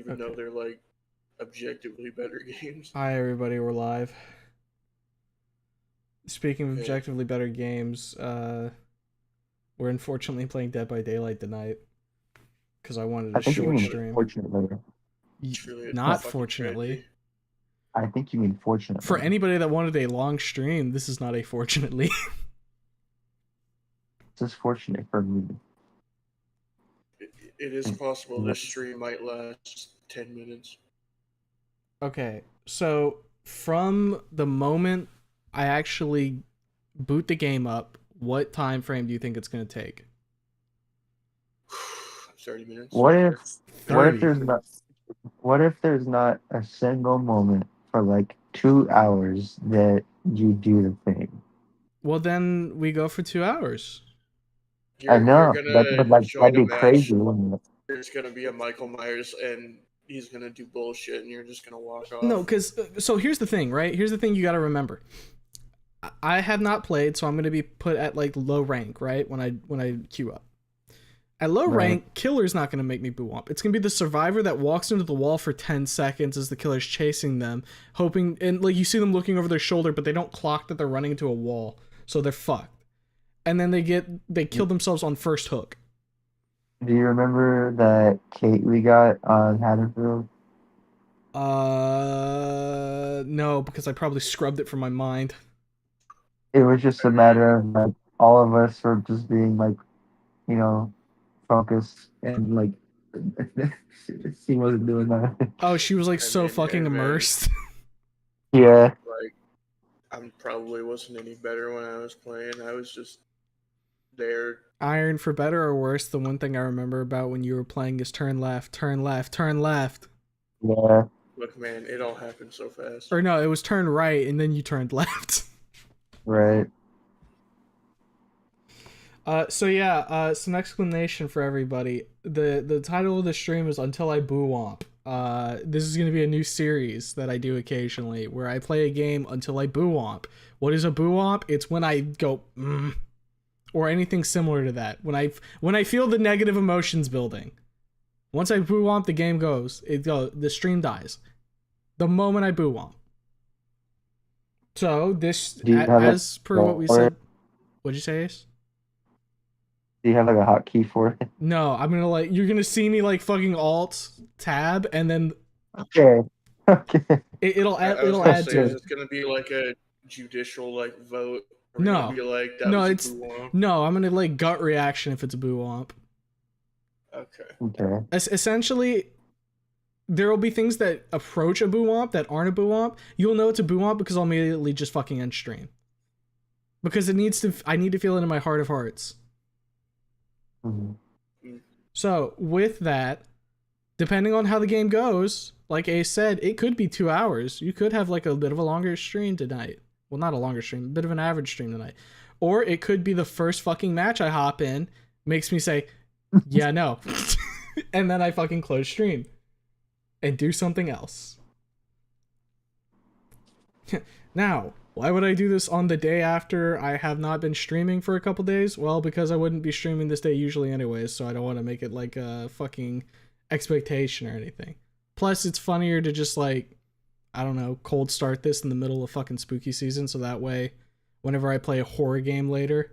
even though they're like objectively better games. Hi, everybody. We're live. Speaking of Okay. objectively better games, we're unfortunately playing Dead by Daylight tonight because I wanted I a think you short mean stream. fortunately. It's really a Not fucking fortunately. tragedy. I think you mean For fortunately. anybody that wanted a long stream, this is not a fortunately. It's just fortunate for me. It is possible this stream might last 10 minutes. Okay, so from the moment I actually boot the game up, what time frame do you think it's going to take? 30 minutes. What if 30. what if there's not a single moment for like 2 hours that you do the thing? Well, then we go for 2 hours. I You're know, gonna but like join that'd a be match. crazy, wouldn't it? There's gonna be a Michael Myers, and he's gonna do bullshit, and you're just gonna walk No, off. because so here's the thing, right? Here's the thing you got to remember. I have not played, so I'm going to be put at like low rank, right? When I queue up. At low Right. rank, killer's not going to make me boo womp. It's going to be the survivor that walks into the wall for 10 seconds as the killer's chasing them, hoping, and like you see them looking over their shoulder, but they don't clock that they're running into a wall, so they're fucked. And then they kill themselves on first hook. Do you remember that Kate we got on Haddonfield? No, because I probably scrubbed it from my mind. It was just a matter of like all of us were just being like, you know, focused and like she wasn't doing that. Oh, she was like And so then- fucking and then- immersed. Yeah. Like, I probably wasn't any better when I was playing. I was just there. Iron, for better or worse, the one thing I remember about when you were playing is turn left, turn left, turn left. Yeah. Look, man, it all happened so fast. Or no, it was turn right and then you turned left. Right. Some explanation for everybody. The title of the stream is Until I Boo Womp. This is gonna be a new series that I do occasionally where I play a game until I boo womp. What is a boo womp? It's when I go or anything similar to that. When I feel the negative emotions building. Once I boo womp, the game goes. The stream dies. The moment I boo womp. So this, as per what we said, what'd you say, Ace? Do you have like a hotkey for it? No, I'm gonna you're gonna see me like fucking alt tab and then Okay. Okay. it'll I was it'll gonna add say, to is it. it gonna be like a judicial like vote? Or No. gonna be like, that No, was a it's boo womp? no. I'm gonna like gut reaction if it's a boo womp. Okay. Okay. Essentially, there will be things that approach a boo womp that aren't a boo womp. You'll know it's a boo womp because I'll immediately just fucking end stream. Because I need to feel it in my heart of hearts. Mm-hmm. So with that, depending on how the game goes, like Ace said, it could be 2 hours. You could have like a bit of a longer stream tonight. Well, not a longer stream, a bit of an average stream tonight. Or it could be the first fucking match I hop in, makes me say, yeah, no. And then I fucking close stream. And do something else. Now, why would I do this on the day after I have not been streaming for a couple days? Well, because I wouldn't be streaming this day usually anyways, so I don't want to make it like a fucking expectation or anything. Plus, it's funnier to just like, I don't know, cold start this in the middle of fucking spooky season, so that way, whenever I play a horror game later,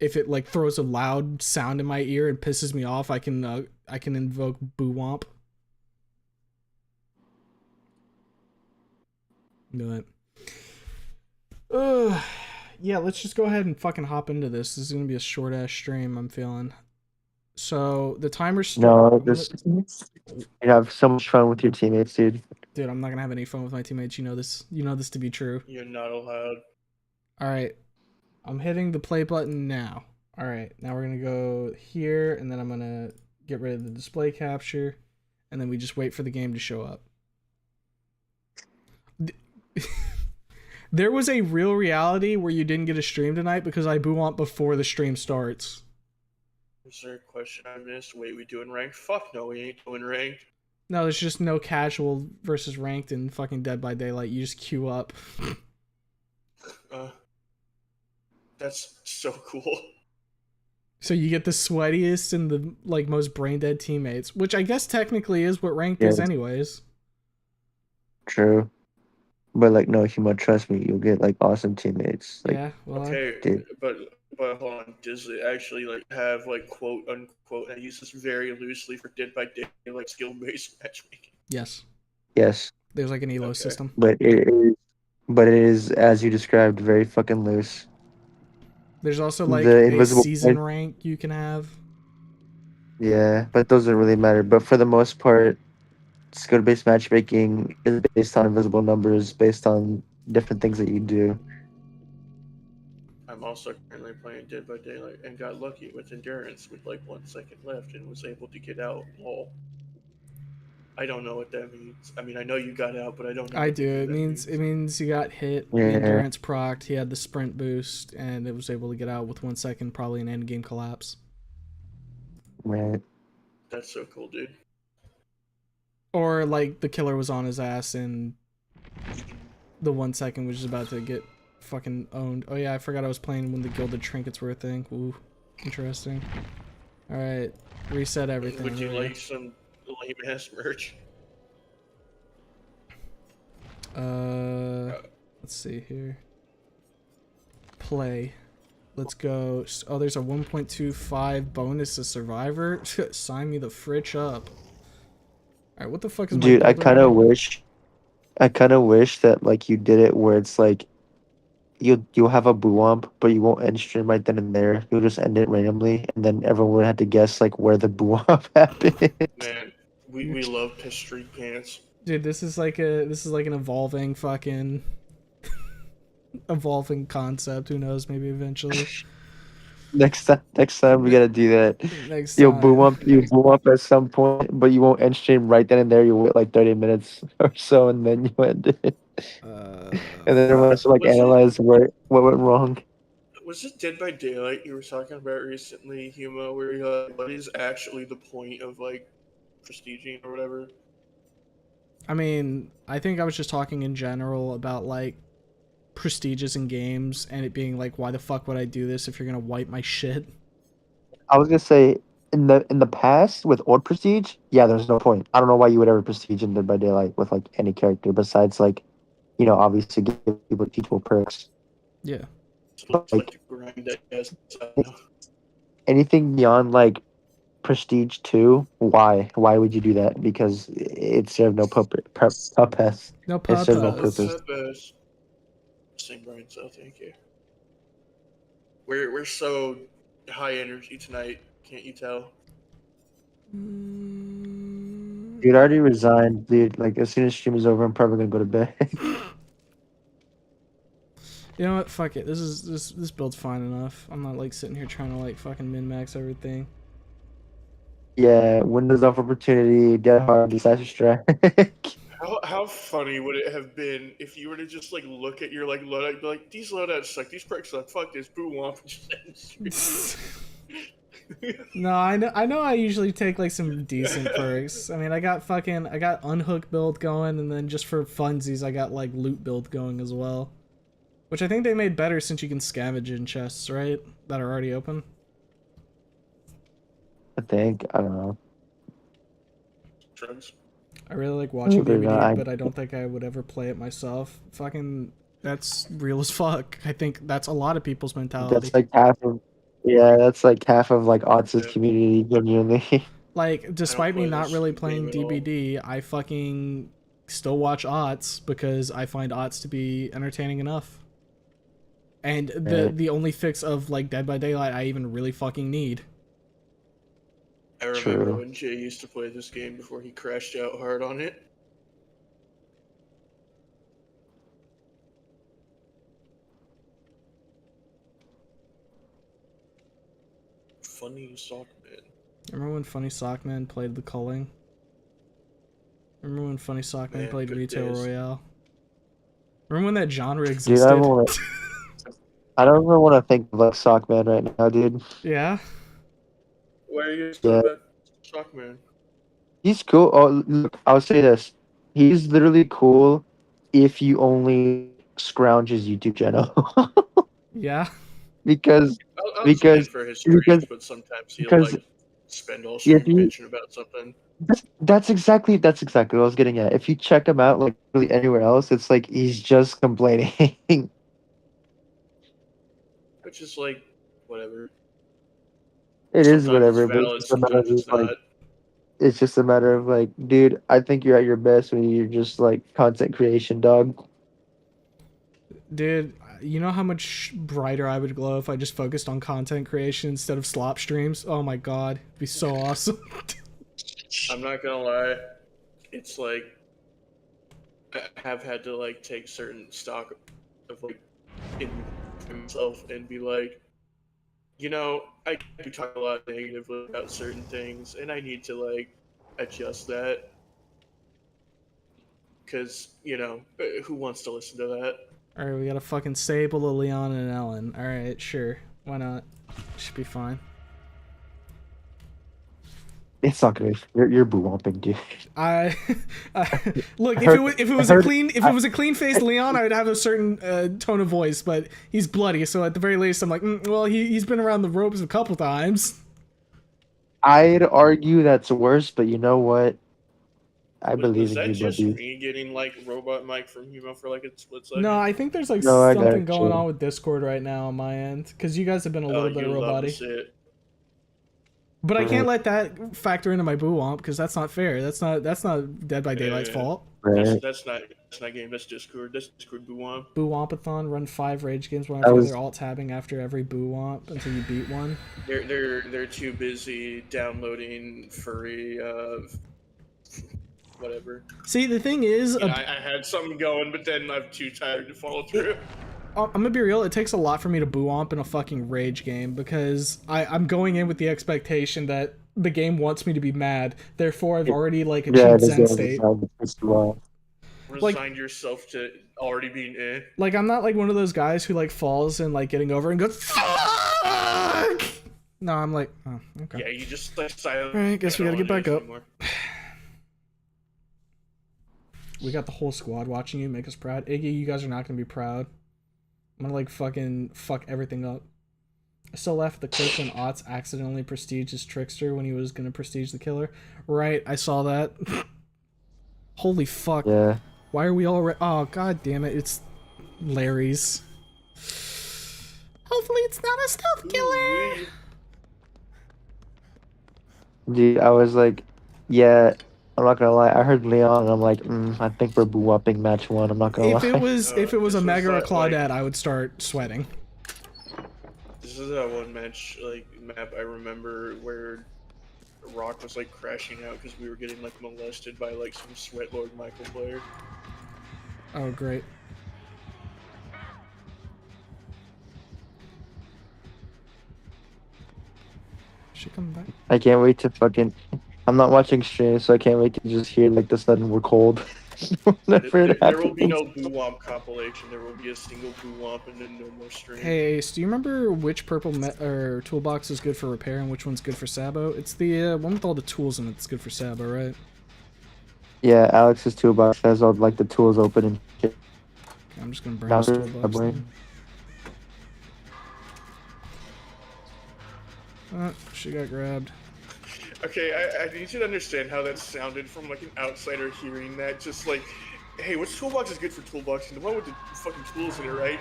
if it like throws a loud sound in my ear and pisses me off, I can invoke boo womp. But yeah, let's just go ahead and fucking hop into this. This is gonna be a short ass stream, I'm feeling. So the timer's No, you have so much fun with your teammates, dude. Dude, I'm not gonna have any fun with my teammates. You know this. You know this to be true. You're not allowed. Alright. I'm hitting the play button now. Alright, now we're gonna go here, and then I'm gonna get rid of the display capture, and then we just wait for the game to show up. There was a real reality where you didn't get a stream tonight because I boo womp before the stream starts. Is there a question I missed? Wait, we doing ranked? Fuck no, we ain't doing ranked. No, there's just no casual versus ranked in fucking Dead by Daylight. You just queue up. That's so cool. So you get the sweatiest and the like most brain dead teammates, which I guess technically is what ranked is Yes, anyways. true. But like, no, Huma, trust me, you'll get like awesome teammates. Like, Yeah, well, Okay, dude, but hold on. Does it actually like have like quote unquote? And I use this very loosely for Dead by Daylight skill based matchmaking. yes. yes, There's like an elo Okay. system. but it is as you described, very fucking loose. There's also The like a invisible season point, rank you can have. yeah, but those don't really matter. But for the most part, skill-based matchmaking is based on invisible numbers, based on different things that you do. I'm also currently playing Dead by Daylight and got lucky with endurance with like 1 second left and was able to get out. Lol. I don't know what that means. I mean, I know you got out, but I don't know I what the do. hell It that means means. he got hit. The Yeah, endurance procced. He had the sprint boost, and it was able to get out with 1 second, probably an end game collapse. right. That's so cool, dude. Or like the killer was on his ass, and the 1 second was just about to get fucking owned. Oh yeah, I forgot I was playing when the gilded trinkets were a thing. Ooh, interesting. All right, reset everything. Would Here you we like some lame ass merch? go. Let's see here. Play. Let's go. Oh, there's a 1.25 bonus to Survivor. Sign me the fritch up. All right, what the fuck is my Dude, build rating? I kind of wish that like you did it where it's like you'll have a Womp, but you won't end stream right then and there. You'll just end it randomly, and then everyone would have to guess like where the Womp happened. Man, we love piss street pants. Dude, this is like an evolving fucking evolving concept. Who knows? Maybe eventually. Next time we gotta do that. Next You'll boom time. up, you boom up at some point, but you won't end stream right then and there. You wait like 30 minutes or so, and then you end it. And then everyone has to like Was it analyze what went wrong. was it Dead by Daylight you were talking about recently, Humo, where you're like, what is actually the point of like prestiging or whatever? I mean, I think I was just talking in general about like prestiges in games and it being like, why the fuck would I do this if you're gonna wipe my shit? I was gonna say in the past with old prestige, yeah, there's no point. I don't know why you would ever prestige in Dead by Daylight with like any character besides like, obviously give people teachable perks. Yeah. So But it's like like to grind that ass out. anything beyond like prestige two, why? Why would you do that? Because it served no purpose. No It served no No purpose. purpose. purpose. Same brain cell, thank you. We're so high energy tonight, can't you tell? Dude, I already resigned, dude. Like as soon as stream is over, I'm probably gonna go to bed. You know what? Fuck it. This build's fine enough. I'm not like sitting here trying to like fucking min max everything. Yeah, windows of opportunity, dead hard, decisive strike. How funny would it have been if you were to just like look at your like loadout, be like, these loadouts suck, these perks suck, fuck this, boo womp, and just end the stream. No, I know I usually take like some decent perks. I mean, I got unhook build going, and then just for funsies, I got like loot build going as well. Which I think they made better since you can scavenge in chests, right? That are already open. I think I don't know. Drugs. I really like watching Believe it or not, DVD, but I don't think I would ever play it myself. Fucking, that's real as fuck. I think that's a lot of people's mentality. that's like half of yeah, that's like half of like Otz's Yeah. community genuinely. Like, despite me play not this really game playing at all. DBD, I fucking still watch Ots because I find Ots to be entertaining enough. And the Right. the only fix of like Dead by Daylight I even really fucking need. I remember True. when Jay used to play this game before he crashed out hard on it. Funny sock man. Remember when Funny Sockman played the culling? Remember when Funny Sockman Man, played good Retail days. Royale? Remember when that genre Dude, I don't existed? wanna I don't even wanna think of like Sockman right now, dude. Yeah? Why are you so Yeah. about sock man? He's cool. Oh look, I'll say this. He's literally cool if you only scrounge his YouTube channel. Yeah? because loves Ben because for his streams, because but sometimes he'll because like spend all if stream you bitching about something. that's exactly what I was getting at. If you check him out like really anywhere else, it's like he's just complaining. Which is like whatever. It is Sometimes it's whatever, but valid, sometimes it's not. it's just a matter of like, dude, I think you're at your best when you're just like content creation, dog. Dude, you know how much brighter I would glow if I just focused on content creation instead of slop streams? Oh my god, it'd be so awesome. I'm not gonna lie. It's like I have had to like take certain stock of like in myself and be like, I do talk a lot negatively about certain things, and I need to like adjust that because who wants to listen to that? Alright, we got a fucking Sable, a Leon, and an Ellen. Alright, sure. Why not? Should be fine. It's not gonna. You're boo womping, dude. I, look, I heard, if it I was heard, a clean faced Leon, I would have a certain tone of voice, but he's bloody, so at the very least, I'm like, well, he's been around the ropes a couple times. I'd argue that's worse, but you know what? I believe Was in that you, just buddy. me getting like robot mic from Humo for like a split No, second? I think there's like No, I something got going you. on with Discord right now on my end, because you guys have been a Oh, little bit you of love to roboty. see it. But I can't Right, let that factor into my boo womp because that's not fair. That's not Dead by Daylight's fault. right. That's not game. That's Discord. That's Discord boo on. Boo Wompathon, run 5 rage games one I after the other, was alt tabbing after every boo womp until you beat one. They're too busy downloading furry whatever. See, the thing is, I had something going, but then I'm too tired to follow through. I'm gonna be real, it takes a lot for me to boo womp in a fucking rage game because I'm going in with the expectation that the game wants me to be mad. Therefore, I've already like yeah, achieved it is Zen state. Resign Like- yourself to already being eh. Like I'm not like one of those guys who like falls and like getting over and goes fuck. No, I'm like, oh, okay. Yeah, you just like silent. Alright, guess we gotta get back up. Anymore. We got the whole squad watching you, make us proud. Iggy, you guys are not gonna be proud. I'm gonna like fucking fuck everything up. I still laugh at the clip when Otts accidentally prestiged his trickster when he was gonna prestige the killer. Right, I saw that. Holy fuck. Yeah. Why are we all oh god damn it, it's Larry's. Hopefully it's not a stealth killer. Dude, I was like, yeah, I'm not gonna lie. I heard Leon, and I'm like, I think we're boo womping match one. I'm not gonna If lie. it was a this was Mega or a like- Claudette, I would start sweating. This is that one match map I remember where Rock was like crashing out because we were getting like molested by like some Sweat Lord Michael player. Oh great. She come back? I can't wait to fucking. I'm not watching streams, so I can't wait to just hear like the sudden we're cold. Whenever it There will be happens. no Boo Womp compilation. There will be a single Boo Womp and then no more stream. Hey Ace, do you remember which purple toolbox is good for repair and which one's good for Sabo? It's the one with all the tools in it that's good for Sabo, right? Yeah, Alex's toolbox has all like the tools open and shit. Okay, I'm just gonna burn Now this there's toolbox. a Then. She got grabbed. Okay, I need you to understand how that sounded from like an outsider hearing that. Just like, hey, which toolbox is good for toolboxing? The one with the fucking tools in it, right?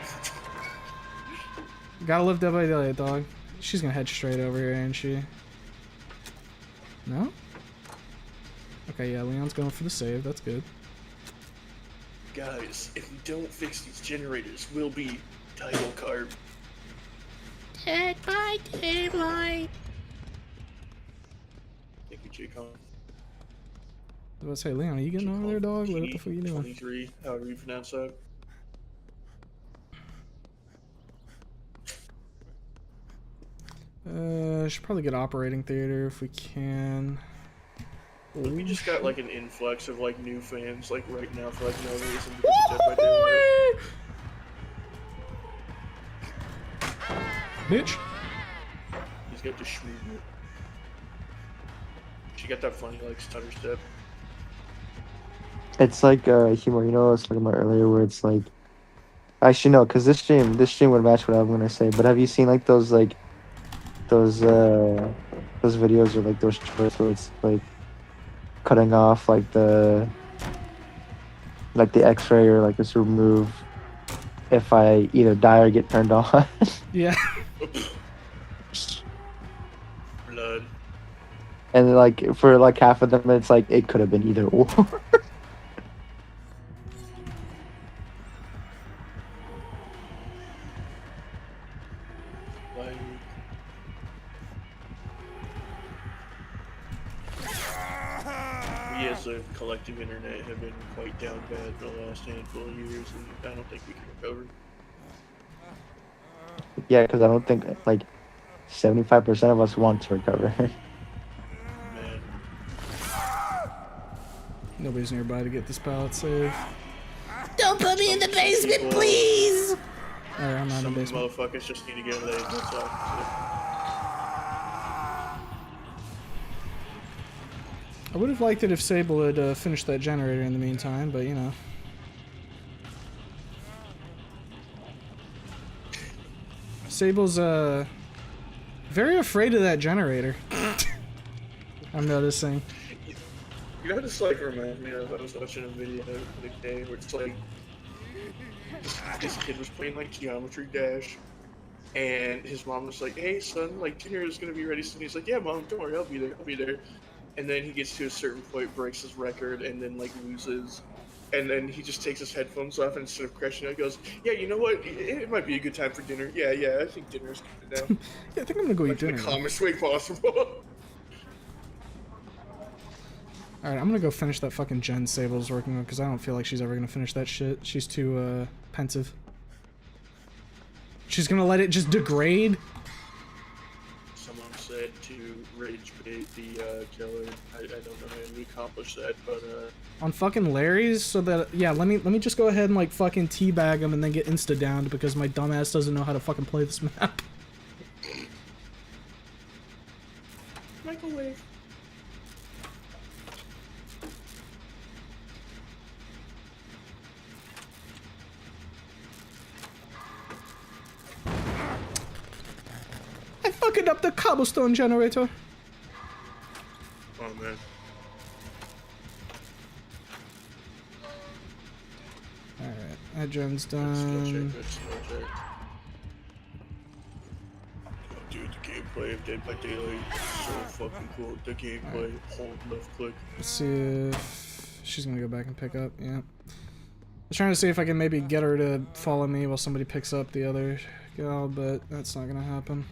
Gotta live Dead by Daylight, dog. She's gonna head straight over here, ain't she? No? Okay, yeah, Leon's going for the save. That's good. Guys, if we don't fix these generators, we'll be title card. Dead by Daylight. Thank you, J-Con. I was about to say, Leon, are you getting over there, dog? What the fuck are you doing? 23, however you pronounce that. Should probably get operating theater if we can. We just got like an influx of like new fans like right now for like no reason because of Dead by Daylight. Bitch. He's got the shmoo. She got that funny like stutter step. It's like humor. You know what I was talking about earlier, where it's like, actually no, because this stream would match what I'm gonna say. But have you seen like those like those videos or like those shorts where it's like cutting off like the X-ray or like this remove if I either die or get turned on. Yeah. Blood. And like for like half of them, it's like it could have been either or. Like, we as a collective internet have been quite down bad for the last handful of years, and I don't think we can recover. Yeah, because I don't think like 75% of us want to recover. Man, Nobody's nearby to get this pallet saved. Don't put me in the basement, people- please! Alright, I'm not in some the basement. motherfuckers just need to get laid. That's all. I would have liked it if Sable had finished that generator in the meantime, but you know. Sable's very afraid of that generator. I'm noticing. You know, this like reminds me of I was watching a video the other day where it's like this kid was playing like Geometry Dash, and his mom was like, "Hey son, like dinner is gonna be ready soon." He's like, "Yeah, mom, don't worry, I'll be there, I'll be there." And then he gets to a certain point, breaks his record, and then like loses. And then he just takes his headphones off, and instead of crashing out, goes, "Yeah, you know what? It might be a good time for dinner. Yeah, I think dinner's good now." Yeah, I think I'm gonna go eat Like in dinner. the calmest way possible. Alright, I'm gonna go finish that fucking gen Sable's working on, because I don't feel like she's ever gonna finish that shit. She's too, pensive. She's gonna let it just degrade? Someone said to rage bait the killer. I don't know how to accomplish that, but On fucking Larry's, so that, yeah, let me just go ahead and, like, fucking teabag him and then get insta-downed because my dumbass doesn't know how to fucking play this map. microwave. I fucking up the cobblestone generator. Oh man. Alright, that gen's Skill done. check, good skill check. Oh, dude, the gameplay of Dead by Daylight is so fucking cool. The gameplay, hold left click. Let's see if she's gonna go back and pick up. Yeah. I was trying to see if I can maybe get her to follow me while somebody picks up the other gal, but that's not gonna happen.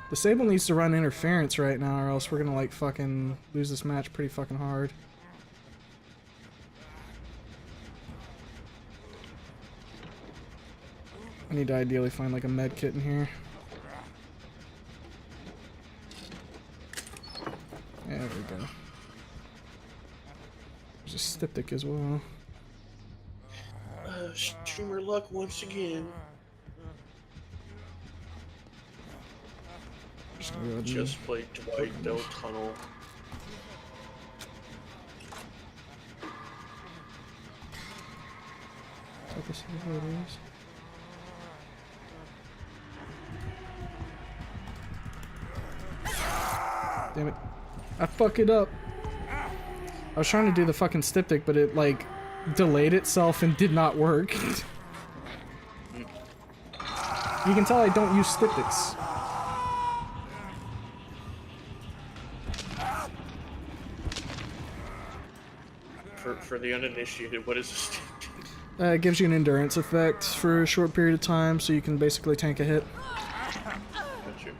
The Sable needs to run interference right now, or else we're gonna like fucking lose this match pretty fucking hard. I need to ideally find like a med kit in here. There we go. There's a styptic as well. Streamer luck once again. Just gonna go ahead and- Just played Dwight, no tunnel. Let me see what it is. Damn it. I fuck it up. I was trying to do the fucking styptic, but it like delayed itself and did not work. You can tell I don't use styptics. For the uninitiated, what is this? It gives you an endurance effect for a short period of time, so you can basically tank a hit. Gotcha.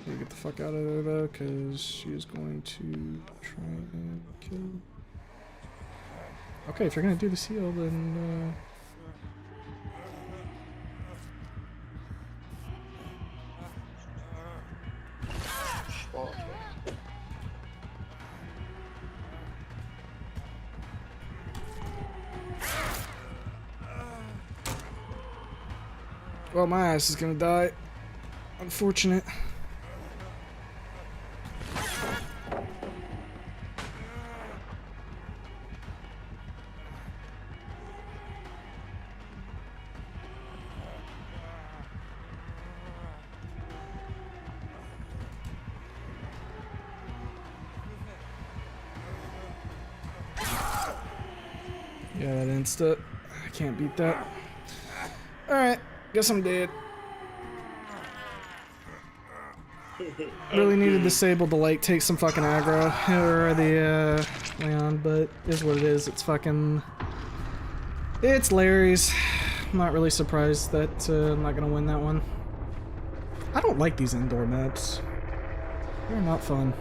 You get the fuck out of there though, because she is going to try and kill. Okay, if you're gonna do the seal, then Spot. well, my ass is gonna die. Unfortunate. Yeah, that insta. I can't beat that. Alright, guess I'm dead. Really needed the Sable to like take some fucking aggro or the Leon, but is what it is. It's fucking. It's Larry's. I'm not really surprised that I'm not gonna win that one. I don't like these indoor maps. They're not fun.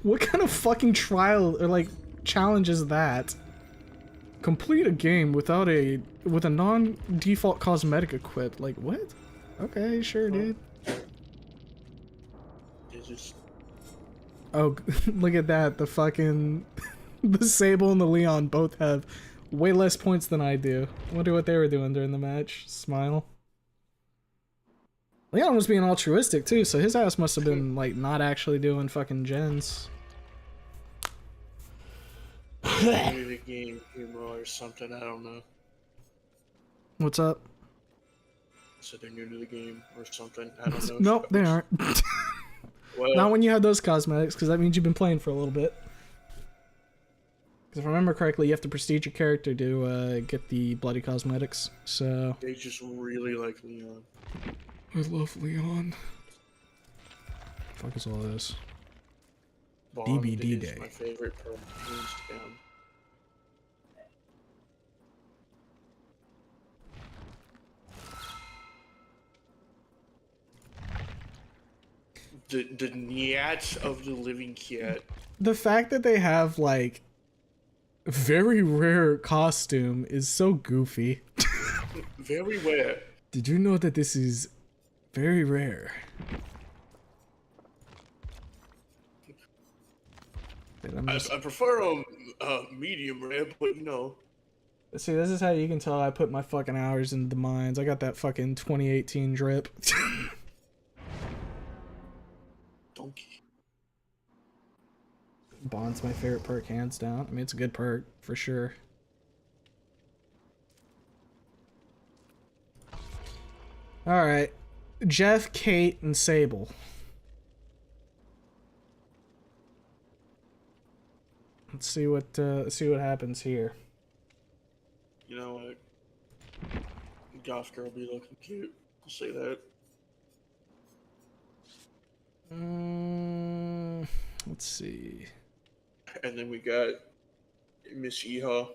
What kind of fucking trial or like challenge is that? Complete a game with a non-default cosmetic equipped. Like what? Okay, sure, dude. Oh, look at that. The fucking the Sable and the Leon both have way less points than I do. Wonder what they were doing during the match. Smile. Leon was being altruistic too, so his ass must have been like not actually doing fucking gens. New to the game humor or something, I don't know. What's up? So they're new to the game or something, I don't know. Nope, they aren't. Well, Not when you have those cosmetics, because that means you've been playing for a little bit. Because if I remember correctly, you have to prestige your character to get the bloody cosmetics, so... they just really like Leon. I love Leon. Fuck is all this? Bond DBD is day. my favorite part hands down. The nyat of the living cat. The fact that they have, like, very rare costume is so goofy. Very rare. Did you know that this is very rare? I prefer medium rare, but you know. See, this is how you can tell I put my fucking hours into the mines. I got that fucking 2018 drip. Donkey. Bond's my favorite perk, hands down. I mean, it's a good perk, for sure. Alright. Jeff, Kate, and Sable. Let's see what happens here. You know what? Goth girl be looking cute. I'll say that. Let's see. And then we got Miss Yeehaw.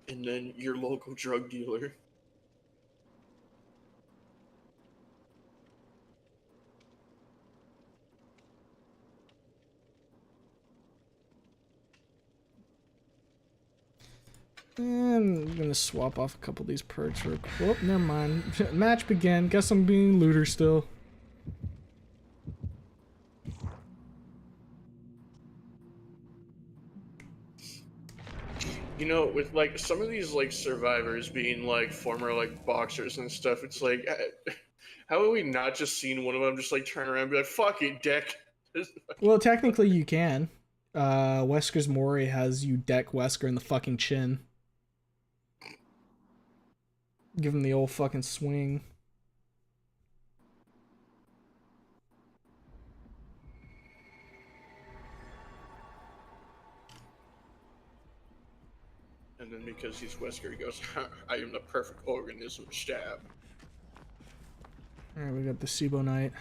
And then your local drug dealer. And I'm gonna swap off a couple of these perks real quick. Oh, never mind. Match begin. Guess I'm being looter still. You know, with like some of these like survivors being like former like boxers and stuff, it's like, how have we not just seen one of them just like turn around and be like, "Fuck it, Dick." Well, technically you can. Wesker's Mori has you deck Wesker in the fucking chin. Give him the old fucking swing. And then because he's Wesker, he goes, "I am the perfect organism." Stab. Alright, we got the Sibo Knight.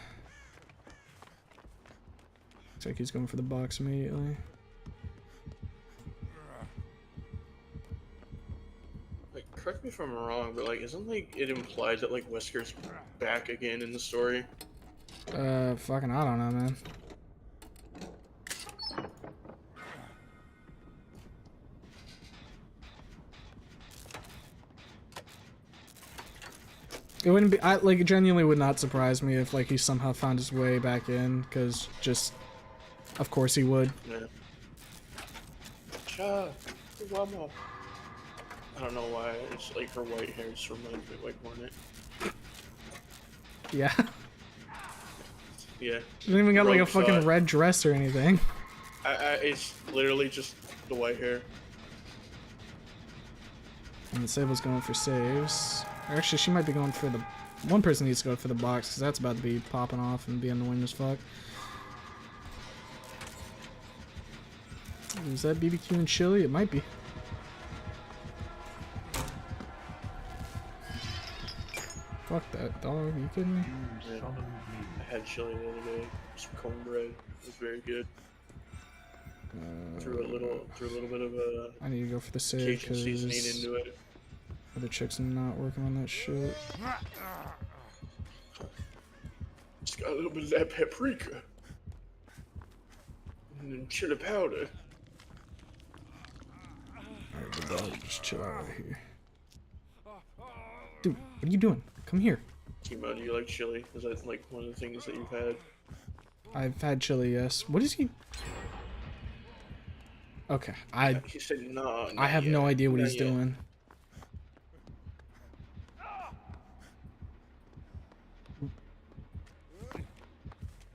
Looks like he's going for the box immediately. Like, correct me if I'm wrong, but like, isn't like it implied that like Wesker's back again in the story? Fucking I don't know, man. It wouldn't be, I like, it genuinely would not surprise me if like he somehow found his way back in, because just, of course he would. Yeah. Mama. I don't know why, it's like her white hair just reminds me of like Hornet. Yeah. Yeah. She doesn't even got like a Rogue fucking thought. red dress or anything. It's literally just the white hair. And the Sable's going for saves. Or actually, she might be going for the... One person needs to go for the box, because that's about to be popping off and being annoying as fuck. Is that BBQ and chili? It might be. Fuck that dog, you kidding me? Yeah. I had chili the other day. Some cornbread. It was very good. Threw a little bit of I need to go for the save Cajun seasoning because into it. the chick's not working on that shit. Just got a little bit of that paprika. And then chili powder. Alright, the dog, just chill out right here. Dude, what are you doing? Come here. Timo, do you like chili? Is that like one of the things that you've had? I've had chili, yes. What is he? Okay, He said no. I have no idea what Not he's yet. doing.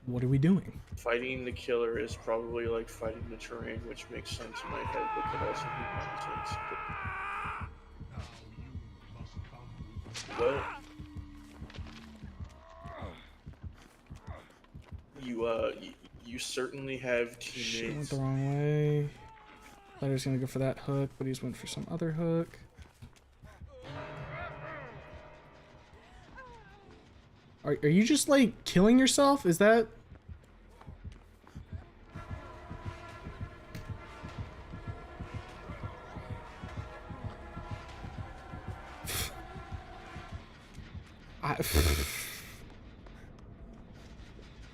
What are we doing? Fighting the killer is probably like fighting the terrain, which makes sense in my head, but could also be nonsense. Well, you certainly have Shit went teammates. the wrong way. Thought he was gonna go for that hook, but he's went for some other hook. Are you just like killing yourself? Is that?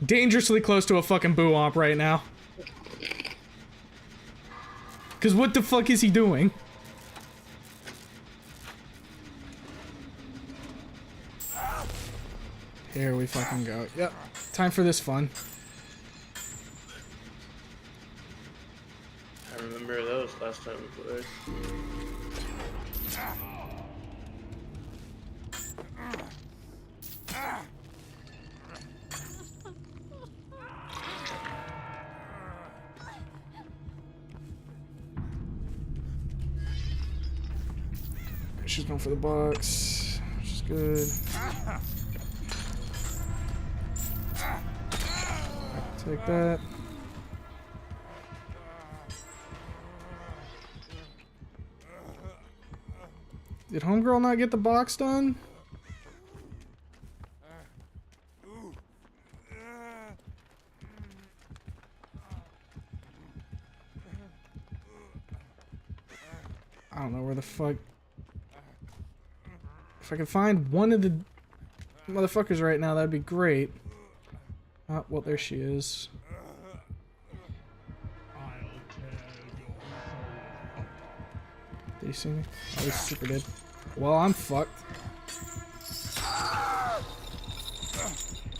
Dangerously close to a fucking Womp right now. Cause what the fuck is he doing? Here we fucking go. Yep. Time for this fun. I remember those last time we played. She's going for the box, which is good. Take that. Did homegirl not get the box done? I don't know where the fuck. If I could find one of the motherfuckers right now, that'd be great. Oh, well, there she is. Did he see me? Oh, he's super dead. Well, I'm fucked.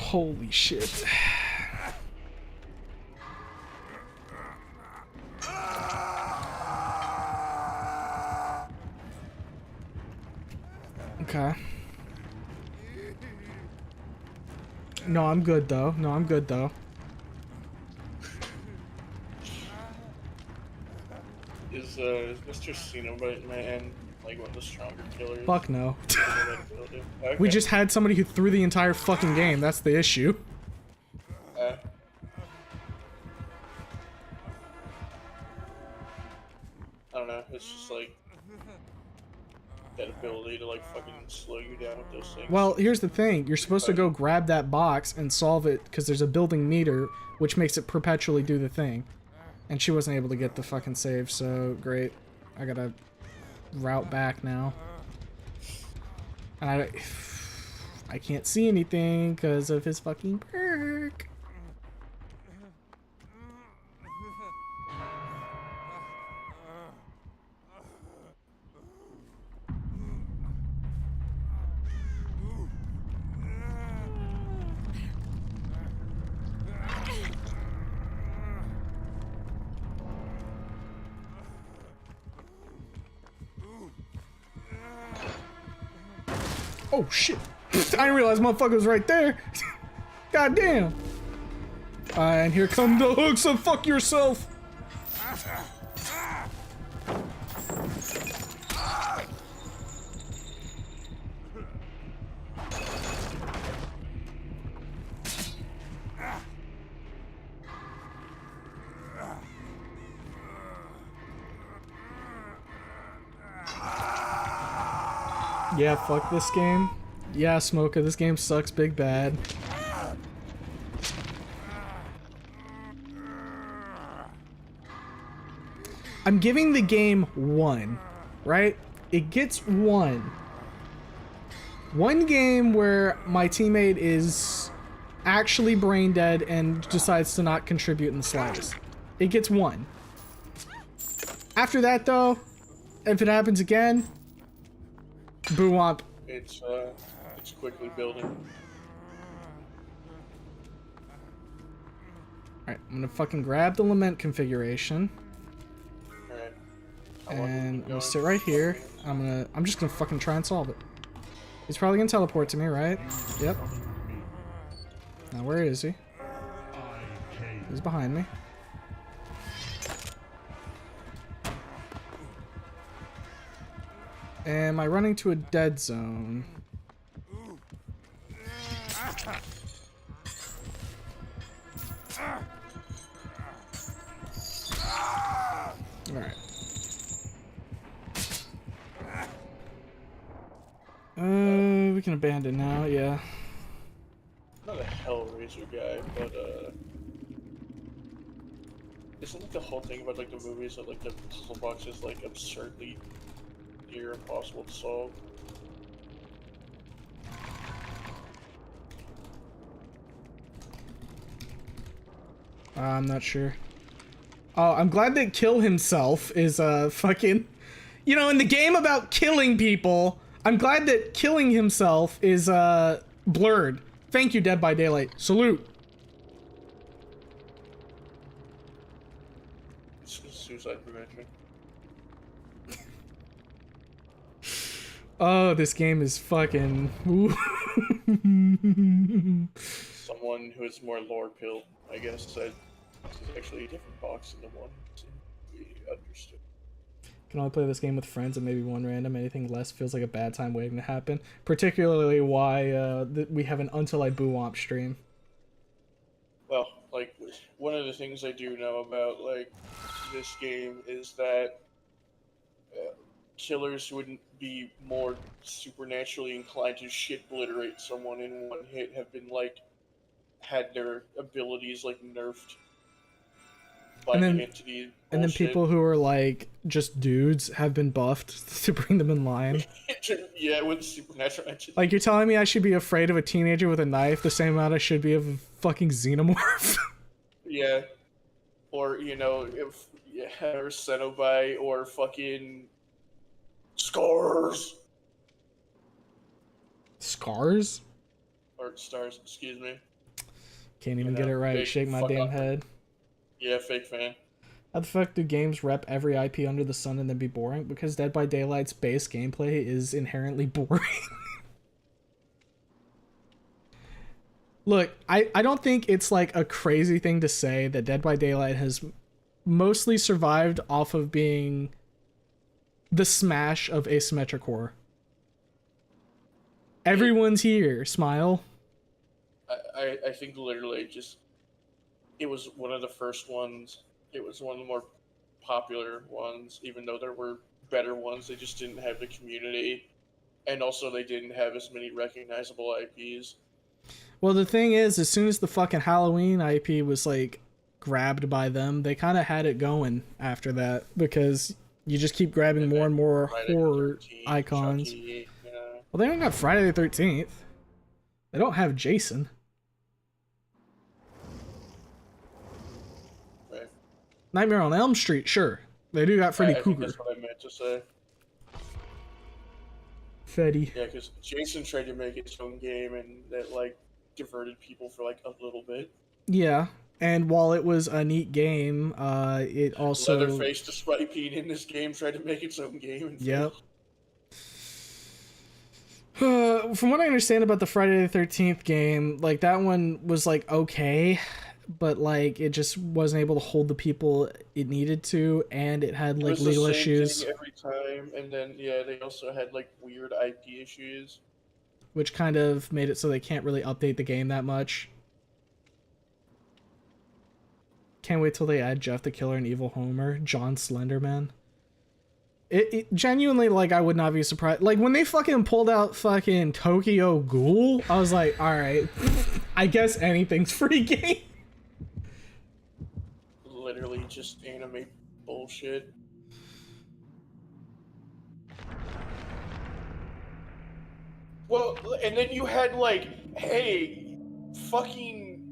Holy shit. Okay. No, I'm good though. No, I'm good though. Is Mr. Cenobite Man like one of the stronger killers? Fuck no. Okay. We just had somebody who threw the entire fucking game. That's the issue. I don't know. It's just like that ability to like fucking slow you down with those things. Well, here's the thing. You're supposed to go grab that box and solve it because there's a building meter which makes it perpetually do the thing. And she wasn't able to get the fucking save, so great. I gotta route back now. And I can't see anything because of his fucking perk. Oh shit! I didn't realize motherfucker was right there. God damn! And here come the hooks, so fuck yourself. Yeah, fuck this game. Yeah, Smoker, this game sucks big bad. I'm giving the game 1, right? It gets 1. One game where my teammate is actually brain dead and decides to not contribute in the slightest. It gets 1. After that, though, if it happens again, boo womp. It's quickly building. Alright, I'm gonna fucking grab the lament configuration. Alright. And I'm gonna sit right here. I'm just gonna fucking try and solve it. He's probably gonna teleport to me, right? Yep. Now where is he? He's behind me. Am I running to a dead zone? Alright. We can abandon now, yeah. I'm not a Hellraiser guy, but isn't like the whole thing about like the movies that like the puzzle box is like absurdly near impossible to solve? I'm not sure. Oh, I'm glad that kill himself is fucking, you know, in the game about killing people, I'm glad that killing himself is blurred. Thank you, Dead by Daylight. Salute. Suicide prevention. Oh, this game is fucking. Someone who is more lore pill, I guess, said this is actually a different box than the one we understood. Can only play this game with friends and maybe one random. Anything less feels like a bad time waiting to happen. Particularly why we have an Until I Boo Womp stream. Well, like, one of the things I do know about, like, this game is that killers wouldn't be more supernaturally inclined to shit obliterate someone in one hit have been, like, had their abilities, like, nerfed by the entity. And then people who are, like, just dudes have been buffed to bring them in line. Yeah, with supernatural entity. Like, you're telling me I should be afraid of a teenager with a knife the same amount I should be of a fucking xenomorph? Yeah. Or, you know, if, yeah, or Cenobi, or fucking Scars. Scars? Or Stars, excuse me. Can't even get it right. Shake my damn head. Yeah, fake fan. How the fuck do games rep every IP under the sun and then be boring? Because Dead by Daylight's base gameplay is inherently boring. Look, I don't think it's like a crazy thing to say that Dead by Daylight has mostly survived off of being the smash of asymmetric horror. Everyone's here, smile. I think literally just, it was one of the first ones. It was one of the more popular ones, even though there were better ones. They just didn't have the community. And also they didn't have as many recognizable IPs. Well, the thing is, as soon as the fucking Halloween IP was, like, grabbed by them, they kind of had it going after that, because you just keep grabbing more and more horror icons. Chucky, yeah. Well, they don't got Friday the 13th. They don't have Jason. Right. Nightmare on Elm Street, sure. They do got Freddy I think Krueger. that's what I meant to say. Freddy. Yeah, because Jason tried to make its own game, and that, like, diverted people for, like, a little bit. Yeah, and while it was a neat game, it also... Leatherface, despite being in this game, tried to make its own game. And yep. From what I understand about the Friday the 13th game, like, that one was, like, okay, but, like, it just wasn't able to hold the people it needed to, and it had, like, legal issues. Every time, and then, yeah, they also had, like, weird IP issues. Which kind of made it so they can't really update the game that much. Can't wait till they add Jeff the Killer and Evil Homer, John Slenderman. It genuinely, like, I would not be surprised. Like, when they fucking pulled out fucking Tokyo Ghoul, I was like, alright, I guess anything's free game. Literally just anime bullshit. Well, and then you had like, hey, fucking,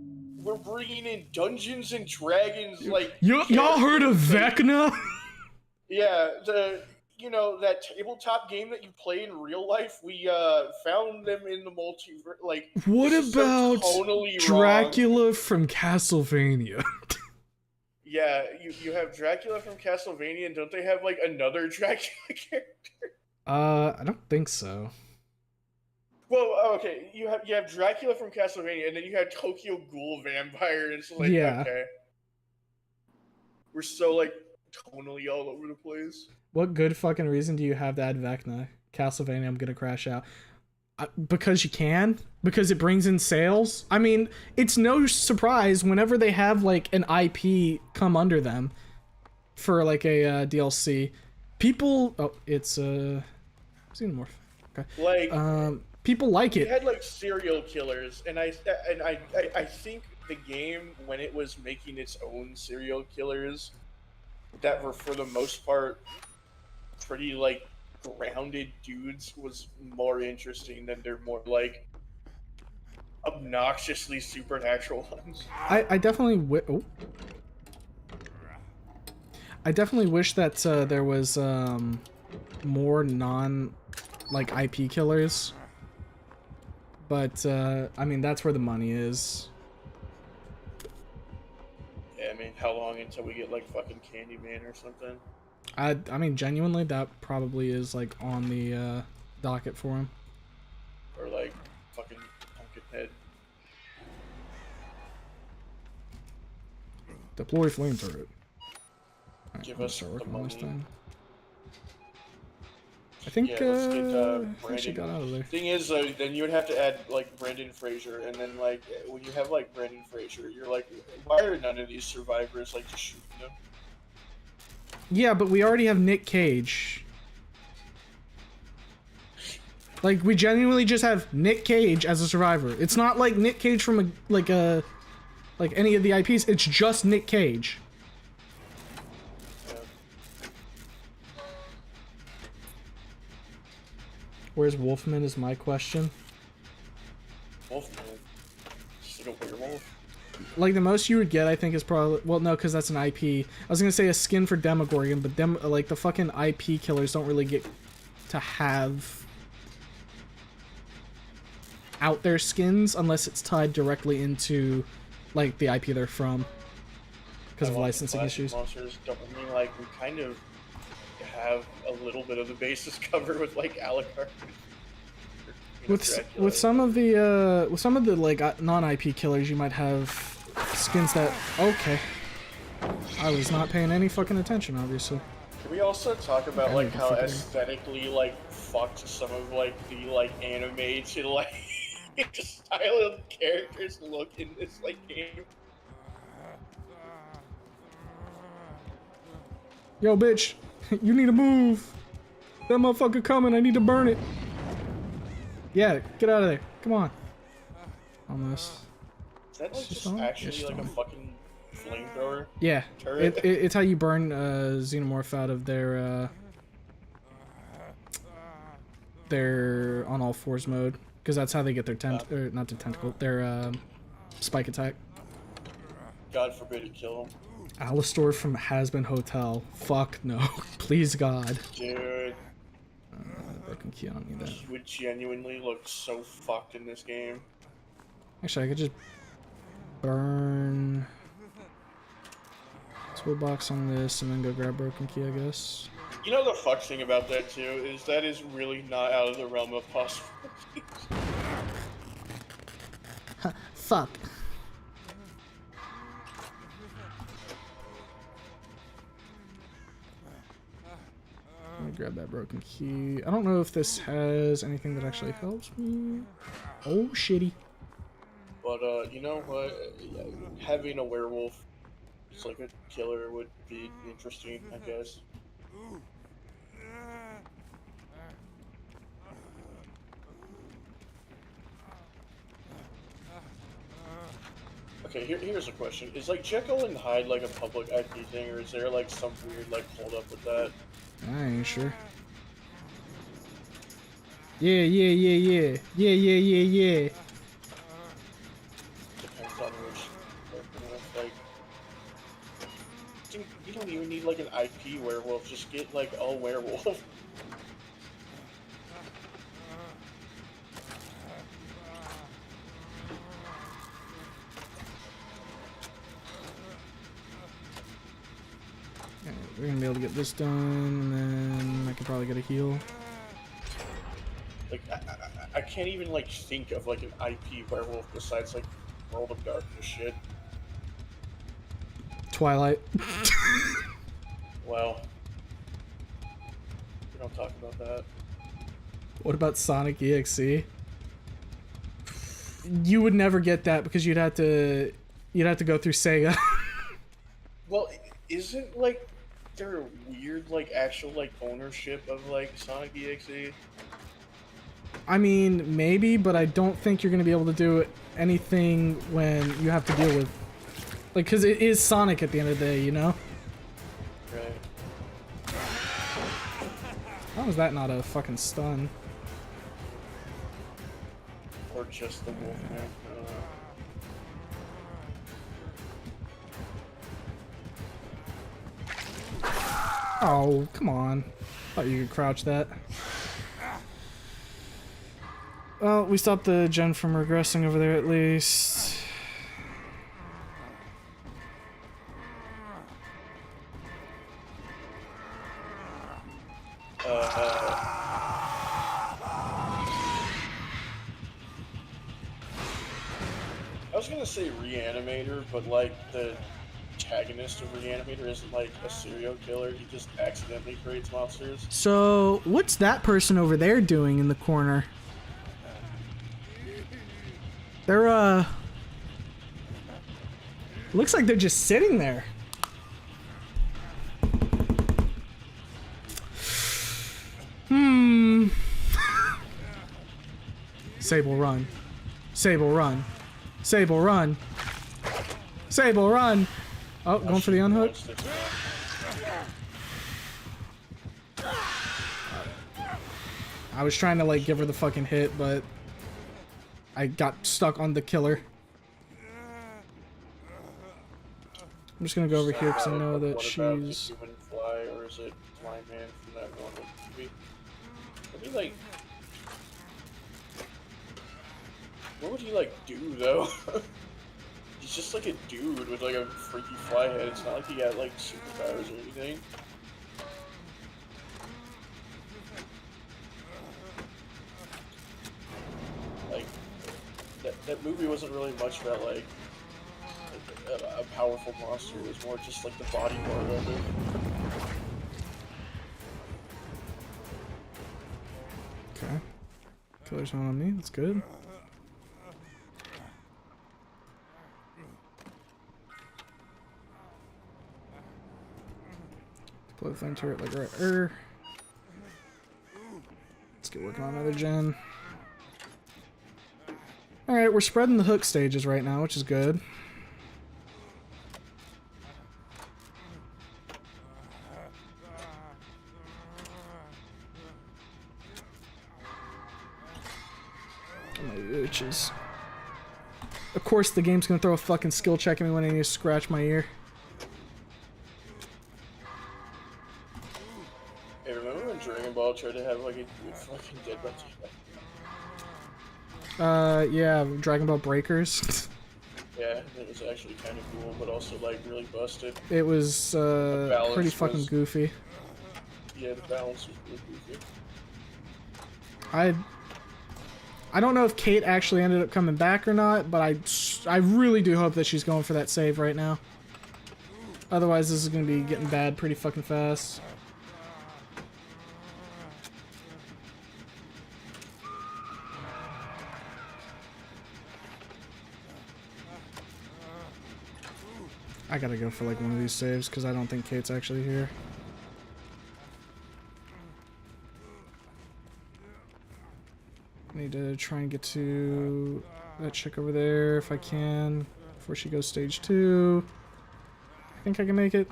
we're bringing in Dungeons and Dragons, like Y'all heard of Vecna? Yeah, that tabletop game that you play in real life. We found them in the multiverse. Like, What this is so about totally Dracula wrong. from Castlevania? Yeah, you have Dracula from Castlevania, and don't they have like another Dracula character? I don't think so. Well, okay, you have Dracula from Castlevania, and then you have Tokyo Ghoul vampire, and it's like, Yeah. okay, we're so like tonally all over the place. What good fucking reason do you have to add Vecna? Castlevania, I'm gonna crash out. Because you can? Because it brings in sales? I mean, it's no surprise whenever they have, like, an IP come under them for, like, a DLC. People... Oh, it's, Xenomorph. Okay. Like... people like it. You had, like, serial killers, and I think the game, when it was making its own serial killers, that were, for the most part, pretty, like, grounded dudes, was more interesting than their more, like, obnoxiously supernatural ones. I definitely I definitely wish that there was more non like IP killers, but I mean, that's where the money is. Yeah, I mean, how long until we get like fucking Candyman or something? I mean, genuinely, that probably is like on the docket for him. Or like fucking Pumpkinhead. Deploy flame turret. Right, Give I'm us start the working on this money. thing. I think Yeah, let's get I think she Brandon. got out of there. Thing is, then you would have to add like Brendan Fraser, and then like when you have like Brendan Fraser, you're like, why are none of these survivors like just shooting them? Yeah, but we already have Nick Cage. Like, we genuinely just have Nick Cage as a survivor. It's not like Nick Cage from like any of the IPs. It's just Nick Cage. Yeah. Where's Wolfman is my question. Wolfman, just like a werewolf. Like, the most you would get, I think, is probably... Well, no, because that's an IP. I was gonna say a skin for Demogorgon, but like, the fucking IP killers don't really get to have out their skins unless it's tied directly into, like, the IP they're from. Because of licensing issues. Monsters don't, I mean, like, we kind of have a little bit of the bases covered with, like, Alucard. With some of the like non-IP killers, you might have skins that... Okay. I was not paying any fucking attention, obviously. Can we also talk about I like need to how figure- aesthetically like fucked some of like the like animated like style of characters look in this like game? Yo, bitch, you need to move. That motherfucker coming. I need to burn it. Yeah, get out of there. Come on. Almost. Is that like just Stone? actually Yeah, like a stone. fucking flamethrower? Yeah, Turret? it's how you burn Xenomorph out of their on all fours mode, because that's how they get their or not their tentacle, their spike attack. God forbid it kill him. Alistor from Hazbin Hotel. Fuck no. Please God. Dude, Broken key, I don't need that. he would genuinely look so fucked in this game. Actually, I could just burn toolbox on this and then go grab broken key, I guess. You know the fuck thing about that too is that is really not out of the realm of possibility. Fuck. Let me grab that broken key. I don't know if this has anything that actually helps me. Oh, shitty. But you know what? Having a werewolf, just like a killer, would be interesting, I guess. Okay, here's a question. Is like Jekyll and Hyde like a public IP thing, or is there like some weird like hold up with that? I ain't sure. Yeah, yeah, yeah, yeah. Yeah, yeah, yeah, yeah. Depends on which working with. Like, dude, you don't even need like an IP werewolf. Just get like a werewolf. Alright, we're gonna be able to get this done, and then I can probably get a heal. Like, I can't even like think of like an IP werewolf besides like World of Darkness shit. Twilight. Well, we don't talk about that. What about Sonic EXE? You would never get that because you'd have to go through Sega. Well, isn't like there a weird like actual like ownership of like Sonic EXE? I mean, maybe, but I don't think you're gonna be able to do anything when you have to deal with, like, because it is Sonic at the end of the day, you know? Right. How is that not a fucking stun? Or just the Wolfman. I don't know. Oh, come on. Thought you could crouch that. Well, we stopped the gen from regressing over there at least. I was gonna say Reanimator, but like the antagonist of Reanimator isn't like a serial killer. He just accidentally creates monsters. So, what's that person over there doing in the corner? They're, looks like they're just sitting there. Sable, run. Sable, run. Sable, run. Sable, run. Oh, going for the unhook. I was trying to, like, give her the fucking hit, but I got stuck on the killer. I'm just gonna go over here because I know that What she's... about the human fly, or is it Blind Man from that one movie? What do you like? What would he like do though? He's just like a dude with like a freaky fly head. It's not like he got like superpowers or anything. Like that movie wasn't really much about like a powerful monster. It was more just like the body part of it. Okay. Killer's not on me. That's good. Deploy the flame turret like right there. Let's get working on another gen. Alright, we're spreading the hook stages right now, which is good. My itches. Of course the game's gonna throw a fucking skill check at me when I need to scratch my ear. Hey, remember when Dragon Ball tried to have like a fucking Dead by Daylight? Yeah, Dragon Ball Breakers. Yeah, it was actually kind of cool, but also like really busted. It was pretty fucking goofy. Yeah, the balance was really goofy. I don't know if Kate actually ended up coming back or not, but I really do hope that she's going for that save right now. Otherwise, this is going to be getting bad pretty fucking fast. I gotta go for like one of these saves because I don't think Kate's actually here. I need to try and get to that chick over there if I can. before she goes stage 2. I think I can make it.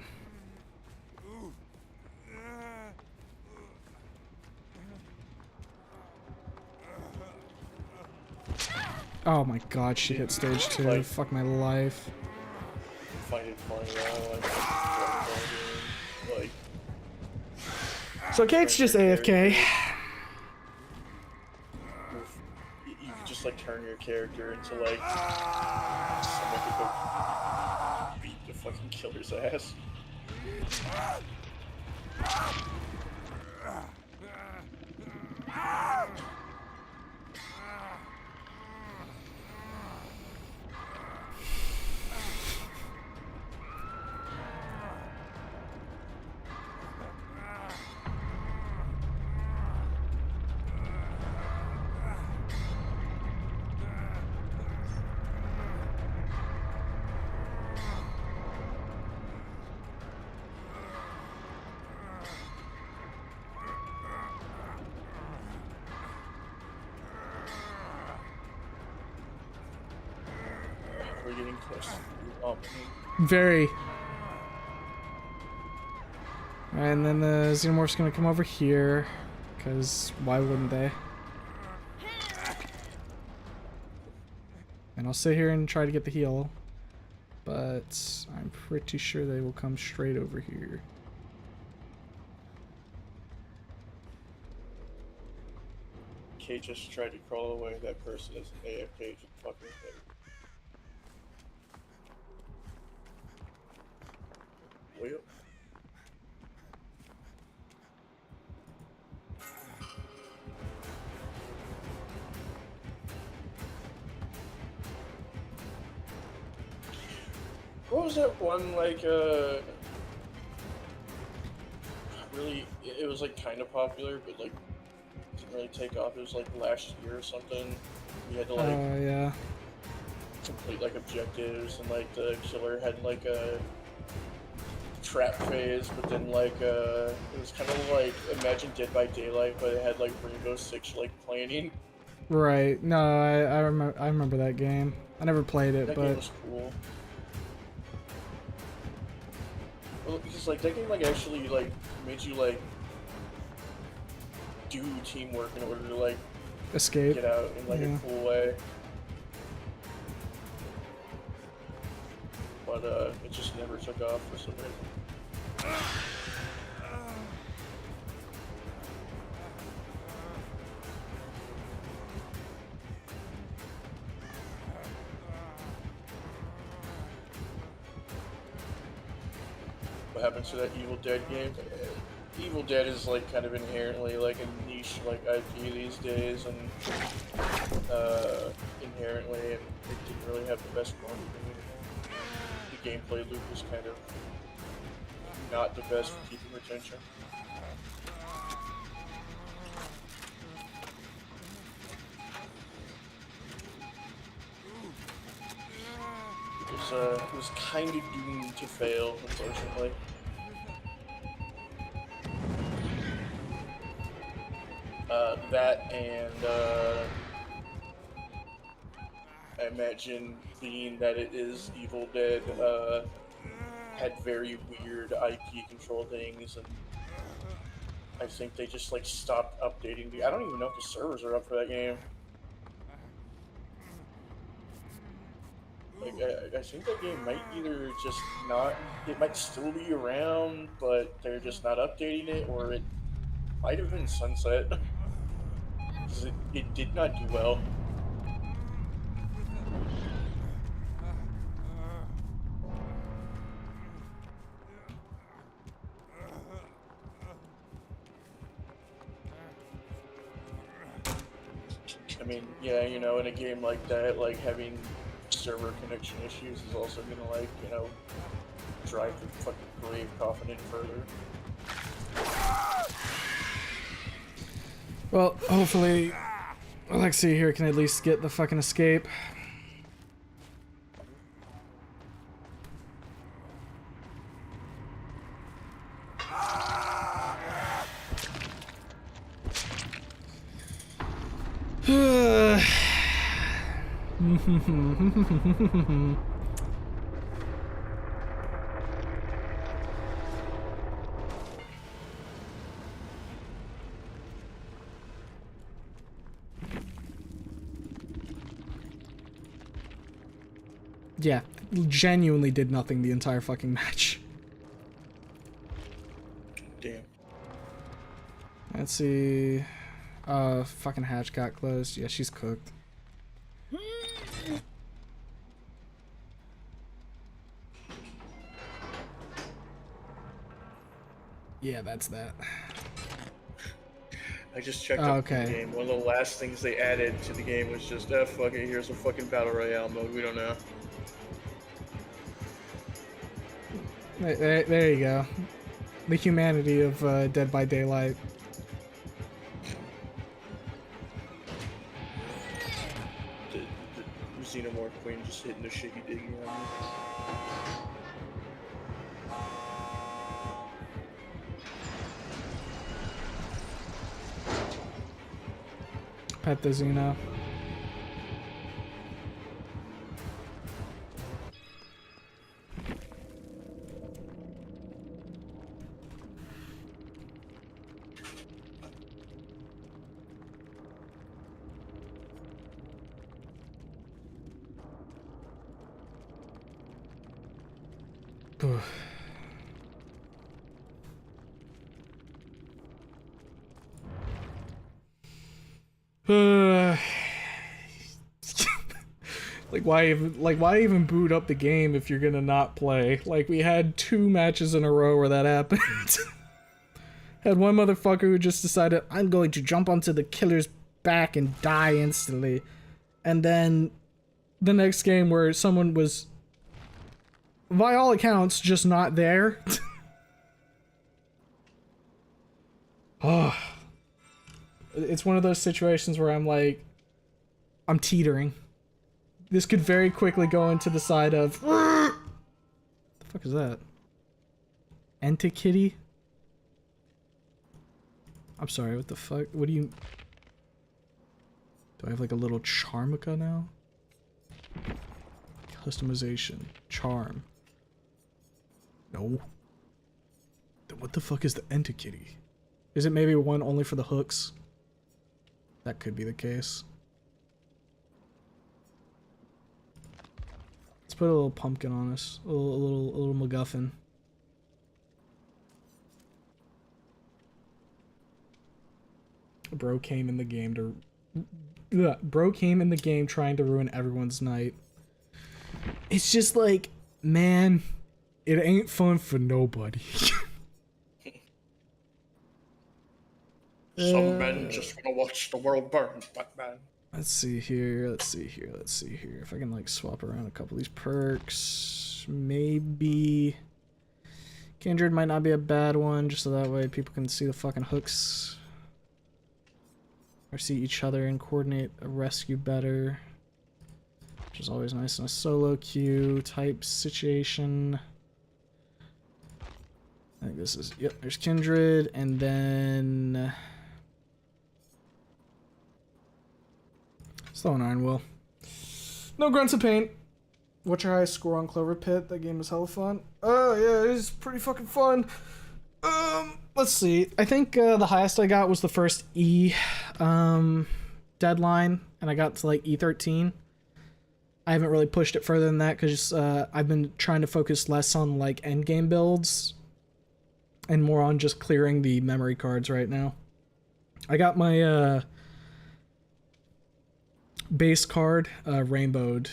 Oh my god, she hit stage 2. Like- Fuck my life. Find it funny, like So Kate's just AFK. you can just like turn your character into like someone could go beat the fucking killer's ass. We're getting close to the opening. Very. And then the Xenomorph's gonna come over here. Because why wouldn't they? And I'll sit here and try to get the heal. But I'm pretty sure they will come straight over here. Kate just tried to crawl away. That person is an AFK. Just fucking thing. Well. What was that one, like, really, it was, like, kind of popular, but, like, didn't really take off. It was, like, last year or something. You had to, like, Yeah. complete, like, objectives, and, like, the killer had, like, a trap phase, but then, like, it was kind of like, imagine Dead by Daylight, but it had, like, Rainbow Six, like, planning. Right. No, I remember that game. I never played it, That but game was cool. Well, because like that game like actually like made you like do teamwork in order to like escape. get out in like Yeah. a cool way. But it just never took off for some reason. What happened to that Evil Dead game? Evil Dead is like kind of inherently like a niche like IP these days, and inherently, and it didn't really have the best marketing. The gameplay loop was kind of not the best for keeping retention. It was kind of doomed to fail, unfortunately. That and I imagine being that it is Evil Dead had very weird IP control things, and I think they just like stopped updating. I don't even know if the servers are up for that game. Like, I think that game might either just not, it might still be around, but they're just not updating it, or it might have been sunset. 'Cause it did not do well. I mean, yeah, you know, in a game like that, like having server connection issues is also gonna, like, you know, drive the fucking grave coffin in further. Well, hopefully Alexia here can at least get the fucking escape. Yeah, genuinely did nothing the entire fucking match. Damn. Let's see. Fucking hatch got closed. Yeah, she's cooked. Yeah, that's that. I just checked Oh, up the okay. game. One of the last things they added to the game was just, fuck it, here's a fucking battle royale mode. We don't know. There you go. The humanity of Dead by Daylight. The Xenomorph Queen just hitting the shiggy diggy on me. Pet the Xeno. why even boot up the game if you're gonna not play? Like, we had 2 matches in a row where that happened. Had one motherfucker who just decided, I'm going to jump onto the killer's back and die instantly. And then the next game where someone was, by all accounts, just not there. Oh. It's one of those situations where I'm like, I'm teetering. This could very quickly go into the side of... What the fuck is that? Entikitty? I'm sorry, what the fuck? What do you... Do I have like a little Charmica now? Customization. Charm. No. Then what the fuck is the Entikitty? Is it maybe one only for the hooks? That could be the case. Let's put a little pumpkin on us. A little MacGuffin. Bro came in the game to... Bro came in the game trying to ruin everyone's night. It's just like, man, it ain't fun for nobody. Some men just want to watch the world burn, Batman. Let's see here. If I can like swap around a couple of these perks, maybe Kindred might not be a bad one, just so that way people can see the fucking hooks or see each other and coordinate a rescue better, which is always nice in a solo queue type situation. I think this is, yep, there's Kindred, and then still an Iron Will. No grunts of pain. What's your highest score on Clover Pit? That game is hella fun. Oh yeah, it's pretty fucking fun. Let's see. I think the highest I got was the first E deadline, and I got to like E13. I haven't really pushed it further than that because I've been trying to focus less on like endgame builds and more on just clearing the memory cards right now. I got my base card rainbowed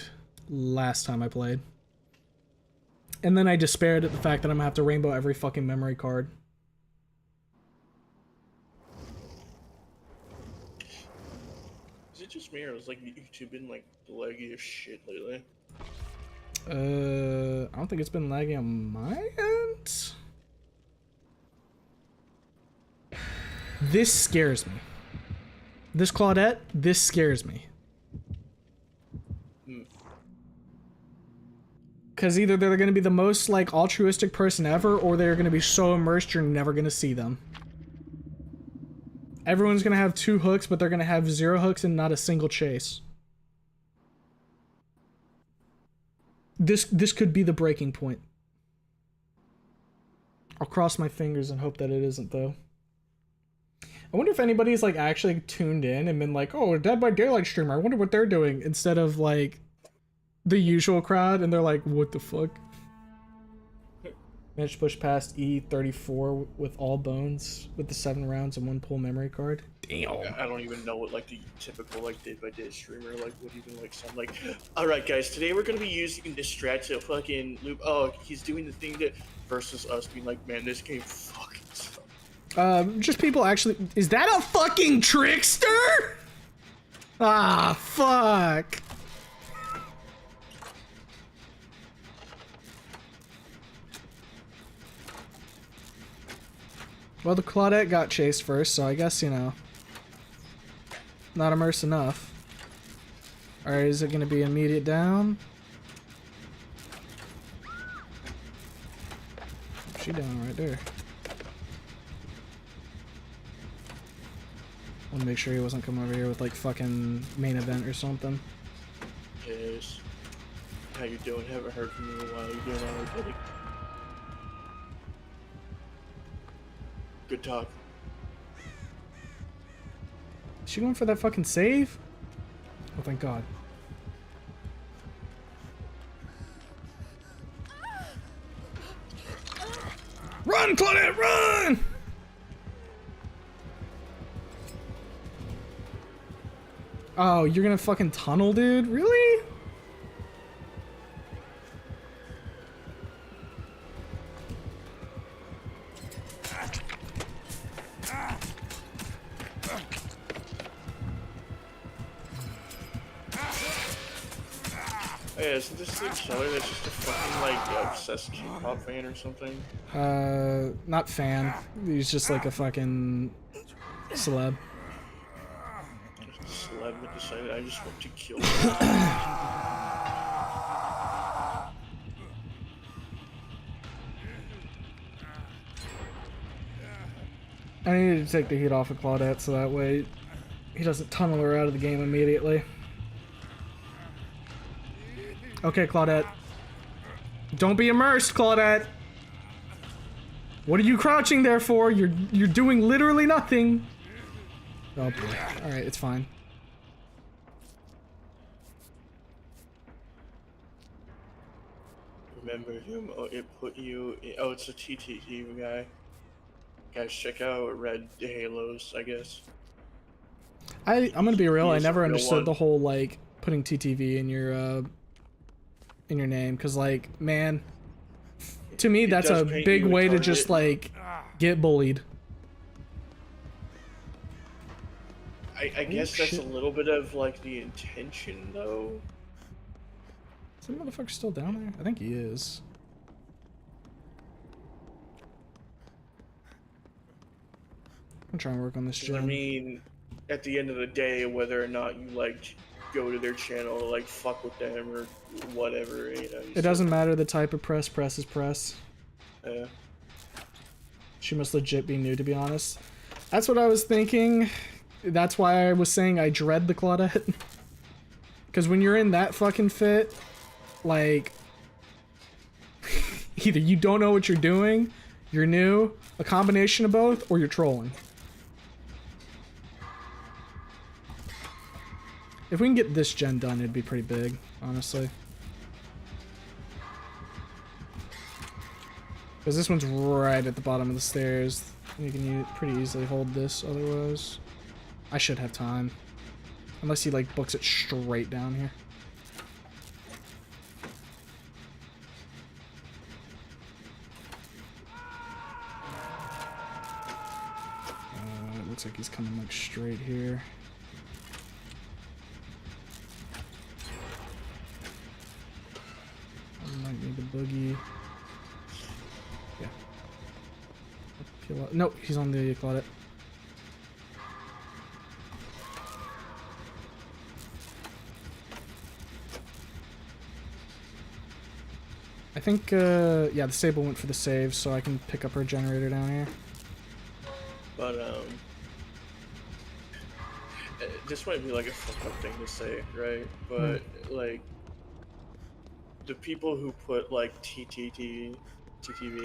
last time I played. And then I despaired at the fact that I'm gonna have to rainbow every fucking memory card. Is it just me, or is like YouTube been like laggy as shit lately? I don't think it's been laggy on my end. This scares me. This Claudette, this scares me. Because either they're going to be the most, like, altruistic person ever, or they're going to be so immersed you're never going to see them. Everyone's going to have 2 hooks, but they're going to have 0 hooks and not a single chase. This could be the breaking point. I'll cross my fingers and hope that it isn't, though. I wonder if anybody's, like, actually tuned in and been like, oh, a Dead by Daylight streamer, I wonder what they're doing, instead of, like, the usual crowd, and they're like, "What the fuck?" Managed to push past E34 with all bones with the 7 rounds and 1 pull memory card. Damn. I don't even know what like the typical like day-by-day streamer like would even like sound like. All right, guys, today we're gonna be using this strat to fucking loop. Oh, he's doing the thing that versus us being like, man, this game fucking sucks. Just people actually. Is that a fucking trickster? Ah, fuck. Well, the Claudette got chased first, so I guess, you know, not immerse enough. Alright, is it going to be immediate down? She down right there. Want to make sure he wasn't coming over here with, like, fucking main event or something. Yes. How you doing? Haven't heard from you in a while. You doing all right, buddy? Good talk. Is she going for that fucking save? Oh, thank God. Run, Claudette, run! Oh, you're gonna fucking tunnel, dude? Really? Hey, isn't this the killer that's just a fucking like obsessed K-pop fan or something? Not fan. He's just like a fucking celeb. Celeb that decided I just want to kill. I needed to take the heat off of Claudette so that way he doesn't tunnel her out of the game immediately. Okay, Claudette. Don't be immersed, Claudette. What are you crouching there for? You're doing literally nothing. Oh boy. Alright, it's fine. Remember him? Oh, it put you. Oh, it's a TTT guy. Guys, check out Red Halos, I guess. I'm gonna be real. I He's never a real understood one. the whole like putting TTV in your name, because like, man, to me that's does a paint big you way to retarded. just like get bullied. I guess that's shit. a little bit of like the intention, though. Is that motherfucker still down there? I think he is. I'm trying to work on this 'Cause I gen. mean, at the end of the day, whether or not you like go to their channel to like fuck with them or whatever, you know. It doesn't matter the type of press. Press is press. She must legit be new, to be honest. That's what I was thinking. That's why I was saying I dread the Claudette. Because when you're in that fucking fit, like, either you don't know what you're doing, you're new, a combination of both, or you're trolling. If we can get this gen done, it'd be pretty big, honestly. Because this one's right at the bottom of the stairs. You can pretty easily hold this otherwise. I should have time. Unless he like books it straight down here. It looks like he's coming like straight here. I might need the boogie. Yeah. Peel out. Nope, he's on the Claudette. I think, yeah, the Sable went for the save, so I can pick up her generator down here. But this might be like a fucked up thing to say, right? But like, the people who put like TTV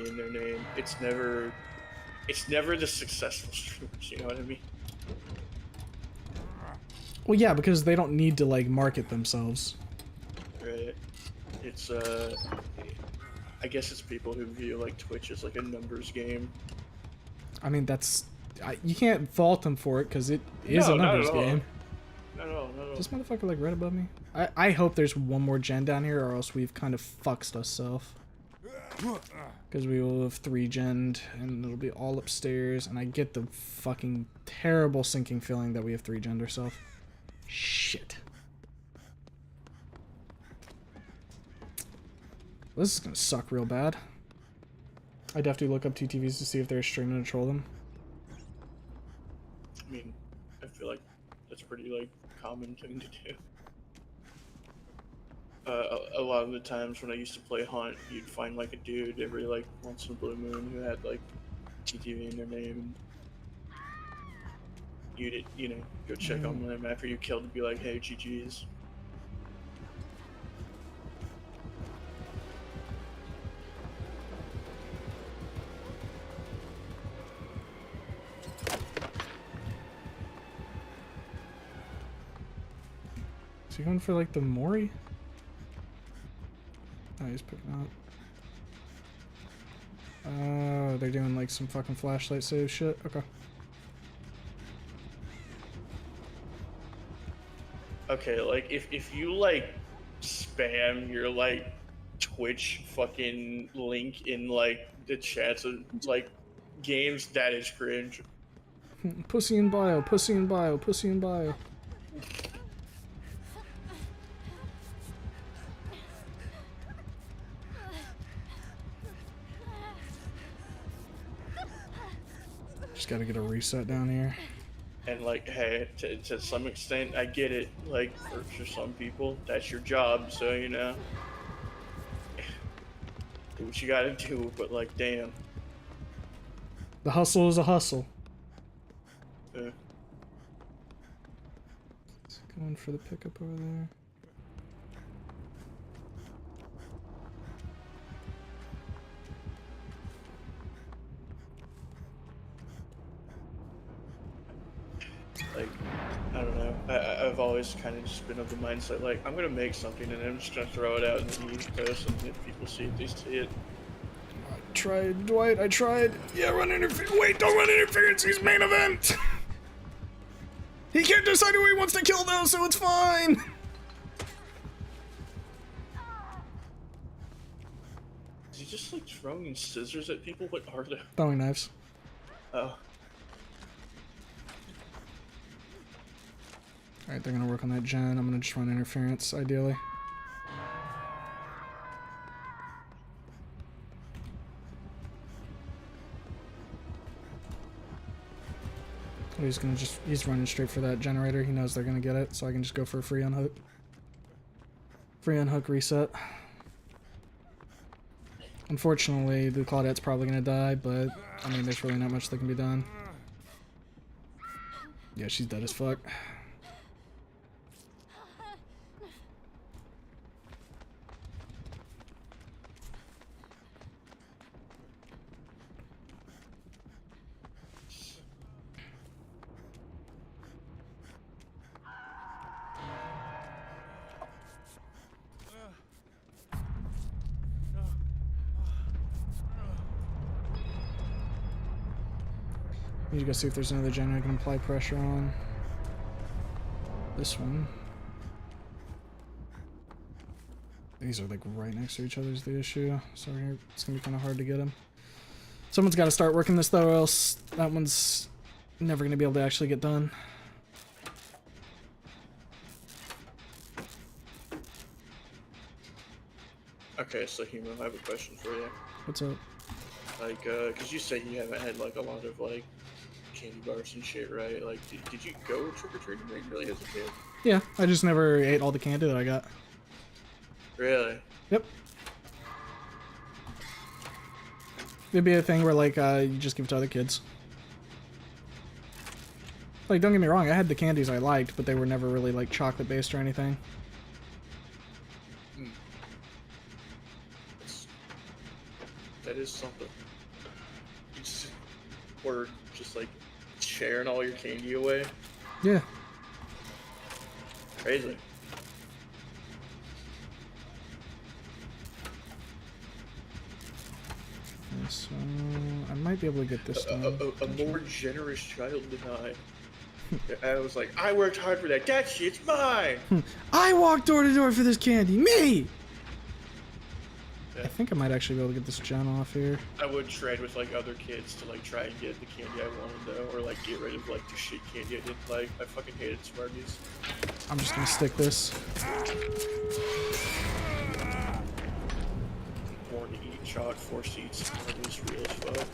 in their name, it's never the successful streamers. You know what I mean? Well, yeah, because they don't need to, like, market themselves. Right. it's I guess it's people who view like Twitch as like a numbers game. I mean, you can't fault them for it because it is No, a not numbers at all. game. Not at all. Not at all. This motherfucker like right above me. I hope there's one more gen down here, or else we've kind of fucked ourselves. Because we will have 3-gened, and it'll be all upstairs, and I get the fucking terrible sinking feeling that we have 3-gened ourselves. Shit. This is gonna suck real bad. I'd have to look up TTVs to see if they're streaming to troll them. I mean, I feel like that's a pretty like common thing to do. A lot of the times when I used to play Hunt, you'd find like a dude every like once in a blue moon who had like TTV in their name, and you'd go check on them after you killed and be like, hey, GG's. Is he going for like the Mori? Oh, he's picking up. Oh, they're doing like some fucking flashlight save shit. Okay. Okay, like if you like spam your like Twitch fucking link in like the chats of like games, that is cringe. Pussy in bio, pussy in bio, pussy in bio. Just gotta get a reset down here. And like, hey, to some extent, I get it. Like for some people, that's your job, so do what you gotta do. But like, damn. The hustle is a hustle. Yeah. Going for the pickup over there. Like, I don't know. I've always kind of just been of the mindset, like, I'm gonna make something and I'm just gonna throw it out in the East Coast, and if people see it, they see it. I tried, Dwight, I tried. Yeah, run interference. Wait, don't run interference, he's main event! He can't decide who he wants to kill though, so it's fine! Is he just like throwing scissors at people? What are they? Throwing knives. Oh. Alright, they're gonna work on that gen. I'm gonna just run interference, ideally. Oh, he's running straight for that generator. He knows they're gonna get it, so I can just go for a free unhook. Free unhook reset. Unfortunately, the Claudette's probably gonna die, but I mean, there's really not much that can be done. Yeah, she's dead as fuck. Need to go see if there's another gen I can apply pressure on. This one. These are like right next to each other is the issue, so it's gonna be kind of hard to get them. Someone's got to start working this though, or else that one's never gonna be able to actually get done. Okay, so Humo, I have a question for you. What's up? Like, cause you say you haven't had like a lot of like candy bars and shit, right? Like, did you go trick-or-treating regularly as a kid? Yeah, I just never ate all the candy that I got. Really? Yep. It'd be a thing where like you just give it to other kids. Like, don't get me wrong, I had the candies I liked, but they were never really like chocolate based or anything. That is something. Or just like sharing all your candy away. Yeah. Crazy. so I might be able to get this done. A more generous child than I was like, I worked hard for that. That shit's mine. I walked door to door for this candy. Me. Yeah. I think I might actually be able to get this gen off here. I would trade with like other kids to like try and get the candy I wanted though, or like get rid of like the shit candy I didn't like. I fucking hated Smarties. I'm just gonna stick this. Born to eat chalk, 4 seats, Smarties, real as fuck.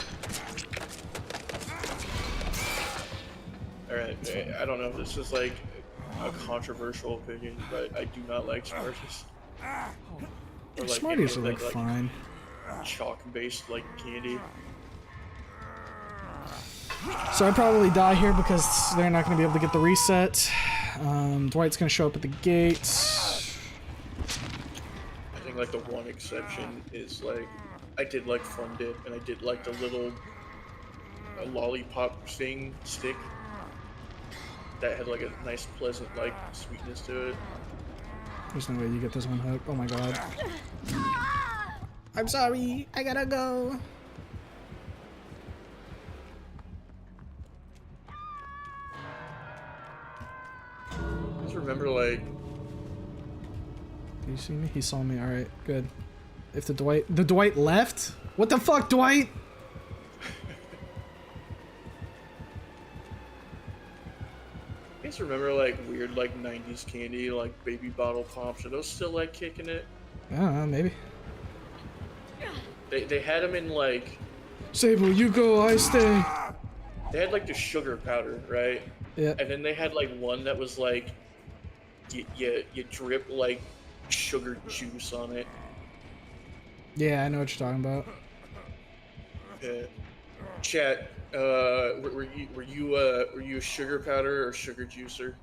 Alright, I don't know if this is like a controversial opinion, but I do not like Smarties. Or, like, Smarties are any like of that, fine. chalk-based like candy. So I probably die here because they're not going to be able to get the reset. Dwight's going to show up at the gate. I think like the one exception is like I did like Fun Dip and I did like the little lollipop thing stick that had like a nice pleasant like sweetness to it. There's no way you get this one hook. Oh my god. I'm sorry. I gotta go. Just remember like Did you see me? He saw me. All right, good. If the Dwight left? What the fuck, Dwight? I just remember like weird like 90s candy like baby bottle pops. Are those still like kicking it? I don't know, maybe. They had them in like Sable, you go, I stay. they had like the sugar powder, right? Yeah. And then they had like one that was like you drip like sugar juice on it. Yeah, I know what you're talking about. Yeah. Chat, were you a sugar powder or sugar juicer?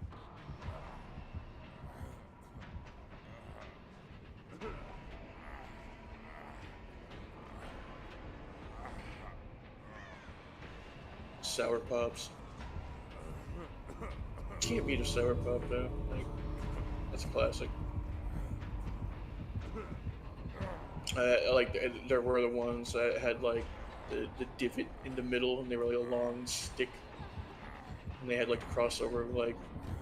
Sour Pops. Can't beat a Sour Pop though. Like, that's classic. Like there were the ones that had like the divot in the middle, and they were like a long stick, and they had like a crossover of like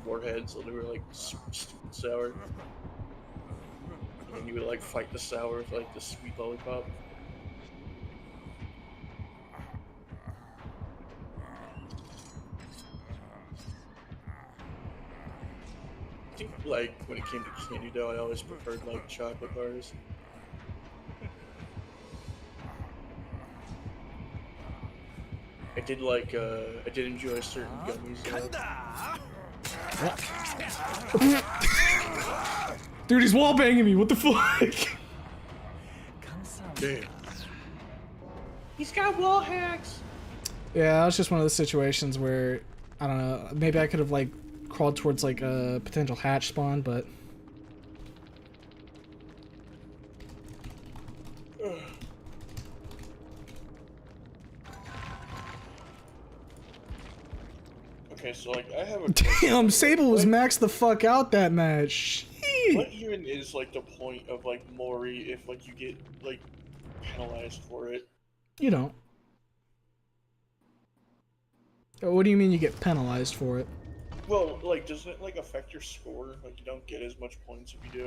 warheads, so they were like stupid sour. And then you would like fight the sour with like the sweet lollipop. I think like when it came to candy though, I always preferred like chocolate bars. I did like I did enjoy certain gummies though. Dude, he's wall banging me. What the fuck? Damn. He's got wall hacks. Yeah, that was just one of those situations where I don't know. Maybe I could have like crawled towards like a potential hatch spawn, but Okay, so like I have a damn, Sable was maxed the fuck out that match. What even is like the point of like Mori if like you get like penalized for it? You don't. What do you mean you get penalized for it? Well, like doesn't it like affect your score? Like you don't get as much points if you do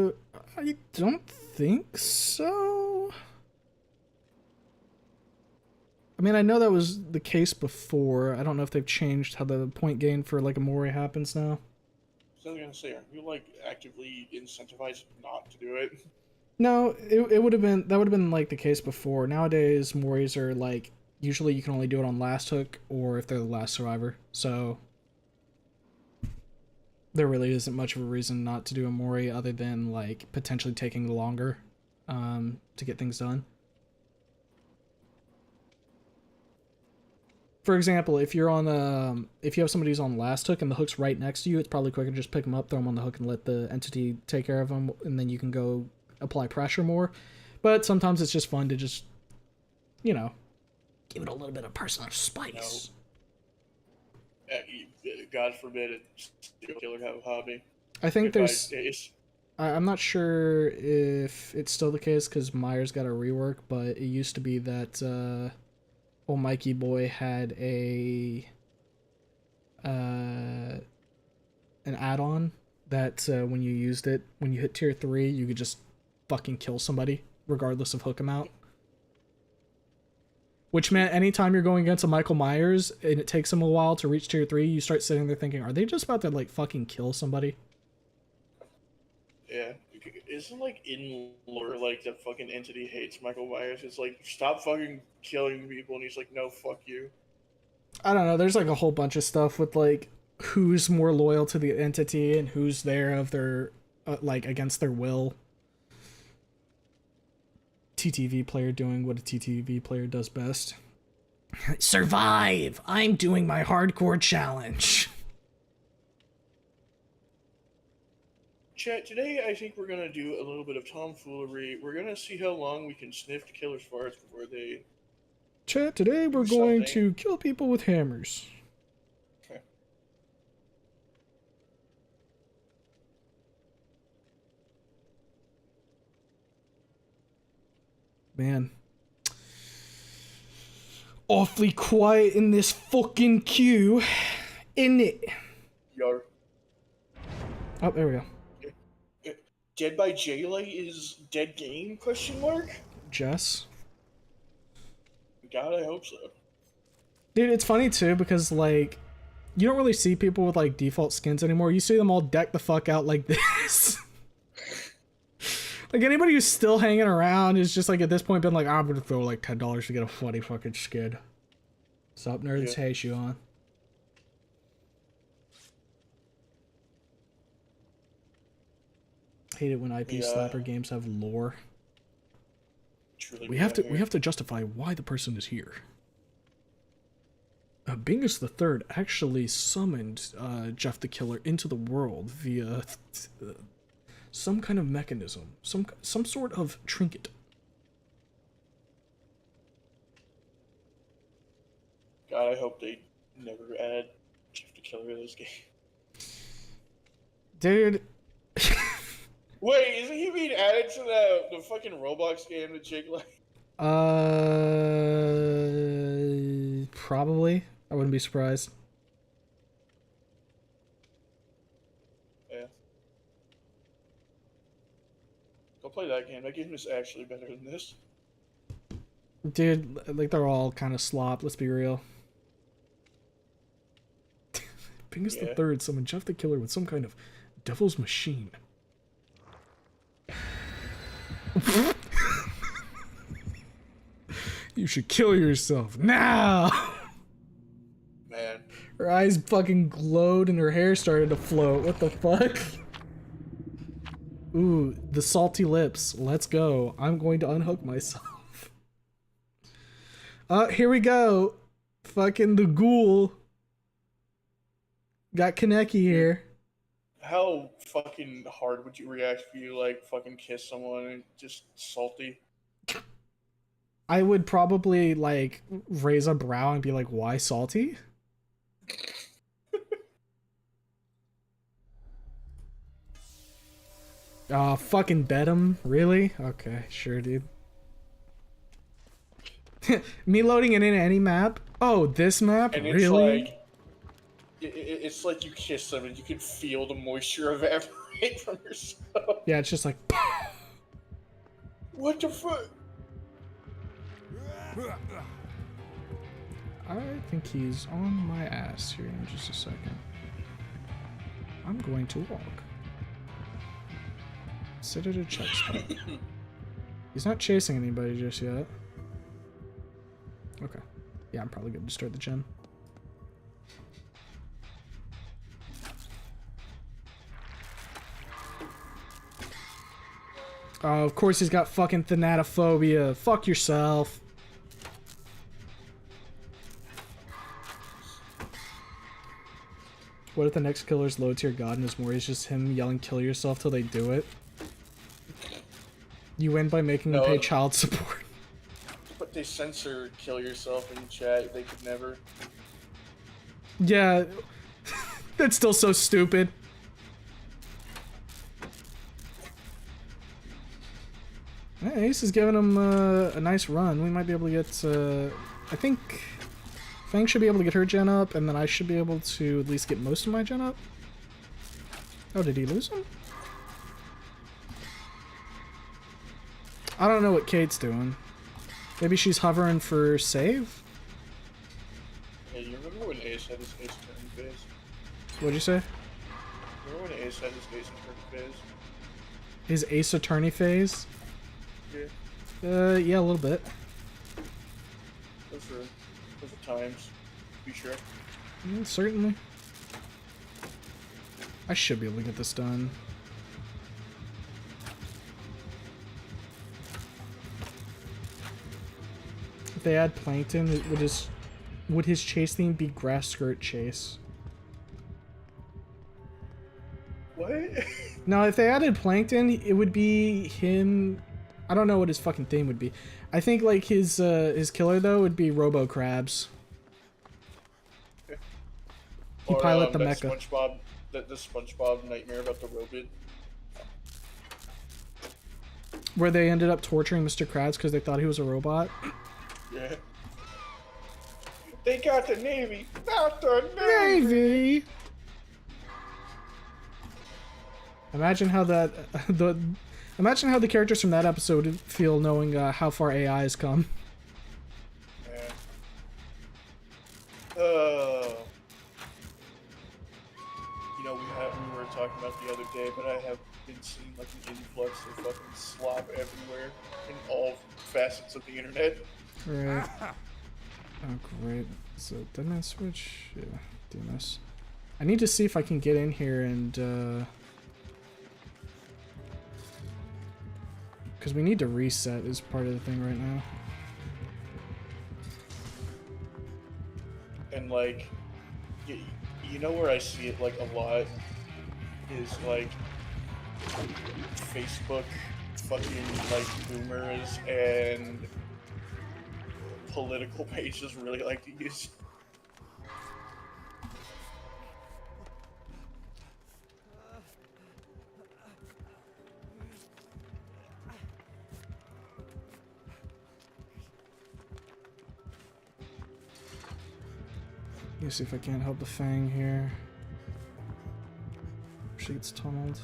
it. I don't think so. I mean, I know that was the case before. I don't know if they've changed how the point gain for like a Mori happens now. So I was gonna say, are you like actively incentivized not to do it? No, it would have been that would have been like the case before. Nowadays, Moris are like usually you can only do it on last hook or if they're the last survivor. So there really isn't much of a reason not to do a Mori other than like potentially taking longer to get things done. For example, if you're on if you have somebody who's on last hook and the hook's right next to you, it's probably quicker to just pick them up, throw them on the hook, and let the entity take care of them, and then you can go apply pressure more. But sometimes it's just fun to just, you know, give it a little bit of personal spice. God forbid a serial killer have a hobby. I think Advice there's days. I'm not sure if it's still the case because Myers got a rework, but it used to be that old Mikey boy had a an add-on that when you used it, when you hit tier 3, you could just fucking kill somebody regardless of hook amount. Which meant anytime you're going against a Michael Myers and it takes him a while to reach tier 3, you start sitting there thinking, are they just about to like fucking kill somebody? Yeah. Isn't like in lore like the fucking entity hates Michael Myers? It's like, stop fucking killing people, and he's like, no, fuck you. I don't know, there's like a whole bunch of stuff with like who's more loyal to the entity and who's there of their like against their will. TTV player doing what a TTV player does best. Survive! I'm doing my hardcore challenge. Chat, today I think we're gonna do a little bit of tomfoolery. We're gonna see how long we can sniff killers' farts before they... Chat, today we're going to kill people with hammers. Okay. Man. Awfully quiet in this fucking queue, isn't it? Yar. Oh, there we go. Dead by J-Light is dead game, question mark? Jess. God, I hope so. Dude, it's funny too because like you don't really see people with like default skins anymore. You see them all decked the fuck out like this. Like anybody who's still hanging around is just like at this point been like, I'm gonna throw like $10 to get a funny fucking skin. Sup nerds? Yeah. Hey, Shuan. Hate it when IP slapper games have lore. Truly We have to justify why the person is here. Bingus the Third actually summoned Jeff the Killer into the world via some kind of mechanism, some sort of trinket. God, I hope they never add Jeff the Killer to this game. Dude. Wait, isn't he being added to the fucking Roblox game that Jake like? Probably. I wouldn't be surprised. Yeah. Go play that game. That game is actually better than this. Dude, like they're all kind of slop, let's be real. Bingus the Third summoned Jeff the Killer with some kind of devil's machine. You should kill yourself now. Man. Her eyes fucking glowed and her hair started to float. What the fuck? Ooh, the salty lips. Let's go. I'm going to unhook myself. Here we go. Fucking the ghoul. Got Kaneki here. How fucking hard would you react if you like fucking kiss someone and just salty? I would probably like raise a brow and be like, why salty? Fucking bet him? Really? Okay, sure, dude. Me loading it in any map? Oh, this map? And it's really? like, it's like you kiss them and you can feel the moisture evaporate from yourself. Yeah, it's just like... What the fuck? I think he's on my ass here in just a second. I'm going to walk. Sit at a check spot. He's not chasing anybody just yet. Okay. Yeah, I'm probably good to start the gen. Oh, of course he's got fucking thanatophobia. Fuck yourself. What if the next killer's low tier god and his more is just him yelling kill yourself till they do it? You win by making them pay child support. But they censor kill yourself in chat. They could never. Yeah. That's still so stupid. Yeah, Ace is giving him a nice run. We might be able to get. I think Fang should be able to get her gen up, and then I should be able to at least get most of my gen up. Oh, did he lose him? I don't know what Kate's doing. Maybe she's hovering for save? Hey, you remember when Ace had his Ace turn phase? What'd you say? Remember when Ace had his Ace turn phase? His Ace Attorney phase? Yeah. Yeah, a little bit. Those were times. Be sure. Certainly. I should be able to get this done. If they add Plankton, would his chase theme be Grass Skirt Chase? What? No, if they added Plankton, it would be him. I don't know what his fucking theme would be. I think like his killer though would be Robo Crabs. He Or, pilot the that mecha. SpongeBob, the SpongeBob nightmare about the robot. Where they ended up torturing Mr. Krabs because they thought he was a robot. Yeah. They got the Navy, not the Navy. Navy. Imagine how that imagine how the characters from that episode would feel knowing how far AI has come. Yeah. You know, we were talking about the other day, but I have been seeing like an influx of fucking slop everywhere in all facets of the internet. Right. Oh great. So didn't I switch? Yeah, DMS. I need to see if I can get in here and because we need to reset is part of the thing right now. And like, you know where I see it like a lot is like Facebook fucking like boomers and political pages really like to use. Let me see if I can't help the Fang here. She gets tunneled.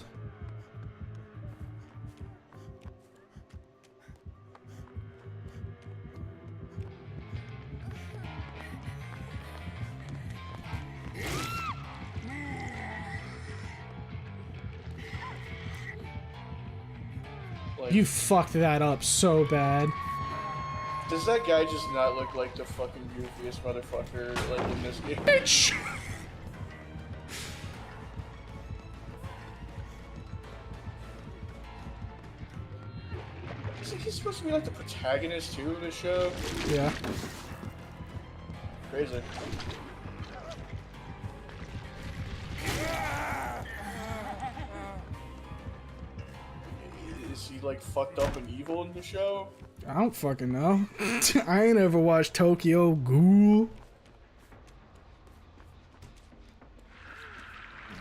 Like, You fucked that up so bad. does that guy just not look like the fucking goofiest motherfucker like in this game? Bitch! Is he supposed to be like the protagonist too of the show? Yeah. Crazy. Is he like fucked up and evil in the show? I don't fucking know. I ain't ever watched Tokyo Ghoul.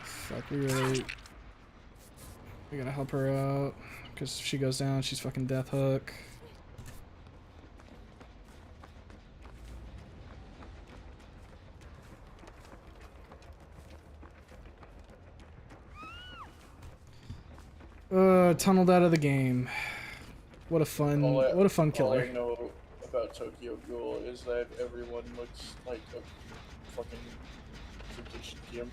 Fuck, we gotta help her out. Because if she goes down, she's fucking Death Hook. Tunneled out of the game. What a fun All I killer. know about Tokyo Ghoul is that everyone looks like a fucking fictitious gimp.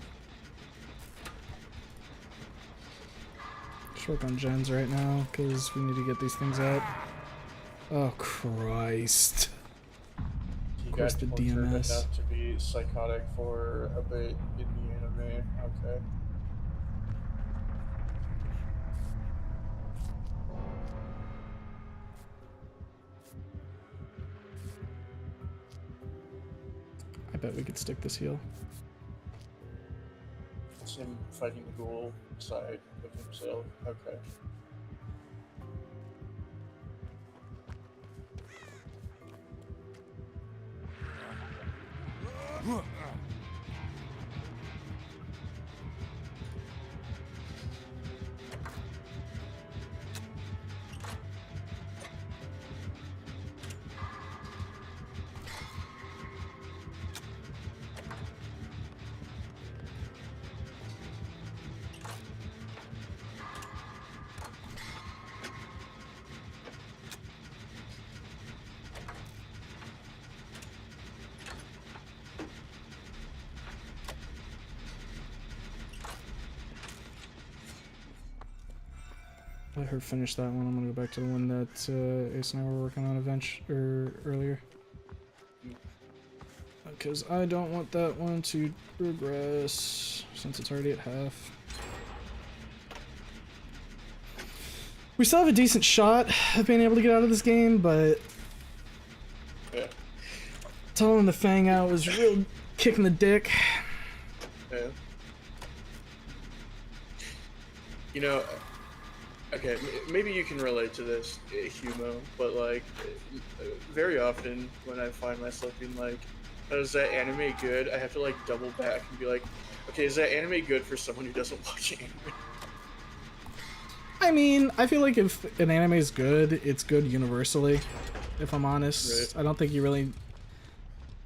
Just work on gens right now, because we need to get these things out. Oh, Christ. He course got the tortured DMS. enough to be psychotic for a bit in the anime. Okay. I bet we could stick this heal. It's him fighting the ghoul side of himself. Okay. Let her finish that one. I'm gonna go back to the one that Ace and I were working on earlier. Because I don't want that one to regress since it's already at half. We still have a decent shot of being able to get out of this game, but Yeah. telling the Fang out was real kicking the dick. Yeah. You know, okay, maybe you can relate to this, Humo, but like, very often when I find myself being like, oh, is that anime good? I have to like double back and be like, okay, is that anime good for someone who doesn't watch anime? I mean, I feel like if an anime is good, it's good universally, if I'm honest. Right. I don't think you really...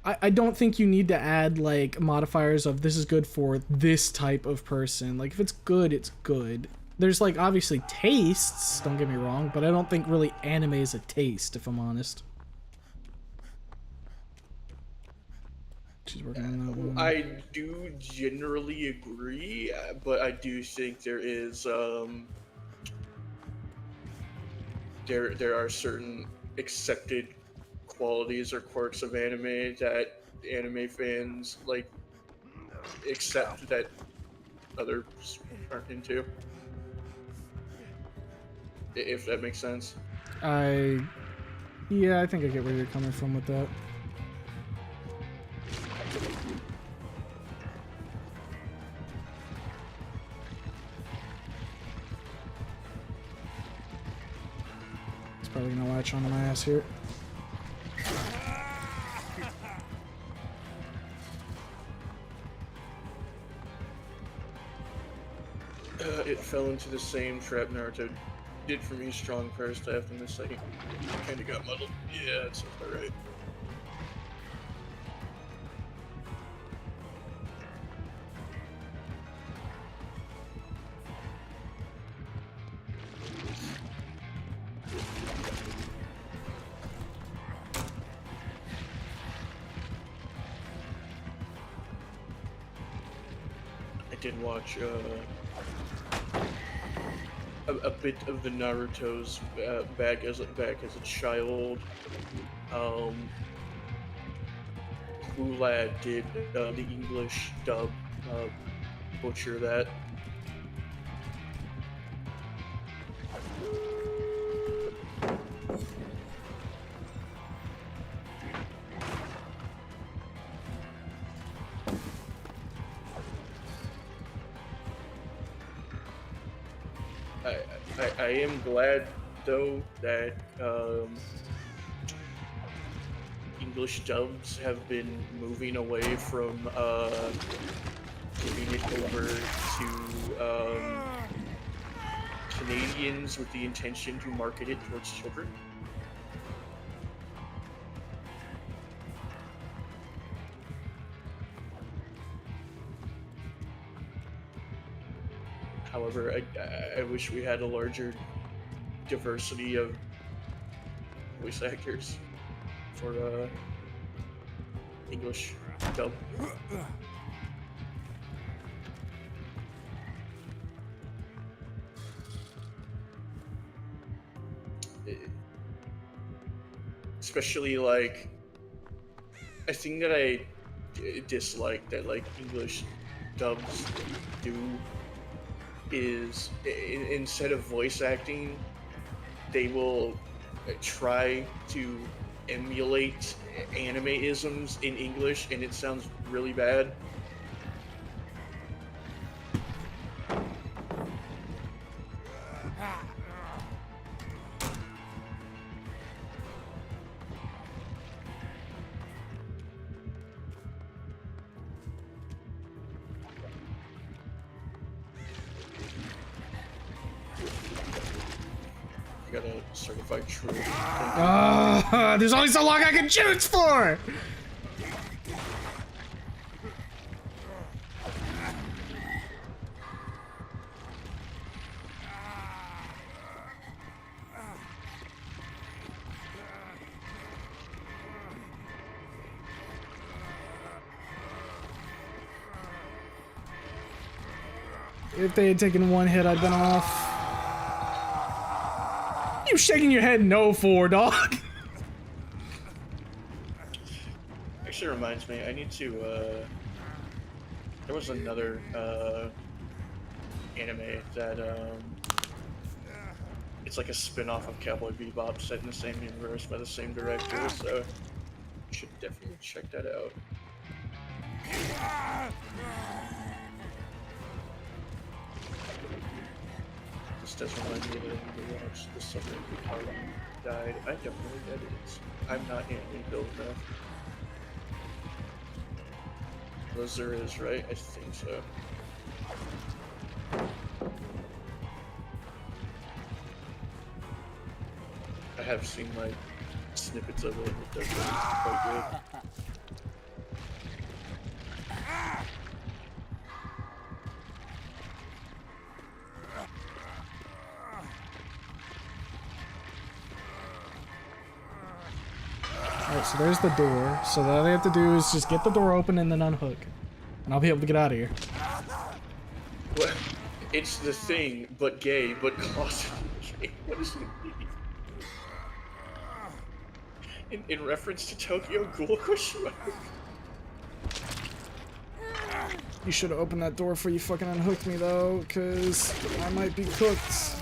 I don't think you need to add, like, modifiers of this is good for this type of person. Like, if it's good, it's good. There's, like, obviously tastes, don't get me wrong, but I don't think really anime is a taste, if I'm honest. She's working on that one. I do generally agree, but I do think there is, there are certain accepted qualities or quirks of anime that anime fans like accept that others aren't into. If that makes sense. Yeah, I think I get where you're coming from with that. It's probably gonna latch onto my ass here. It fell into the same trap Naruto did for me, strong first half and the second kind of got muddled. Yeah, that's about right. I did watch a bit of the Naruto's back as a child. Lad did the English dub, butcher that. I am glad though that English dubs have been moving away from giving it over to Canadians with the intention to market it towards children. However, I wish we had a larger diversity of voice actors for English dub. Especially like, I think that I dislike that like English dubs do is instead of voice acting, they will try to emulate anime-isms in English, and it sounds really bad. Got a certified true. There's only so long I can choose for! If they had taken one hit, I'd been off. you shaking your head no for, dog? Actually reminds me, I need to, there was another, anime that, it's like a spin-off of Cowboy Bebop set in the same universe by the same director, so you should definitely check that out. This does remind me that I need to watch The Summer Hikaru Died. I don't know what that is. I'm not anime built enough. Those there is, right? I think so. I have seen like snippets of it. It does look quite good. Alright, so there's the door. So all they have to do is just get the door open and then unhook. And I'll be able to get out of here. What? It's the thing, but gay, but closeted gay. What does it mean? In reference to Tokyo Ghoul question mark? You should have opened that door before you fucking unhooked me, though, because I might be cooked.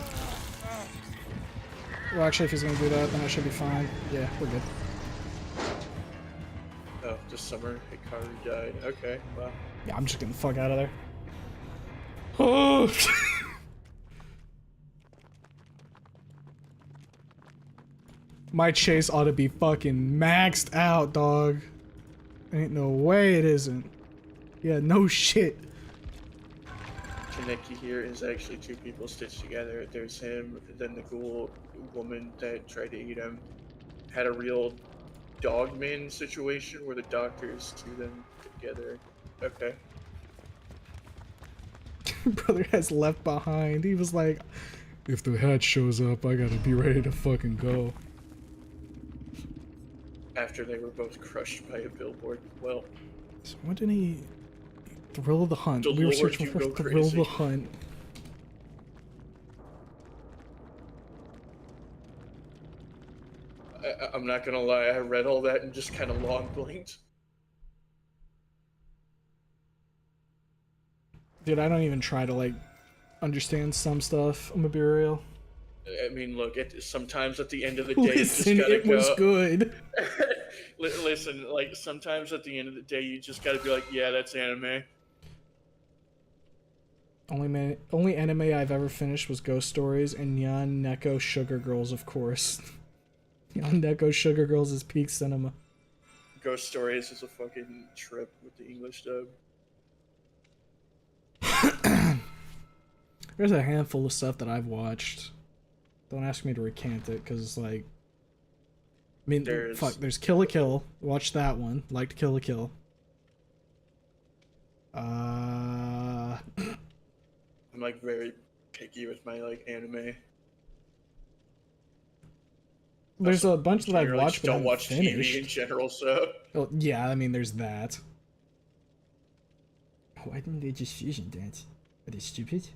Well, actually, if he's gonna do that, then I should be fine. Yeah, we're good. Oh, this summer Hikaru died. Okay, well. Yeah, I'm just getting the fuck out of there. Oh! My chase ought to be fucking maxed out, dog. Ain't no way it isn't. Yeah, no shit. Kaneki here is actually two people stitched together. There's him, then the ghoul woman that tried to eat him. Had a real dogman situation where the doctors threw them together. Okay. Brother has left behind. He was like, if the hat shows up, I gotta be ready to fucking go. After they were both crushed by a billboard. Well, So what did he... Thrill of the Hunt. The We were Lord, searching you for go Thrill of the crazy. Hunt. I'm not gonna lie, I read all that and just kind of long blinked. Dude, I don't even try to, like, understand some stuff. I'm gonna be real. I mean, look, sometimes at the end of the day, you just Listen, gotta it go. was good. Listen, like, sometimes at the end of the day, you just gotta be like, yeah, that's anime. Only anime I've ever finished was Ghost Stories and Nyan Neko Sugar Girls, of course. Nyan Neko Sugar Girls is peak cinema. Ghost Stories is a fucking trip with the English dub. There's a handful of stuff that I've watched. Don't ask me to recant it, because, like... I mean, there's Kill la Kill. Watch that one. Liked Kill la Kill. I'm, like, very picky with my, like, anime. There's a bunch that I've watched, but I don't haven't watch finished. TV in general, so... Well, yeah, I mean, there's that. Why didn't they just fusion dance? Are they stupid?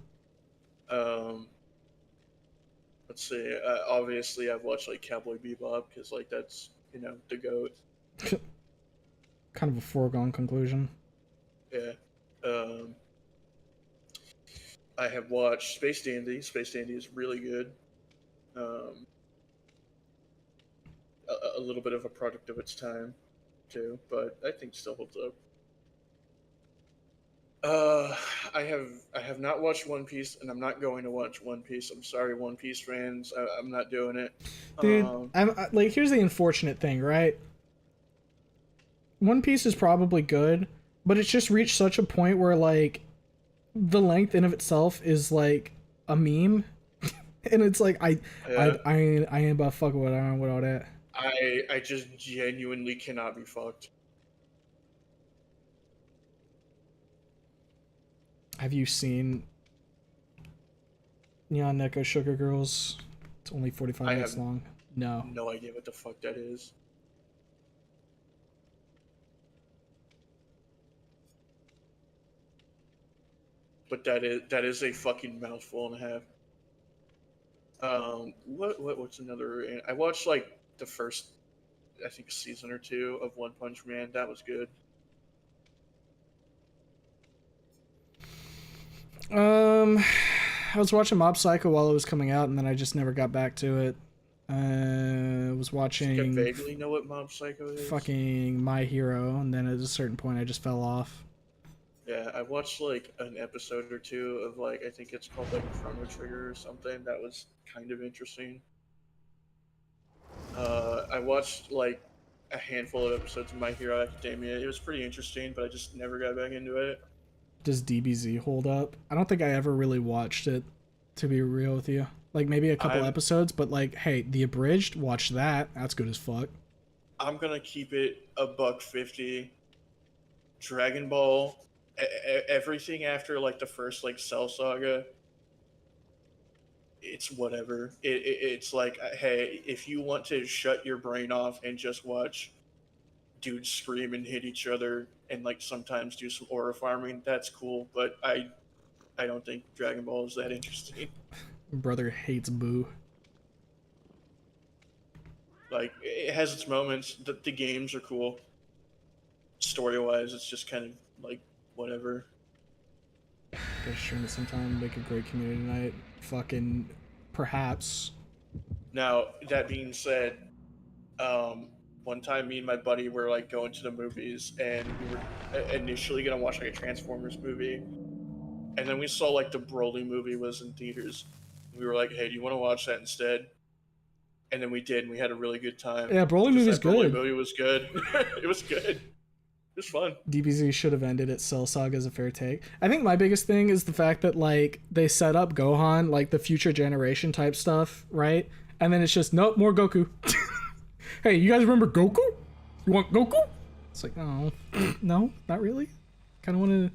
Let's see. Obviously, I've watched like Cowboy Bebop because like that's the goat. Kind of a foregone conclusion. Yeah. I have watched Space Dandy. Space Dandy is really good. A little bit of a product of its time, too, but I think still holds up. I have not watched One Piece, and I'm not going to watch One Piece. I'm sorry, One Piece fans. I'm not doing it. Dude, like, here's the unfortunate thing, right? One Piece is probably good, but it's just reached such a point where, like, the length in of itself is, like, a meme. And it's like, I ain't about to fuck with all that. I just genuinely cannot be fucked. Have you seen Nyan Neko Sugar Girls? It's only 45 minutes long. No. No idea what the fuck that is. But that is a fucking mouthful and a half. What's another? I watched like the first, I think, season or two of One Punch Man. That was good. I was watching Mob Psycho while it was coming out, and then I just never got back to it. I was I think I watching vaguely know what Mob Psycho is. fucking My Hero, and then at a certain point I just fell off. Yeah, I watched like an episode or two of like I think it's called like Chrono Trigger or something. That was kind of interesting. I watched like a handful of episodes of My Hero Academia. It was pretty interesting, but I just never got back into it. Does DBZ hold up? I don't think I ever really watched it, to be real with you. Like maybe a couple episodes, but like, hey, the abridged, watch that. That's good as fuck. I'm gonna keep it a buck 50. Dragon Ball, everything after like the first like Cell Saga, it's whatever. It's like, hey, if you want to shut your brain off and just watch dudes scream and hit each other and like sometimes do some aura farming, that's cool. But I don't think Dragon Ball is that interesting. Brother hates Boo. Like it has its moments. The games are cool. Story wise, it's just kind of like whatever. Gotta stream it sometime, make a great community night. Fucking perhaps. Now that being said, one time me and my buddy were like going to the movies, and we were initially gonna watch like a Transformers movie, and then we saw like the Broly movie was in theaters. We were like, "Hey, do you want to watch that instead?" And then we did, and we had a really good time. Yeah, Broly movie's good. Broly movie was good. It was good. It was fun. DBZ should have ended at Cell Saga as a fair take. I think my biggest thing is the fact that like they set up Gohan like the future generation type stuff, right? And then it's just nope, more Goku. Hey, you guys remember Goku? You want Goku? It's like, no, no, not really. Kind of want to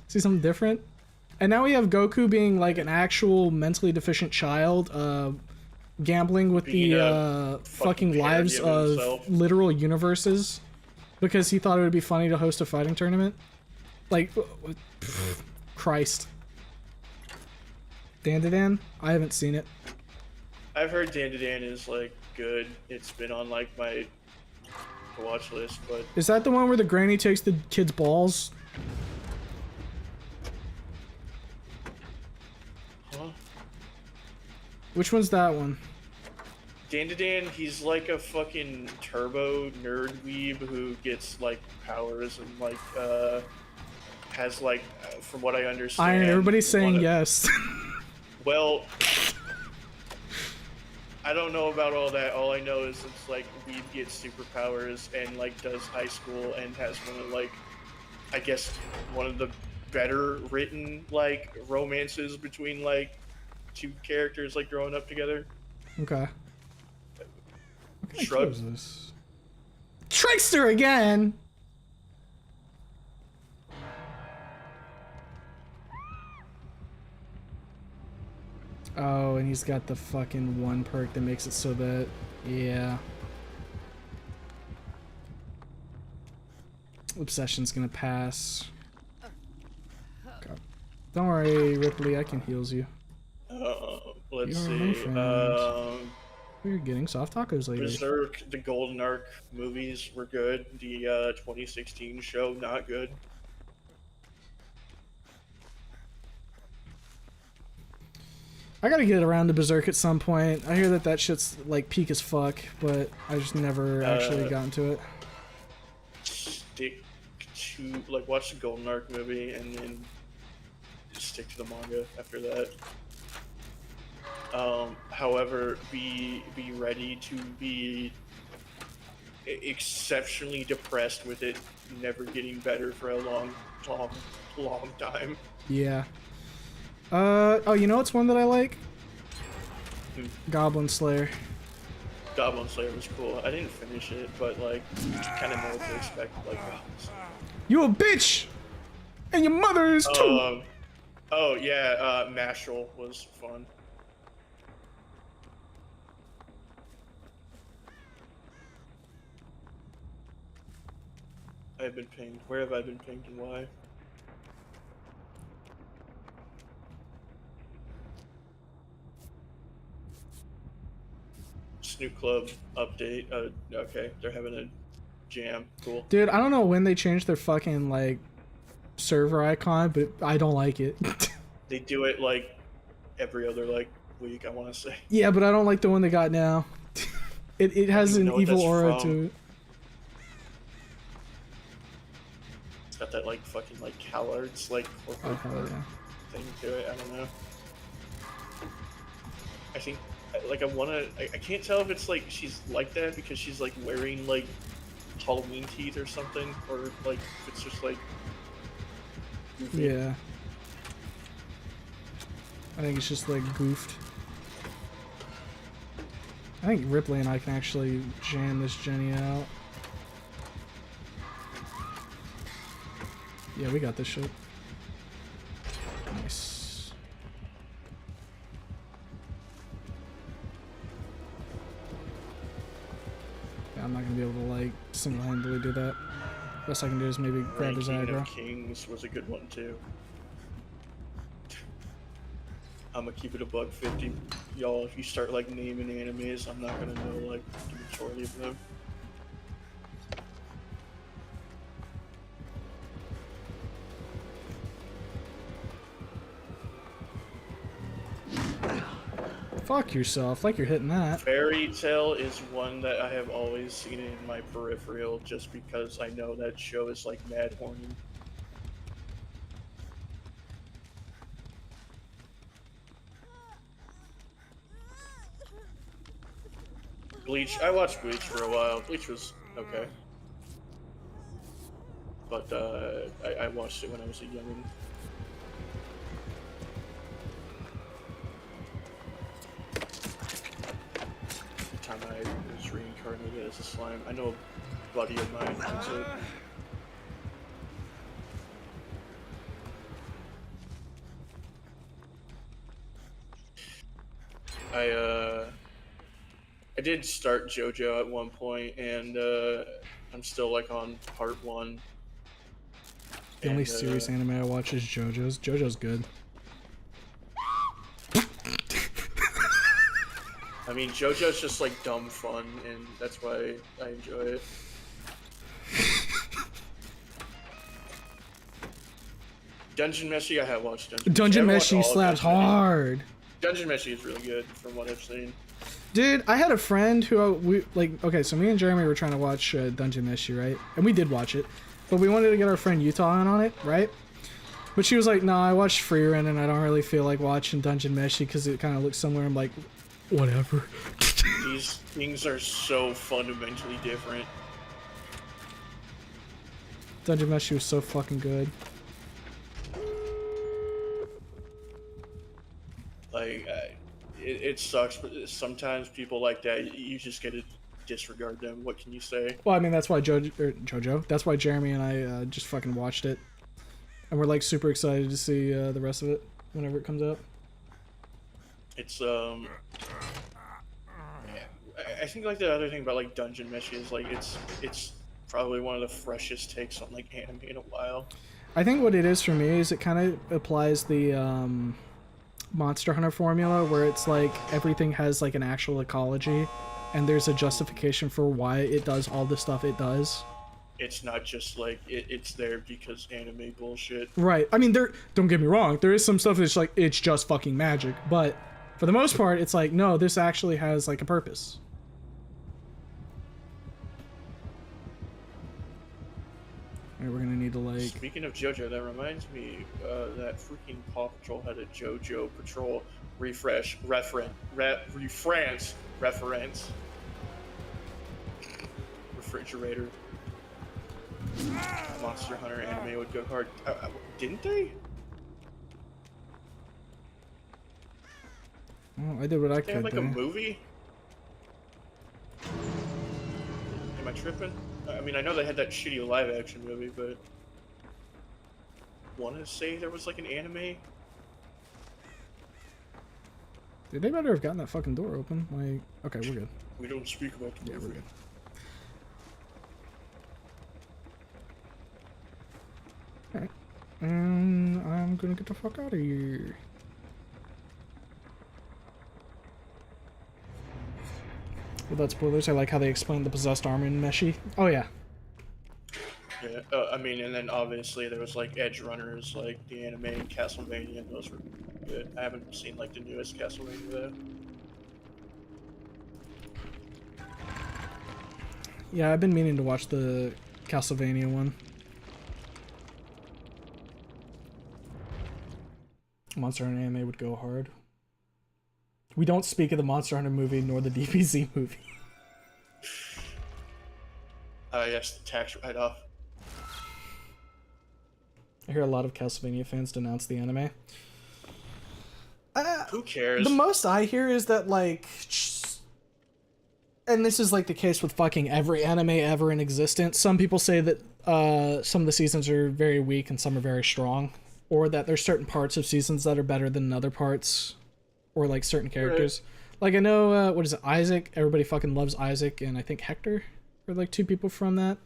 see something different. And now we have Goku being like an actual mentally deficient child, gambling with the fucking lives of literal universes because he thought it would be funny to host a fighting tournament. Like, Christ. Dan? I haven't seen it. I've heard Dan is like good. It's been on like my watch list, but is that the one where the granny takes the kid's balls? Huh? Which one's that one? Dan, he's like a fucking turbo nerd weeb who gets like powers and like has like from what I understand. Everybody's saying yes. Well, I don't know about all that. All I know is it's like weeb gets superpowers and like does high school and has one of like, I guess one of the better written like romances between like two characters like growing up together. Okay. Shrug. What is this? Trickster again! Oh, and he's got the fucking one perk that makes it so that, yeah. Obsession's gonna pass. God. Don't worry, Ripley, I can heals you. Let's see. We're getting soft tacos later. Berserk, the Golden Arc movies were good. The 2016 show, not good. I gotta get around to Berserk at some point. I hear that shit's like peak as fuck, but I just never actually got into it. Stick to like watch the Golden Arc movie and then just stick to the manga after that. However, be ready to be exceptionally depressed with it never getting better for a long time. Yeah. Oh, you know what's one that I like? Goblin Slayer. Goblin Slayer was cool. I didn't finish it, but like, kind of know what to expect. Like, you a bitch, and your mother is too. Oh yeah, Mashal was fun. I've been pinged. Where have I been pinged and why? new club update. Okay, they're having a jam. Cool. Dude, I don't know when they changed their fucking like server icon, but I don't like it. They do it like every other like week, I want to say. Yeah, but I don't like the one they got now. It has even an know what evil that's aura from. to it. It's got that like fucking like CalArts like corporate Yeah. thing to it. I don't know. I think like I can't tell if it's like she's like that because she's like wearing like Halloween teeth or something, or like if it's just like goofy. Yeah. I think it's just like goofed. I think Ripley and I can actually jam this Jenny out. Yeah, we got this shit. Nice. Yeah, I'm not gonna be able to like single-handedly do that. Best I can do is maybe grab his Ranking aggro. of Kings was a good one too. I'm gonna keep it $1.50. Y'all, if you start like naming animes, I'm not gonna know like the majority of them. Fuck yourself, like you're hitting that. Fairy Tale is one that I have always seen in my peripheral just because I know that show is like mad horny. Bleach, I watched Bleach for a while. Bleach was okay. But I watched it when I was a youngin'. The time I was reincarnated as a slime. I know a buddy of mine was it. I did start JoJo at one point, and I'm still like on part 1. The only serious anime I watch is JoJo's. JoJo's good. I mean, JoJo's just like dumb fun, and that's why I enjoy it. Dungeon Meshi, I have watched Dungeon I haven't watched Meshi all of slaps Dungeon Meshi. hard. Dungeon Meshi is really good from what I've seen. Dude, I had a friend who we like. Okay, so me and Jeremy were trying to watch Dungeon Meshi, right? And we did watch it, but we wanted to get our friend Utah in on it, right? But she was like, "No, I watched Freerun, and I don't really feel like watching Dungeon Meshi because it kind of looks similar." I'm like, whatever. These things are so fundamentally different. Dungeon Meshi was so fucking good. Like, it sucks, but sometimes people like that, you just gotta disregard them. What can you say? Well, I mean, that's why JoJo. That's why Jeremy and I just fucking watched it, and we're like super excited to see the rest of it whenever it comes out. It's I think like the other thing about like Dungeon Meshi is like it's probably one of the freshest takes on like anime in a while. I think what it is for me is it kind of applies the Monster Hunter formula where it's like everything has like an actual ecology and there's a justification for why it does all the stuff it does. It's not just like it's there because anime bullshit. Right. I mean, don't get me wrong, there is some stuff that's like it's just fucking magic, but for the most part it's like no, this actually has like a purpose. Alright, we're gonna need to like... Speaking of JoJo, that reminds me that freaking Paw Patrol had a JoJo Patrol reference. Refrigerator. Monster Hunter anime would go hard. Didn't they? Oh, I did what I They could had like there. a movie? Am I tripping? I mean, I know they had that shitty live-action movie, but... want to say there was like an anime? Dude, they better have gotten that fucking door open. Like, okay, we're good. We don't speak about the Yeah, movie. we're good. Alright. And I'm gonna get the fuck out of here. Without spoilers, I like how they explained the possessed armor in Meshi. Oh yeah. Yeah, I mean, and then obviously there was like Edge Runners, like the anime and Castlevania, and those were good. I haven't seen like the newest Castlevania though. Yeah, I've been meaning to watch the Castlevania one. Monster Hunter anime would go hard. We don't speak of the Monster Hunter movie nor the DBZ movie. Yes, the tax write-off. I hear a lot of Castlevania fans denounce the anime. Who cares? The most I hear is that, like, and this is like the case with fucking every anime ever in existence. Some people say that some of the seasons are very weak and some are very strong, or that there's certain parts of seasons that are better than other parts, or like certain characters. Right. Like I know, what is it, Isaac? Everybody fucking loves Isaac, and I think Hector are like two people from that.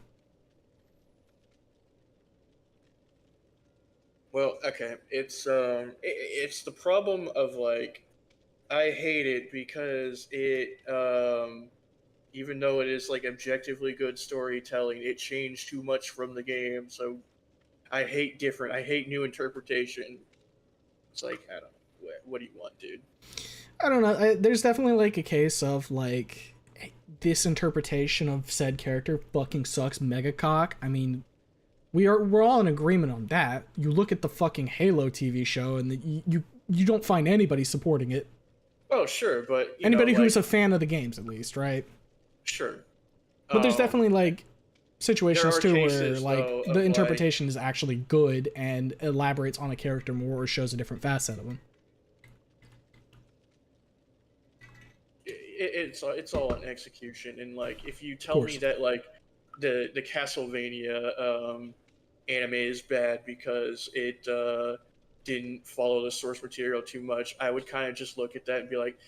Well, okay, it's the problem of like, I hate it because it even though it is like objectively good storytelling, it changed too much from the game. So I hate new interpretation. It's like, I don't know, what do you want, dude? I don't know. There's definitely like a case of like this interpretation of said character fucking sucks mega cock. I mean, we're all in agreement on that. You look at the fucking Halo TV show and you don't find anybody supporting it. Oh, sure, but anybody who's a fan of the games, at least, right? Sure. But there's definitely like situations too cases, where like though, the interpretation is actually good and elaborates on a character more or shows a different facet of him. It's all an execution, and like if you tell me that like the Castlevania anime is bad because it didn't follow the source material too much, I would kind of just look at that and be like,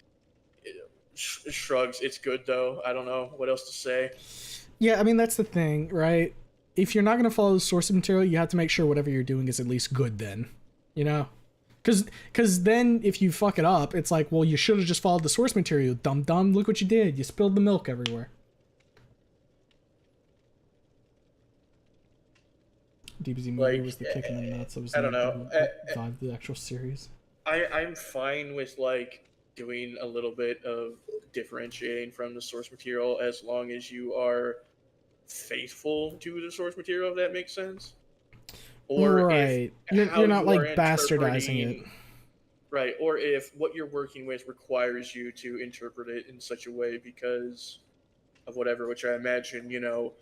shrugs. It's good though. I don't know what else to say. Yeah, I mean that's the thing, right? If you're not going to follow the source material, you have to make sure whatever you're doing is at least good. Then, you know, because then if you fuck it up, it's like, well, you should have just followed the source material, dumb. Look what you did. You spilled the milk everywhere. DBZ movie was the kick in the nuts. I don't know. The actual series. I'm fine with like doing a little bit of differentiating from the source material as long as you are faithful to the source material, if that makes sense. Or right. You're not like bastardizing it. Right. Or if what you're working with requires you to interpret it in such a way because of whatever, which I imagine, you know,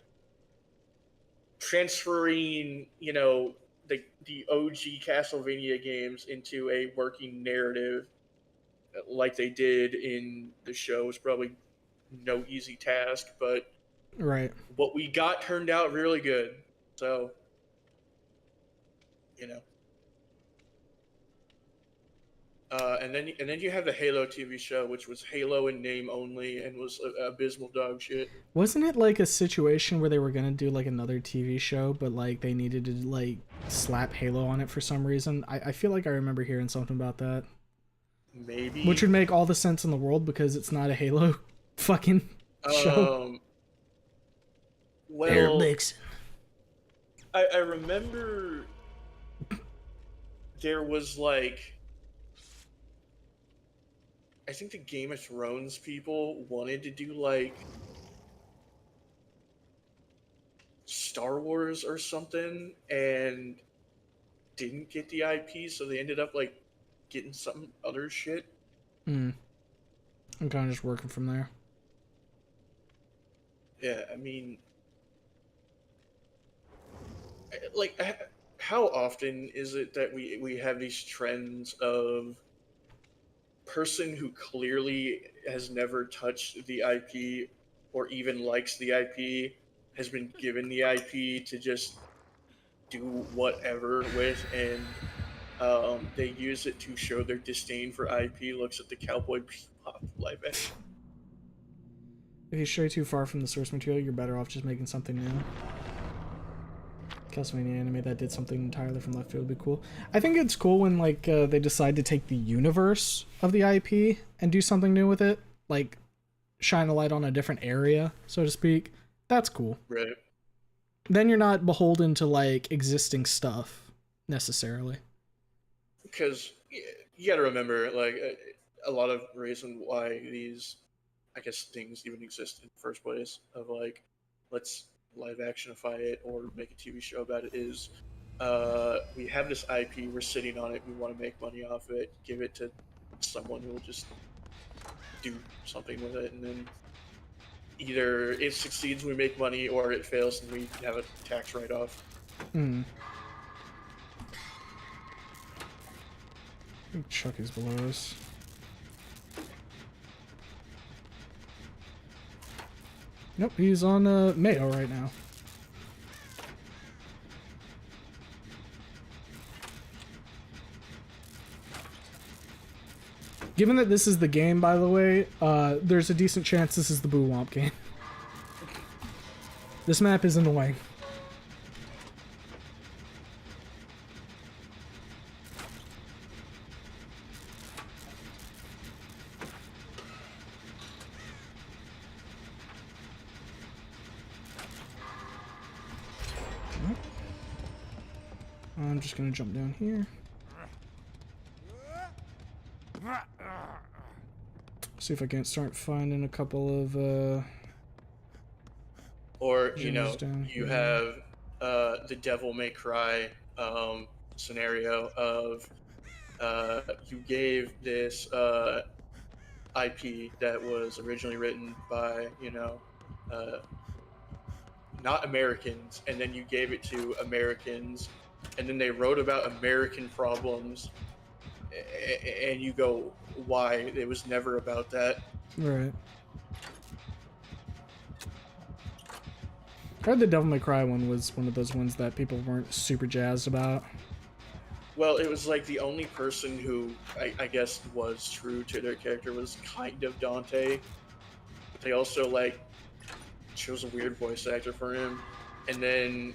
transferring, you know, the OG Castlevania games into a working narrative like they did in the show was probably no easy task, but right, what we got turned out really good. So, you know, and then you have the Halo TV show, which was Halo in name only and was abysmal dog shit. Wasn't it like a situation where they were gonna do like another TV show, but like they needed to like slap Halo on it for some reason? I feel like I remember hearing something about that. Maybe. Which would make all the sense in the world because it's not a Halo fucking show. Well, I remember there was like, I think the Game of Thrones people wanted to do like Star Wars or something and didn't get the IP, so they ended up like getting some other shit. I'm kind of just working from there. Yeah, I mean, like, how often is it that we have these trends of person who clearly has never touched the IP or even likes the IP has been given the IP to just do whatever with, and they use it to show their disdain for IP. Looks at the Cowboy Bebop live action. If you stray too far from the source material, you're better off just making something new. Castlevania anime that did something entirely from left field would be cool. I think it's cool when like they decide to take the universe of the IP and do something new with it. Like shine a light on a different area, so to speak, that's cool. Right. Then you're not beholden to like existing stuff necessarily. Because you got to remember, like, a lot of reason why these, I guess, things even exist in the first place, of like, let's live actionify it or make a TV show about it, is we have this IP, we're sitting on it, we want to make money off it, give it to someone who will just do something with it, and then either it succeeds, we make money, or it fails and we have a tax write-off. Hmm. I think Chuck is below us. Nope, he's on Mayo right now. Given that this is the game, by the way, there's a decent chance this is the Boo Womp game. This map is annoying. I'm just gonna jump down here. See if I can start finding a couple of Or, you gems know, down you here. have the Devil May Cry scenario of you gave this IP that was originally written by, you know, not Americans, and then you gave it to Americans, and then they wrote about American problems, and you go, why? It was never about that. Right. I heard the Devil May Cry one was one of those ones that people weren't super jazzed about. Well, it was like the only person who I guess was true to their character was kind of Dante. But they also like chose a weird voice actor for him, and then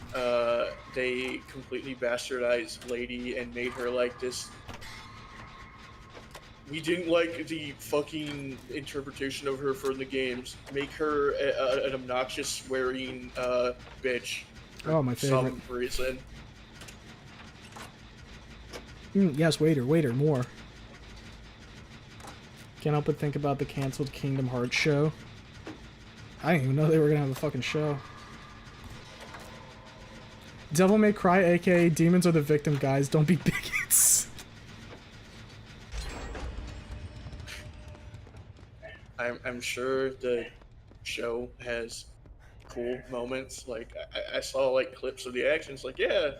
they completely bastardized Lady and made her like this. We didn't like the fucking interpretation of her for the games. Make her an obnoxious swearing bitch. Oh, my favorite. Some reason. Yes, waiter, more. Can't help but think about the canceled Kingdom Hearts show. I didn't even know they were gonna have a fucking show. Devil May Cry, aka demons are the victim, guys. Don't be bigots. I'm sure the show has cool moments. Like I saw like clips of the actions. Like, yeah,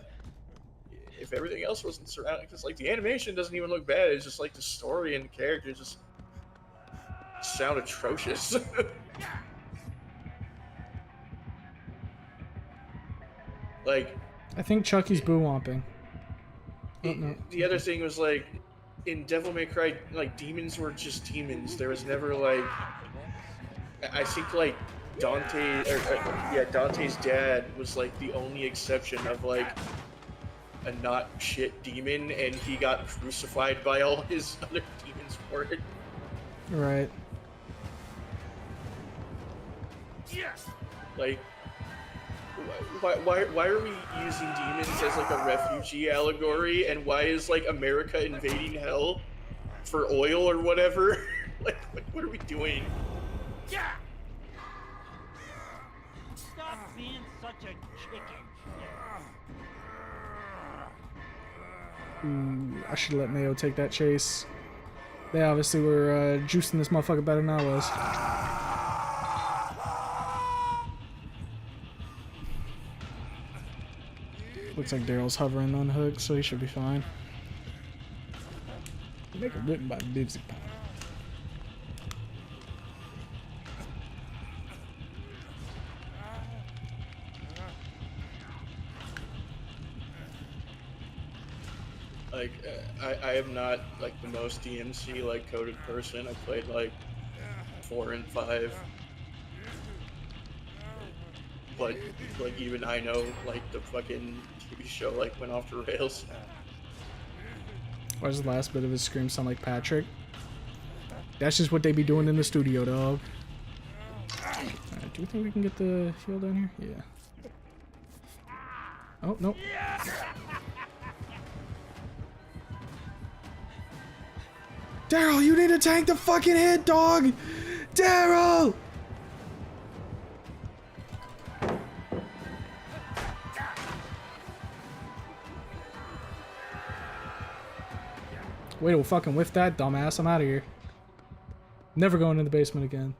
if everything else wasn't surrounding, because like the animation doesn't even look bad. It's just like the story and the characters just sound atrocious. Like, I think Chucky's boo womping. Oh, no. the other thing was like in Devil May Cry, like demons were just demons. There was never like, I think like Dante, Dante's dad was like the only exception of like a not shit demon, and he got crucified by all his other demons for it. Right. Like, why are we using demons as like a refugee allegory, and why is like America invading hell for oil or whatever? Like, what are we doing? Stop being such a chicken. Ooh, I should let Mayo take that chase. They obviously were juicing this motherfucker better than I was. Looks like Daryl's hovering on hook, so he should be fine. Make a written by Bibsy Pie. Like, I am not like the most DMC like coded person. I played like 4 and 5. But like even I know like the fucking TV show like went off the rails. Why does the last bit of his scream sound like Patrick? That's just what they be doing in the studio, dog. Do you think we can get the heal down here? Yeah. Oh, nope. Daryl, you need to tank the fucking hit, dog! Daryl! Wait, we'll fucking whiff that, dumbass. I'm out of here. Never going in the basement again.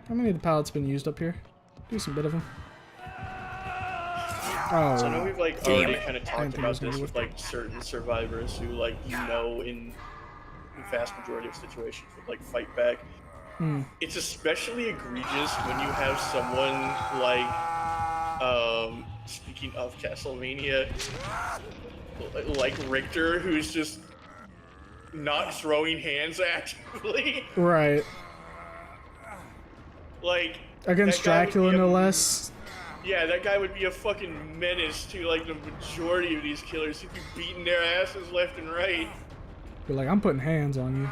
How many of the pallets been used up here? Decent bit of them. Oh, So I know we've like already kind of I talked didn't think it about was gonna this be with like certain survivors who like in the vast majority of situations would like fight back. It's especially egregious when you have someone like speaking of Castlevania, like Richter, who's just not throwing hands actively. right. Like Against that guy would Dracula, be no less. Yeah, that guy would be a fucking menace to like the majority of these killers. He'd be beating their asses left and right. Be like, I'm putting hands on you.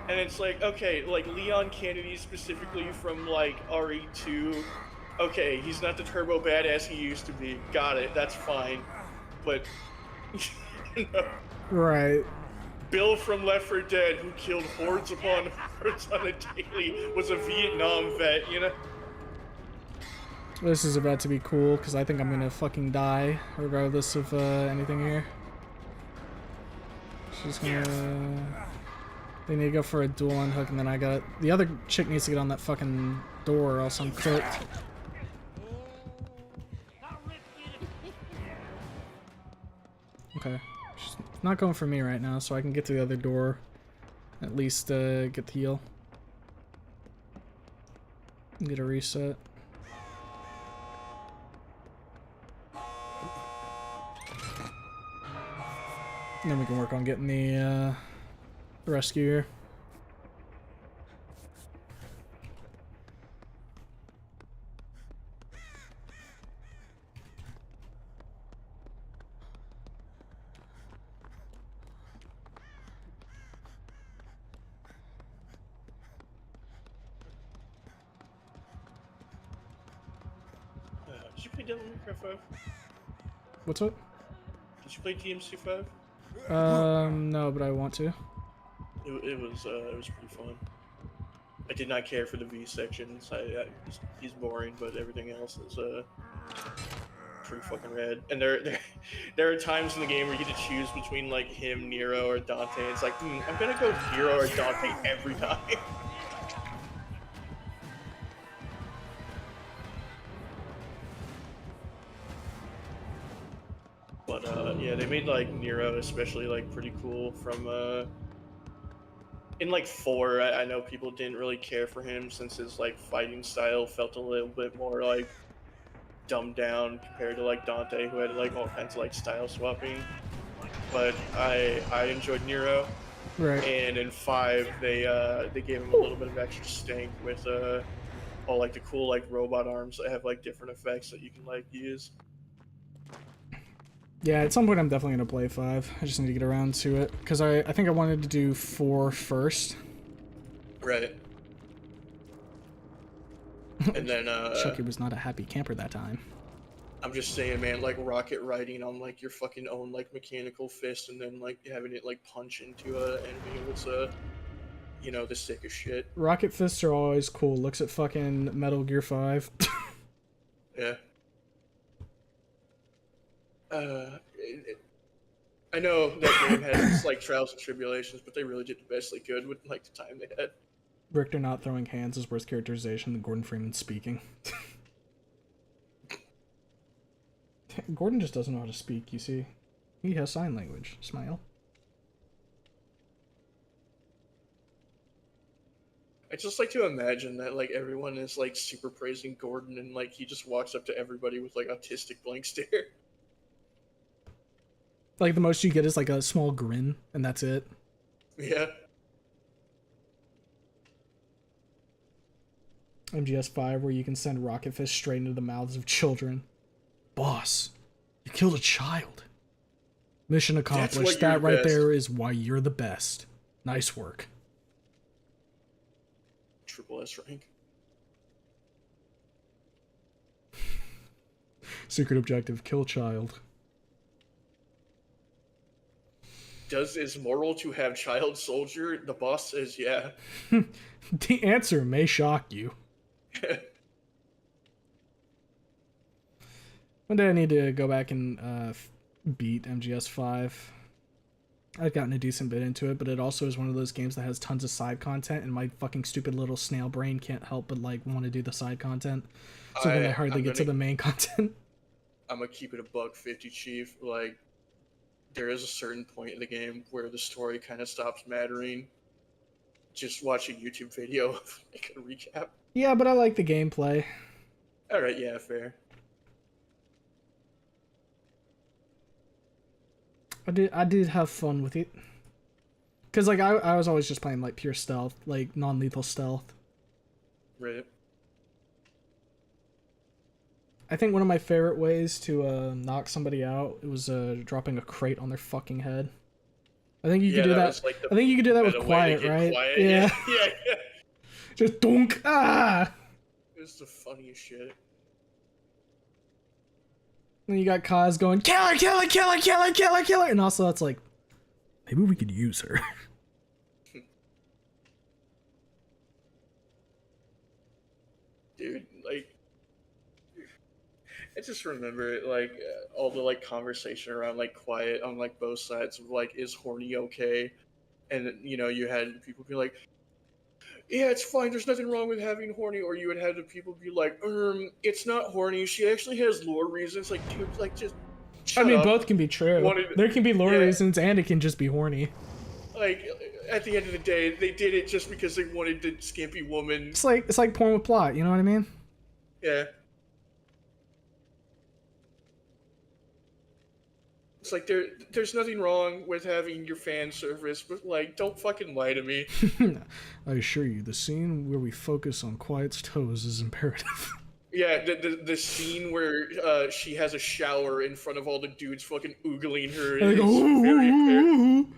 And it's like, okay, like Leon Kennedy specifically from like RE2. Okay, he's not the turbo badass he used to be. Got it, that's fine. But no. Right. Bill from Left 4 Dead, who killed hordes upon hordes on a daily, was a Vietnam vet, you know? This is about to be cool, because I think I'm gonna fucking die, regardless of anything here. She's gonna... They need to go for a dual unhook, and then I got... The other chick needs to get on that fucking door, or else I'm cooked. Okay. She's not going for me right now, so I can get to the other door. At least get the heal. Get a reset. And then we can work on getting the rescue here. Did you play Devil May Cry 5? What's up? Did you play DMC 5? No, but I want to. It was pretty fun. I did not care for the V sections. He's boring, but everything else is pretty fucking rad. And there are times in the game where you get to choose between like him, Nero, or Dante. It's like, I'm gonna go Nero or Dante every time. But yeah, they made like Nero especially like pretty cool from in like 4. I know people didn't really care for him since his like fighting style felt a little bit more like dumbed down compared to like Dante, who had like all kinds of like style swapping. But I enjoyed Nero. Right. And in 5 they gave him a little bit of extra stank with all like the cool like robot arms that have like different effects that you can like use. Yeah, at some point I'm definitely going to play 5. I just need to get around to it. Because I think I wanted to do 4 first. Right. And then Chucky was not a happy camper that time. I'm just saying, man, like rocket riding on like your fucking own like mechanical fist and then like having it like punch into a enemy was you know, the sickest shit. Rocket fists are always cool. Looks at fucking Metal Gear 5. Yeah. I know that game had its like trials and tribulations, but they really did the best they could with like the time they had. Richter not throwing hands is worse characterization than Gordon Freeman speaking. Gordon just doesn't know how to speak, you see. He has sign language. Smile. I just like to imagine that like everyone is like super praising Gordon and like he just walks up to everybody with like autistic blank stare. Like the most you get is like a small grin, and that's it. Yeah. MGS5 where you can send rocket fists straight into the mouths of children. Boss, you You killed a child. Mission accomplished. what That you're right best. there is why you're the best. Nice work. Triple S rank. Secret objective, kill child. Is moral to have child soldier? The boss says yeah. The answer may shock you. One day I need to go back and beat MGS 5. I've gotten a decent bit into it, but it also is one of those games that has tons of side content, and my fucking stupid little snail brain can't help but like want to do the side content. So then I hardly get to the main content. I'm gonna keep it a buck 50, Chief. Like, there is a certain point in the game where the story kind of stops mattering. Just watch a YouTube video of like a recap. Yeah, but I like the gameplay. All right, yeah, fair. I did have fun with it. Cause like I was always just playing like pure stealth, like non-lethal stealth. Right. I think one of my favorite ways to knock somebody out was dropping a crate on their fucking head. I think you could do that. Was, like, I think you could do that with way to quiet, get right? quiet. Yeah. Yeah. Just dunk. Ah. It was the funniest shit. And you got Kaz going, killer, killer, killer, killer, killer, killer, and also it's like, maybe we could use her. Dude, like, I just remember like all the like conversation around like quiet on like both sides of like, is horny okay? And you know, you had people be like, yeah, it's fine, there's nothing wrong with having horny, or you would have the people be like, it's not horny, she actually has lore reasons. Like, dude, like, just shut I mean, up. both can be true. There can be lore Yeah. reasons, and it can just be horny. Like, at the end of the day, they did it just because they wanted the skimpy woman. It's like porn with plot. You know what I mean? Yeah. It's like there's nothing wrong with having your fan service, but like, don't fucking lie to me. I assure you, the scene where we focus on Quiet's toes is imperative. Yeah, the scene where she has a shower in front of all the dudes fucking oogling her And I is go, ooh, very ooh, apparent. ooh, ooh.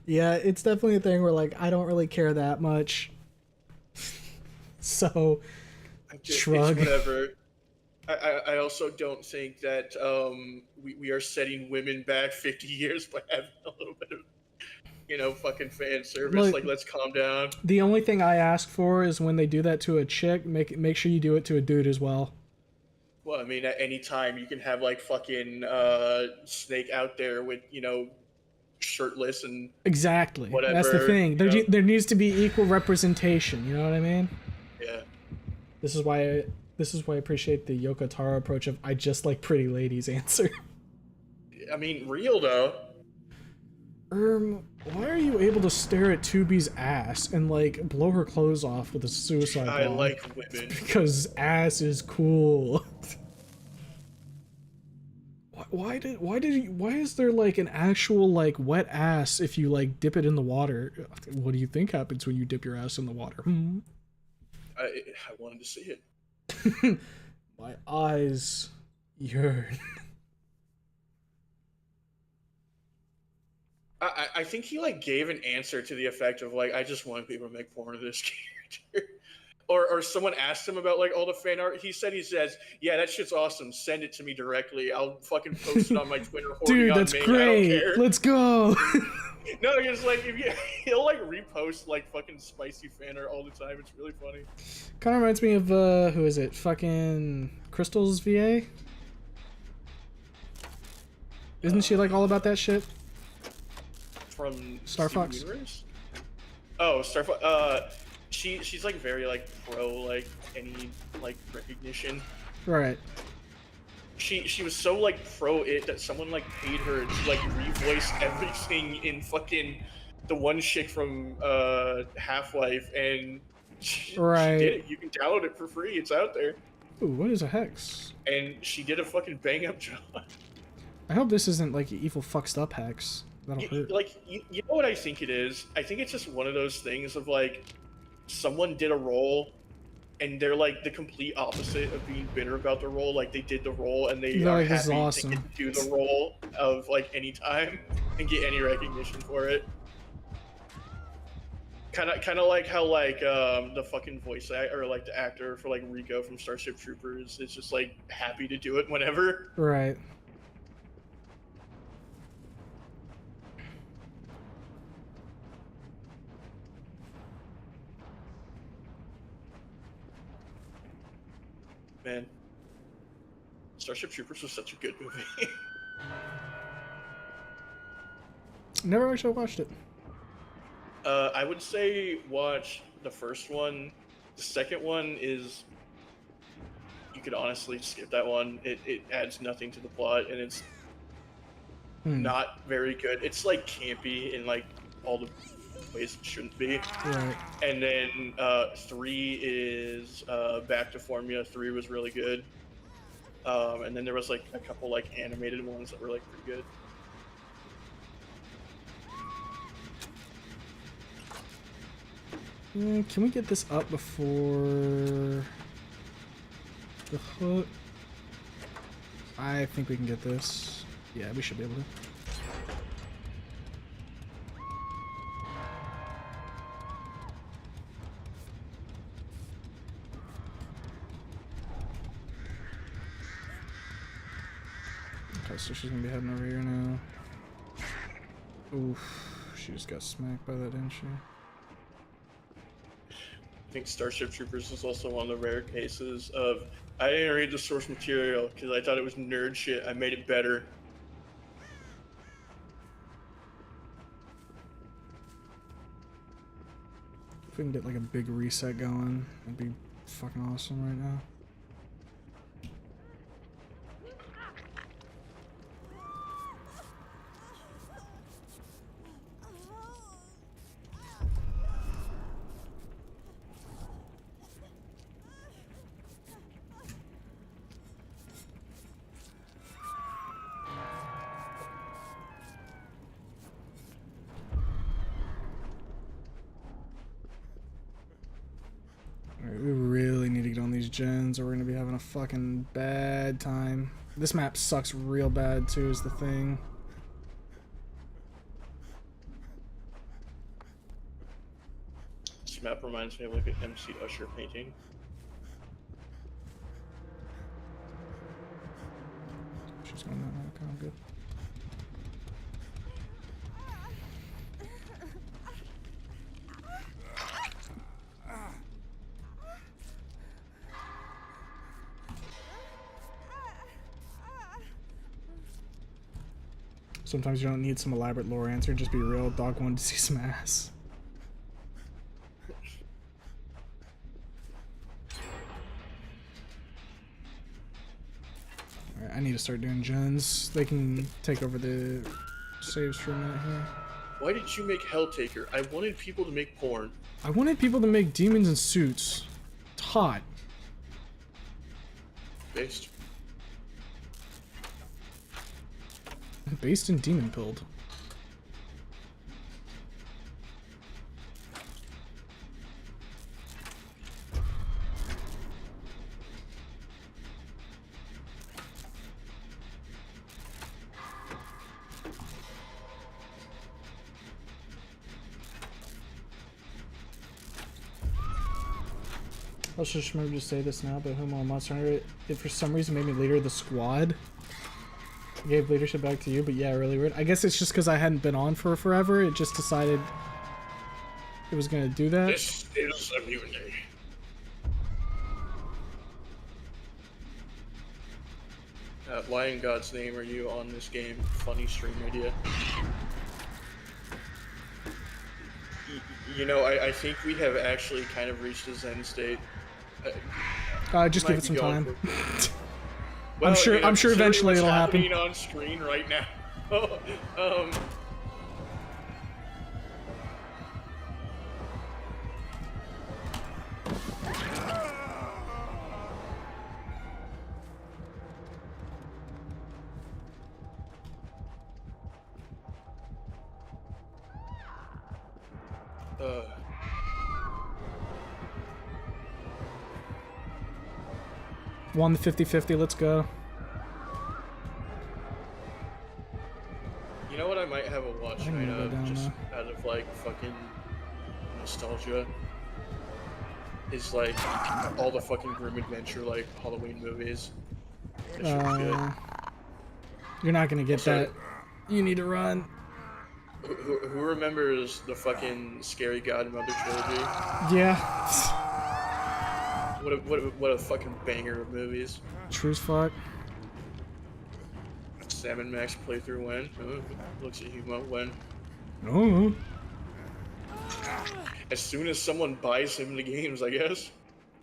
Yeah, it's definitely a thing where like I don't really care that much. So shrug. It's whatever. I also don't think that we are setting women back 50 years by having a little bit of, you know, fucking fan service. Look, like, let's calm down. The only thing I ask for is when they do that to a chick, make sure you do it to a dude as well. Well, I mean, at any time you can have like fucking Snake out there with, you know, shirtless and Exactly. whatever. That's the thing. You know? There needs to be equal representation. You know what I mean? Yeah. This is why I appreciate the Yoko Taro approach of I just like pretty ladies answer. I mean, real though. Why are you able to stare at Tubi's ass and like blow her clothes off with a suicide bomb? I like women. Because ass is cool. Why is there like an actual like wet ass if you like dip it in the water? What do you think happens when you dip your ass in the water? I wanted to see it. My eyes yearn. I think he like gave an answer to the effect of like, I just want people to make porn of this character. Or someone asked him about like all the fan art. He says, yeah, that shit's awesome. Send it to me directly. I'll fucking post it on my Twitter. Dude, that's great. Let's go. No, it's like he'll like repost like fucking spicy fan art all the time. It's really funny. Kind of reminds me of who is it? Fucking Crystal's VA. Isn't she like all about that shit? From Star Steven Fox? Universe? Oh, Star Fox. She's like very like pro like any like recognition. Right. She was so like pro it that someone like paid her to like revoice everything in fucking the one chick from Half-Life, and she did it. You can download it for free. It's out there. Ooh, what is a hex? And she did a fucking bang up job. I hope this isn't like evil fucked up hex. That'll hurt. You know what I think it is? I think it's just one of those things of like, someone did a role, and they're like the complete opposite of being bitter about the role. Like they did the role and they They're are like, this is happy awesome. to get to do the role of like any time and get any recognition for it. Kind of like how like the fucking voice or like the actor for like Rico from Starship Troopers is just like happy to do it whenever. Right. Man, Starship Troopers was such a good movie. Never actually watched it. I would say watch the first one. The second one is, you could honestly skip that one. It adds nothing to the plot, and it's not very good. It's like campy in like all the ways it shouldn't be. Right. And then 3 is back to formula. 3 was really good. And then there was like a couple like animated ones that were like pretty good. Can we get this up before the hook? I think we can get this. Yeah, we should be able to. Okay, so she's gonna be heading over here now. Oof, she just got smacked by that, didn't she? I think Starship Troopers is also one of the rare cases of I didn't read the source material because I thought it was nerd shit. I made it better. If we can get like a big reset going, that'd be fucking awesome right now. Alright, we really need to get on these gens or we're gonna be having a fucking bad time. This map sucks real bad too, is the thing. This map reminds me of like an MC Usher painting. She's going that way, okay, I'm good. Sometimes you don't need some elaborate lore answer, just be real. Dog wanted to see some ass. Alright, I need to start doing gens. They can take over the saves for a minute here. Why did you make Helltaker? I wanted people to make porn. I wanted people to make demons in suits. It's hot. Based. Based in demon pilled. I also just remember to say this now, but Homo Monster Hunter, it for some reason made me leader of the squad. I gave leadership back to you, but yeah, really weird. I guess it's just because I hadn't been on for forever. It just decided it was gonna do that. This is a mutiny. Why in God's name are you on this game? Funny stream idea. You know, I think we have actually kind of reached a zen state. Just give it some time. Well, I'm sure. you know, I'm sure eventually it'll happen. Happening on screen right now. Won the 50-50. Let's go. You know what I might have a watch I'm night gonna go of, down just now. out of like fucking nostalgia, is like all the fucking Grim Adventure like Halloween movies. That shit was good. You're not gonna get Also- that. You need to run. Who remembers the fucking Scary Godmother trilogy? Yeah. What a fucking banger of movies. True as fuck. Sam and Max playthrough when? Looks at you when? No. As soon as someone buys him the games, I guess.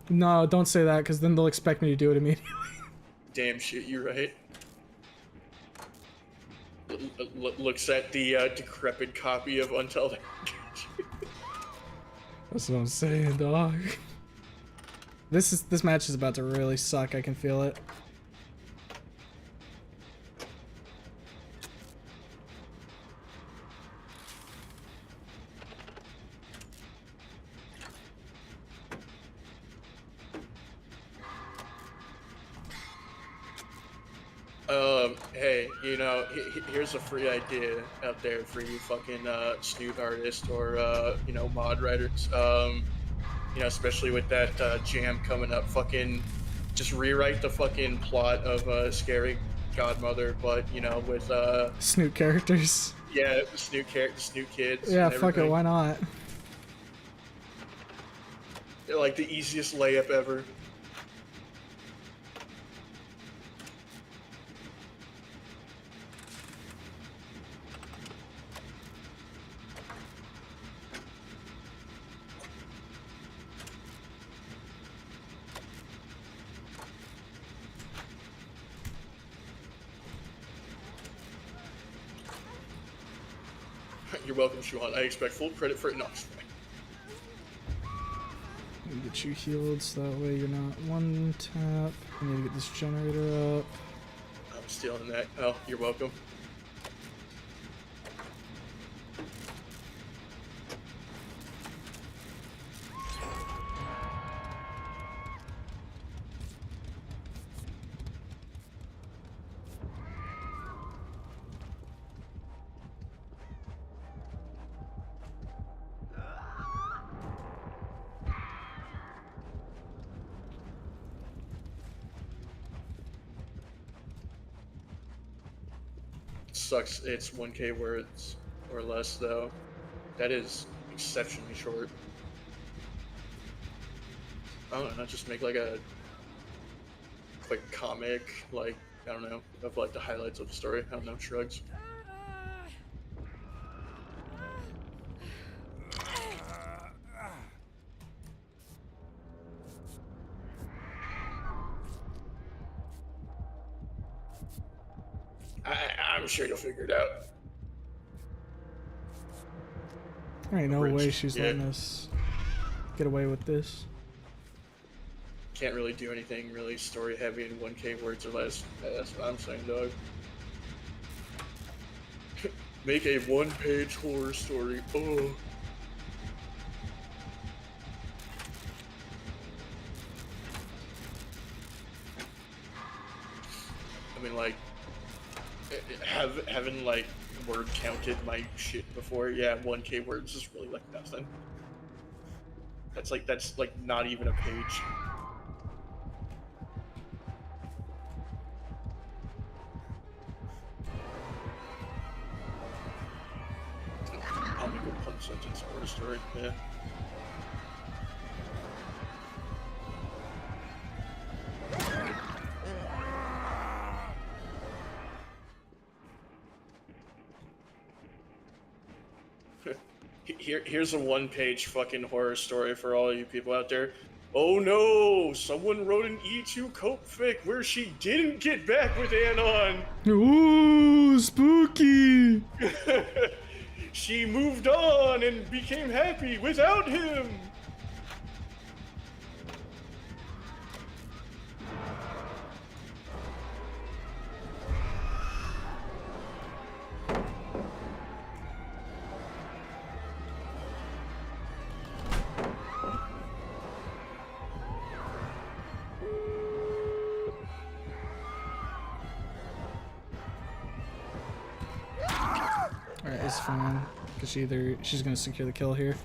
No, don't say that, because then they'll expect me to do it immediately. Damn shit, you're right. Looks at the decrepit copy of Until Dawn. That's what I'm saying, dog. This match is about to really suck. I can feel it. Hey, you know, here's a free idea out there for you fucking snoot artists or you know, mod writers. You know, especially with that jam coming up, fucking just rewrite the fucking plot of Scary Godmother, but you know, with Snoot characters. yeah, the snoot characters, snoot kids. Yeah, and fuck it. everything. Why not? They're like the easiest layup ever. You're welcome, Shuan. I expect full credit for it. No, I'm just kidding. Let me get you healed so that way you're not one tap. I need to get this generator up. I'm stealing that. Oh, you're welcome. Sucks it's 1K words or less though. That is exceptionally short. I don't know, just make like a quick comic, like, I don't know, of like the highlights of the story. I don't know, shrugs. I'm sure you'll figure it out. There ain't no Bridge, way she's yeah. letting us get away with this. Can't really do anything really story heavy in 1K words or less. That's what I'm saying, dog. Make a one-page horror story. Oh. I mean, like, having like word counted my shit before, yeah, 1K words is really like nothing. That's like not even a page. I'll make a one sentence horror story, yeah. Here's a one-page fucking horror story for all you people out there. Oh no! Someone wrote an E2 cope fic where she didn't get back with Anon! Ooh, spooky! She moved on and became happy without him! fine. Because she's gonna secure the kill here.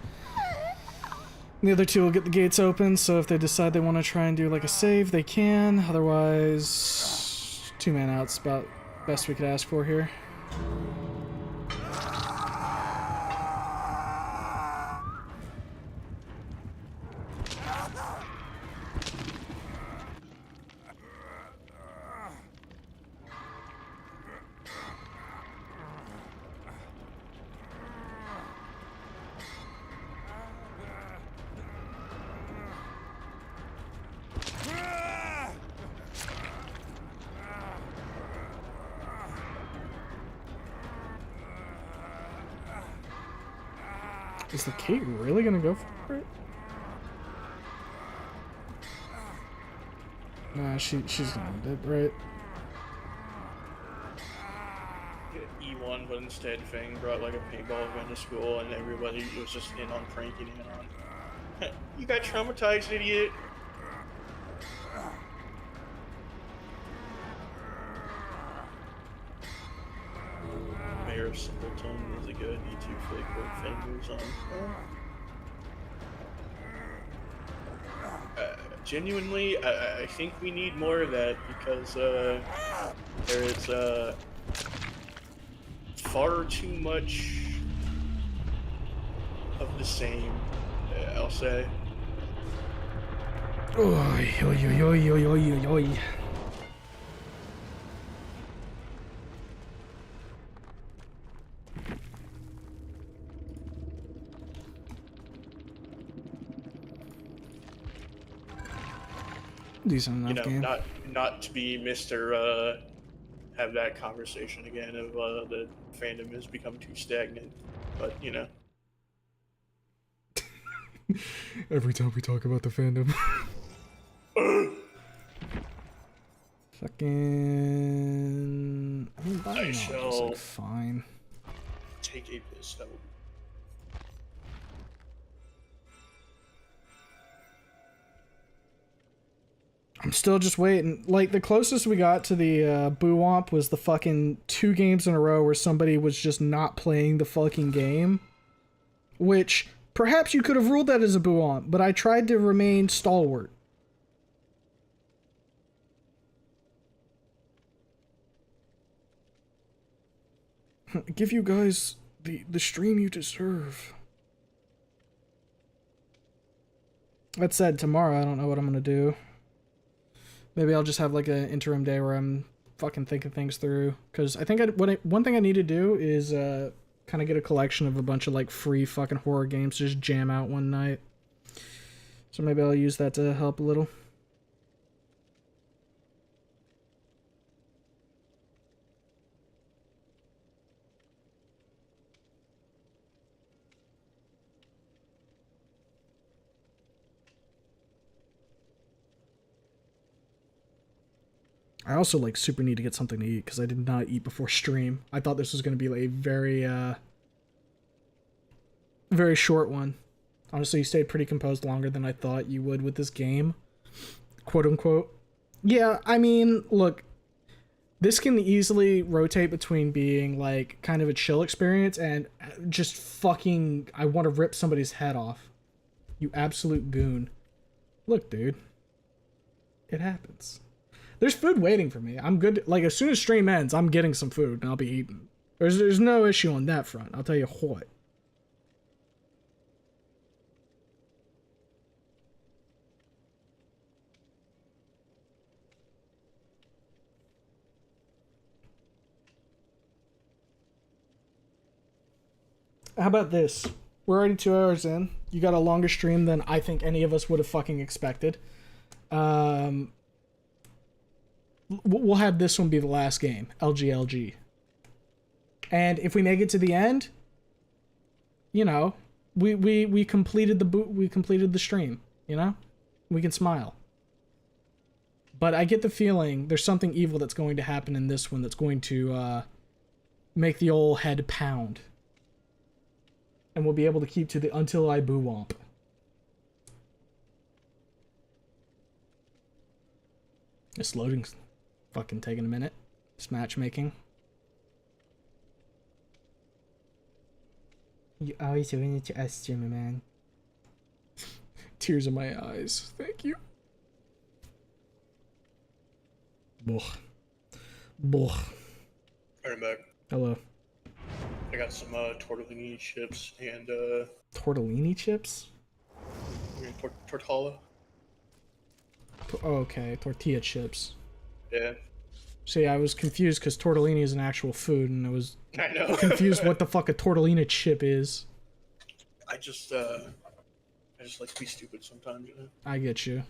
And the other two will get the gates open, so if they decide they want to try and do like a save, they can. Otherwise, 2-man out's about best we could ask for here. Is the Kate really gonna go for it? Nah, she's gonna end it, right? E1, but instead Fang brought like a paintball gun to school, and everybody was just in on pranking him on. You got traumatized, idiot. Mayor of Simpleton is a good E2 fake where Fang moves on. Genuinely, I think we need more of that because there is far too much of the same, I'll say. Oy, oy, oy, oy, oy, oy, oy. Decent enough game. Not to be Mr. Have that conversation again of the fandom has become too stagnant, but you know. Every time we talk about the fandom. Fucking. I mean, I shall like, fine. Take a piss. That will be. I'm still just waiting. Like, the closest we got to the Boo Womp was the fucking 2 games in a row where somebody was just not playing the fucking game. Which, perhaps you could have ruled that as a Boo Womp, but I tried to remain stalwart. Give you guys the stream you deserve. That said, tomorrow I don't know what I'm gonna do. Maybe I'll just have like an interim day where I'm fucking thinking things through. Because I think one thing I need to do is kind of get a collection of a bunch of like free fucking horror games to just jam out one night. So maybe I'll use that to help a little. I also like super need to get something to eat because I did not eat before stream. I thought this was going to be like a very short one. Honestly, you stayed pretty composed longer than I thought you would with this game. Quote unquote. Yeah, I mean, look, this can easily rotate between being like kind of a chill experience and just fucking I want to rip somebody's head off. You absolute goon. Look, dude. It happens. There's food waiting for me. I'm good. Like, as soon as stream ends, I'm getting some food and I'll be eating. There's no issue on that front. I'll tell you what. How about this? We're already 2 hours in. You got a longer stream than I think any of us would have fucking expected. We'll have this one be the last game, LGLG. And if we make it to the end, you know, we completed the stream, you know? We can smile. But I get the feeling there's something evil that's going to happen in this one that's going to make the old head pound. And we'll be able to keep to the Until I Boo Womp. This loading's fucking taking a minute. This matchmaking. You always doing it to us, Jimmy man. Tears in my eyes. Thank you. Bull. Alright, back. Hello. I got some tortellini chips and Tortellini chips? tortilla. Oh, okay, tortilla chips. Yeah. See, I was confused because tortellini is an actual food, and I was I know. confused what the fuck a tortellini chip is. I just like to be stupid sometimes, you know. I get you.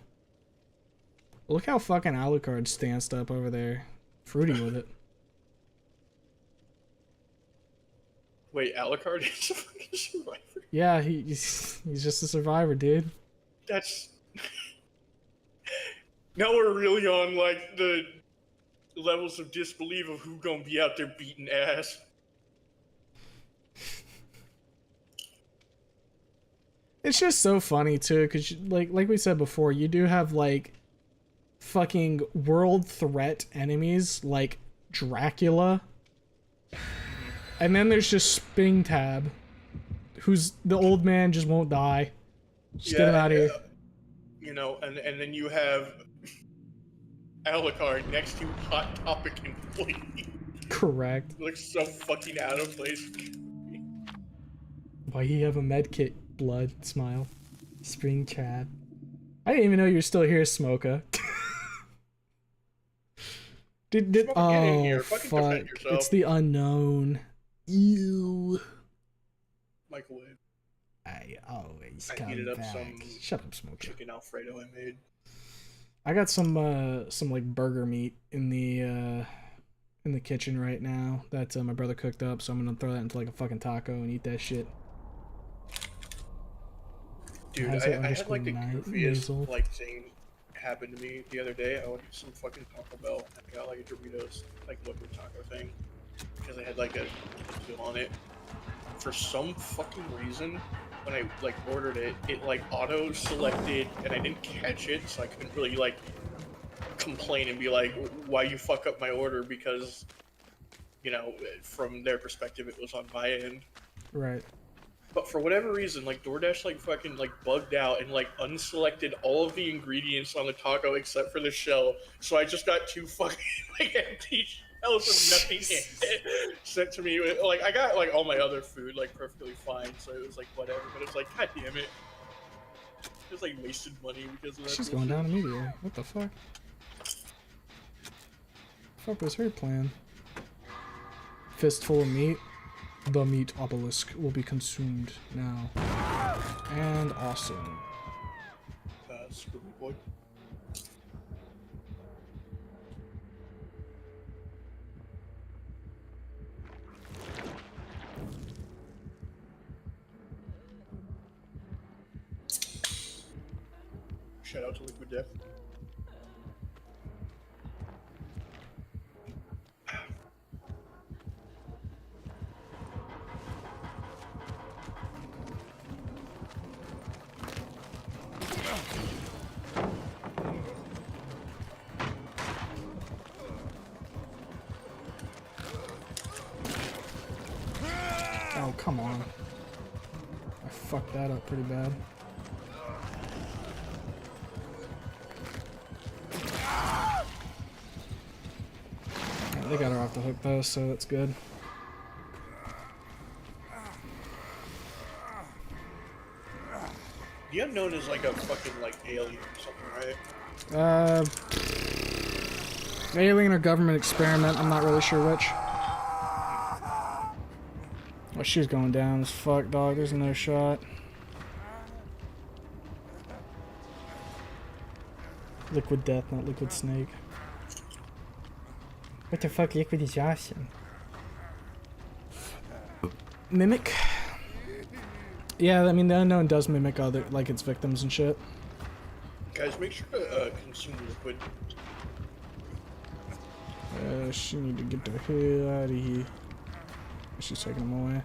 Look how fucking Alucard's stanced up over there. Fruity with it. Wait, Alucard is a fucking survivor? Yeah, he's just a survivor, dude. That's... Now we're really on, like, the levels of disbelief of who gonna be out there beating ass. It's just so funny, too, because, like we said before, you do have, like, fucking world threat enemies, like Dracula. And then there's just Springtab, who's the old man just won't die. Just get him out of here. You know, and then you have Alucard next to Hot Topic employee. Correct. Looks so fucking out of place. Why he have a medkit? Blood smile. Springtrap. I didn't even know you were still here, Smoka. did Smoka, get in oh here. Fucking fuck! defend yourself. It's the unknown. Ew. Microwave. I always I come heated up back. some Shut up, Smoka. chicken Alfredo I made. I got some like burger meat in the kitchen right now that my brother cooked up, so I'm gonna throw that into like a fucking taco and eat that shit. Dude, I had like the goofiest like thing happen to me the other day. I went to some fucking Taco Bell and I got like a Doritos like liquid taco thing because I had like a deal on it. For some fucking reason, when I like ordered it, it like auto selected and I didn't catch it, so I couldn't really like complain and be like, why you fuck up my order, because you know, from their perspective it was on my end. Right. But for whatever reason, like DoorDash like fucking like bugged out and like unselected all of the ingredients on the taco except for the shell. So I just got 2 fucking like empty shells of nothing in it sent to me. Like I got like all my other food like perfectly fine, so it was like whatever. But it's like, god damn it, just like wasted money because of that. She's going down immediately. What the fuck? Fuck was her plan? Fistful of meat. The meat obelisk will be consumed now. And awesome. Screw me, boy. Shout out to Liquid Death. Oh, come on. I fucked that up pretty bad. Yeah, they got her off the hook though, so that's good. The Unknown is like a fucking like alien or something, right? Alien or government experiment, I'm not really sure which. Oh, she's going down as fuck, dog. There's no shot. Liquid death, not liquid snake. What the fuck? Liquid is awesome. Mimic? Yeah, I mean, the Unknown does mimic other, like, its victims and shit. Guys, make sure to consume liquid. She need to get the hell out of here. She's taking him away.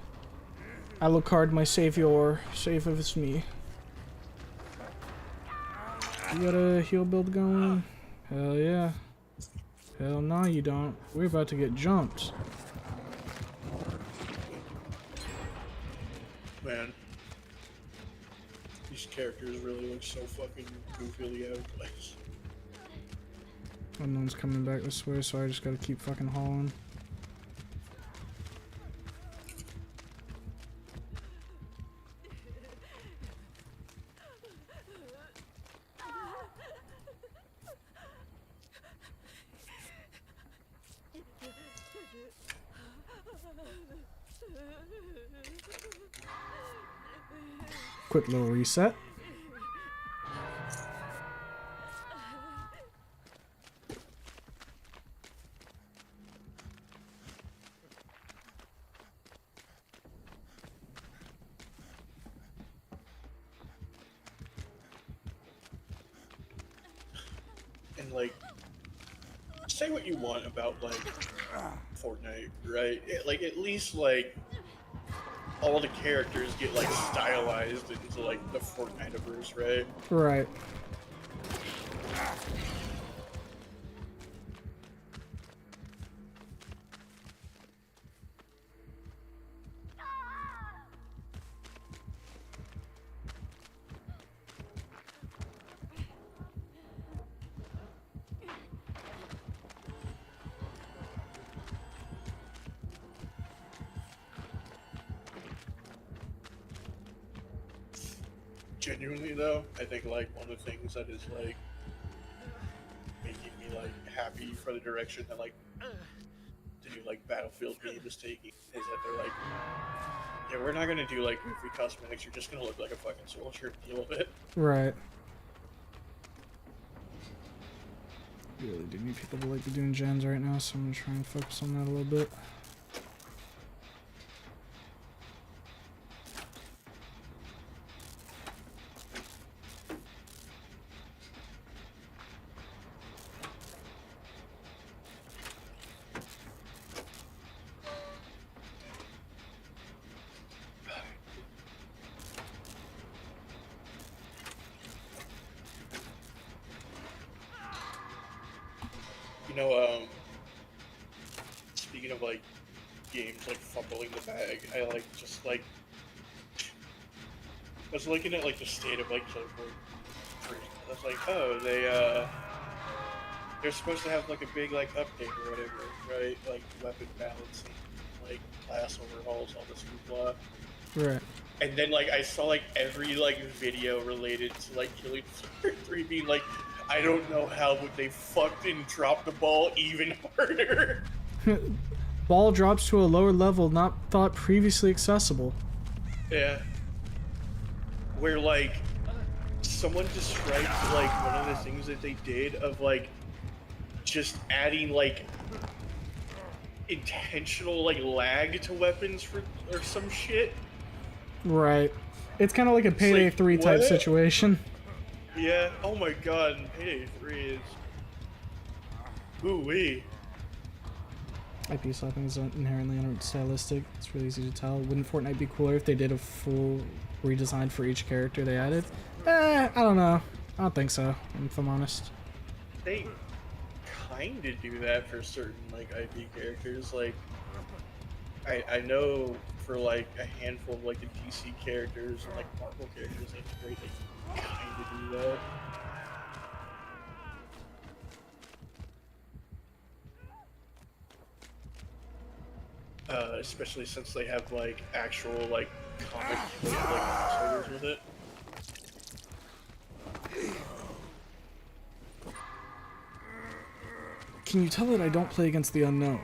Alucard, my savior. Save if it's me. You got a heal build going? Hell yeah. Hell no, you don't. We're about to get jumped. Man, these characters really look so fucking goofily out of place. Unknown's coming back this way, so I just gotta keep fucking hauling. Quick little reset. And like, say what you want about like Fortnite, right? Like at least like all the characters get like stylized into like the Fortniteverse, right? Right. Genuinely though, I think like one of the things that is like making me like happy for the direction that like the new like Battlefield game is taking is that they're like, yeah, we're not gonna do like goofy cosmetics. You're just gonna look like a fucking soldier. Deal with it. Right. You really do need people to like be doing gens right now, so I'm gonna try and focus on that a little bit. You know, speaking of like games like fumbling the bag, I like just like I was looking at like the state of like Killboard 3. I was like, oh, they're supposed to have like a big like update or whatever, right? Like weapon balancing, like class overhauls, all this blah. Right. And then like I saw like every like video related to like Killing Floor 3 being like, I don't know how, but they fucking dropped the ball even harder. Ball drops to a lower level not thought previously accessible. Yeah. Where like someone described like one of the things that they did of like just adding like intentional like lag to weapons for or some shit. Right. It's kind of like a Payday like, 3 type what? situation. Yeah. Oh my god. And Payday 3 is. Ooh wee. IP slapping is inherently unstylistic. It's really easy to tell. Wouldn't Fortnite be cooler if they did a full redesign for each character they added? I don't know. I don't think so, if I'm honest. They kind of do that for certain like IP characters. Like, I know for like a handful of like the DC characters and like Marvel characters, it's great. They kind of do that. Especially since they have like actual like comic like crossovers with it. Can you tell that I don't play against the unknown?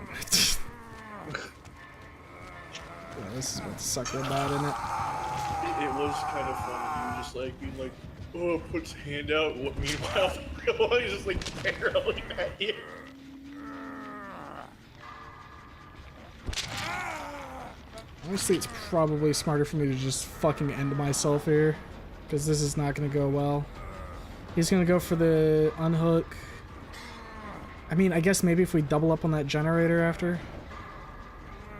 Yeah, this is about to suck real bad, isn't it? It was kind of funny. You just like being like, oh, puts hand out. What meanwhile, he's just like barreling at you. Honestly, it's probably smarter for me to just fucking end myself here, because this is not going to go well. He's going to go for the unhook. I mean, I guess maybe if we double up on that generator after.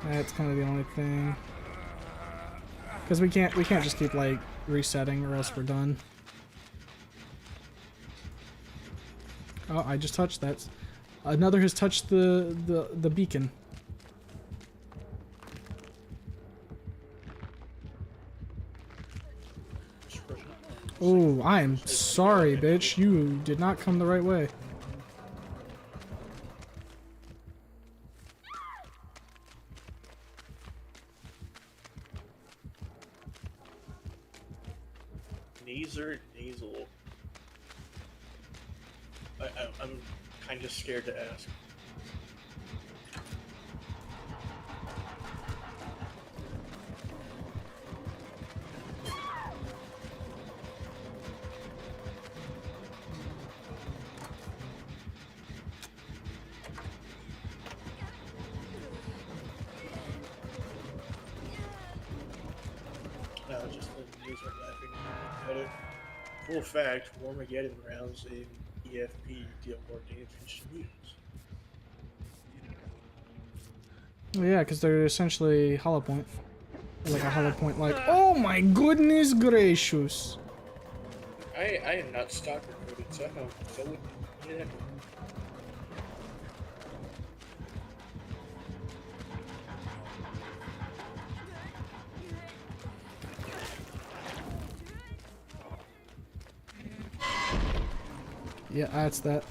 That's kind of the only thing. Because we can't just keep like resetting or else we're done. Oh, I just touched that. Another has touched the beacon. Oh, I am sorry, bitch. You did not come the right way. Nasal. I'm kind of scared to ask. No, just the news are laughing at it. Full fact, Warmageddon rounds in EFP deal more damage to mutants. Well, yeah, because they're essentially hollow point. Like a hollow point, like, oh my goodness gracious. I am not stalker coded, so I don't know. Yeah. Yeah, that's that.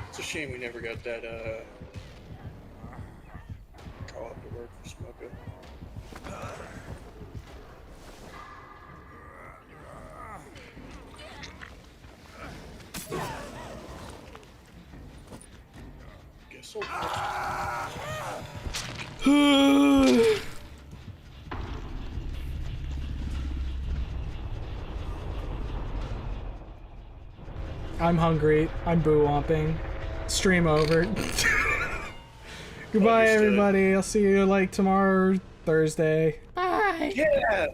It's a shame we never got that call up to work for Smoko. Guess I'll I'm hungry. I'm boo-womping. Stream over. Goodbye, Understood. everybody. I'll see you like tomorrow, Thursday. Bye. Yeah!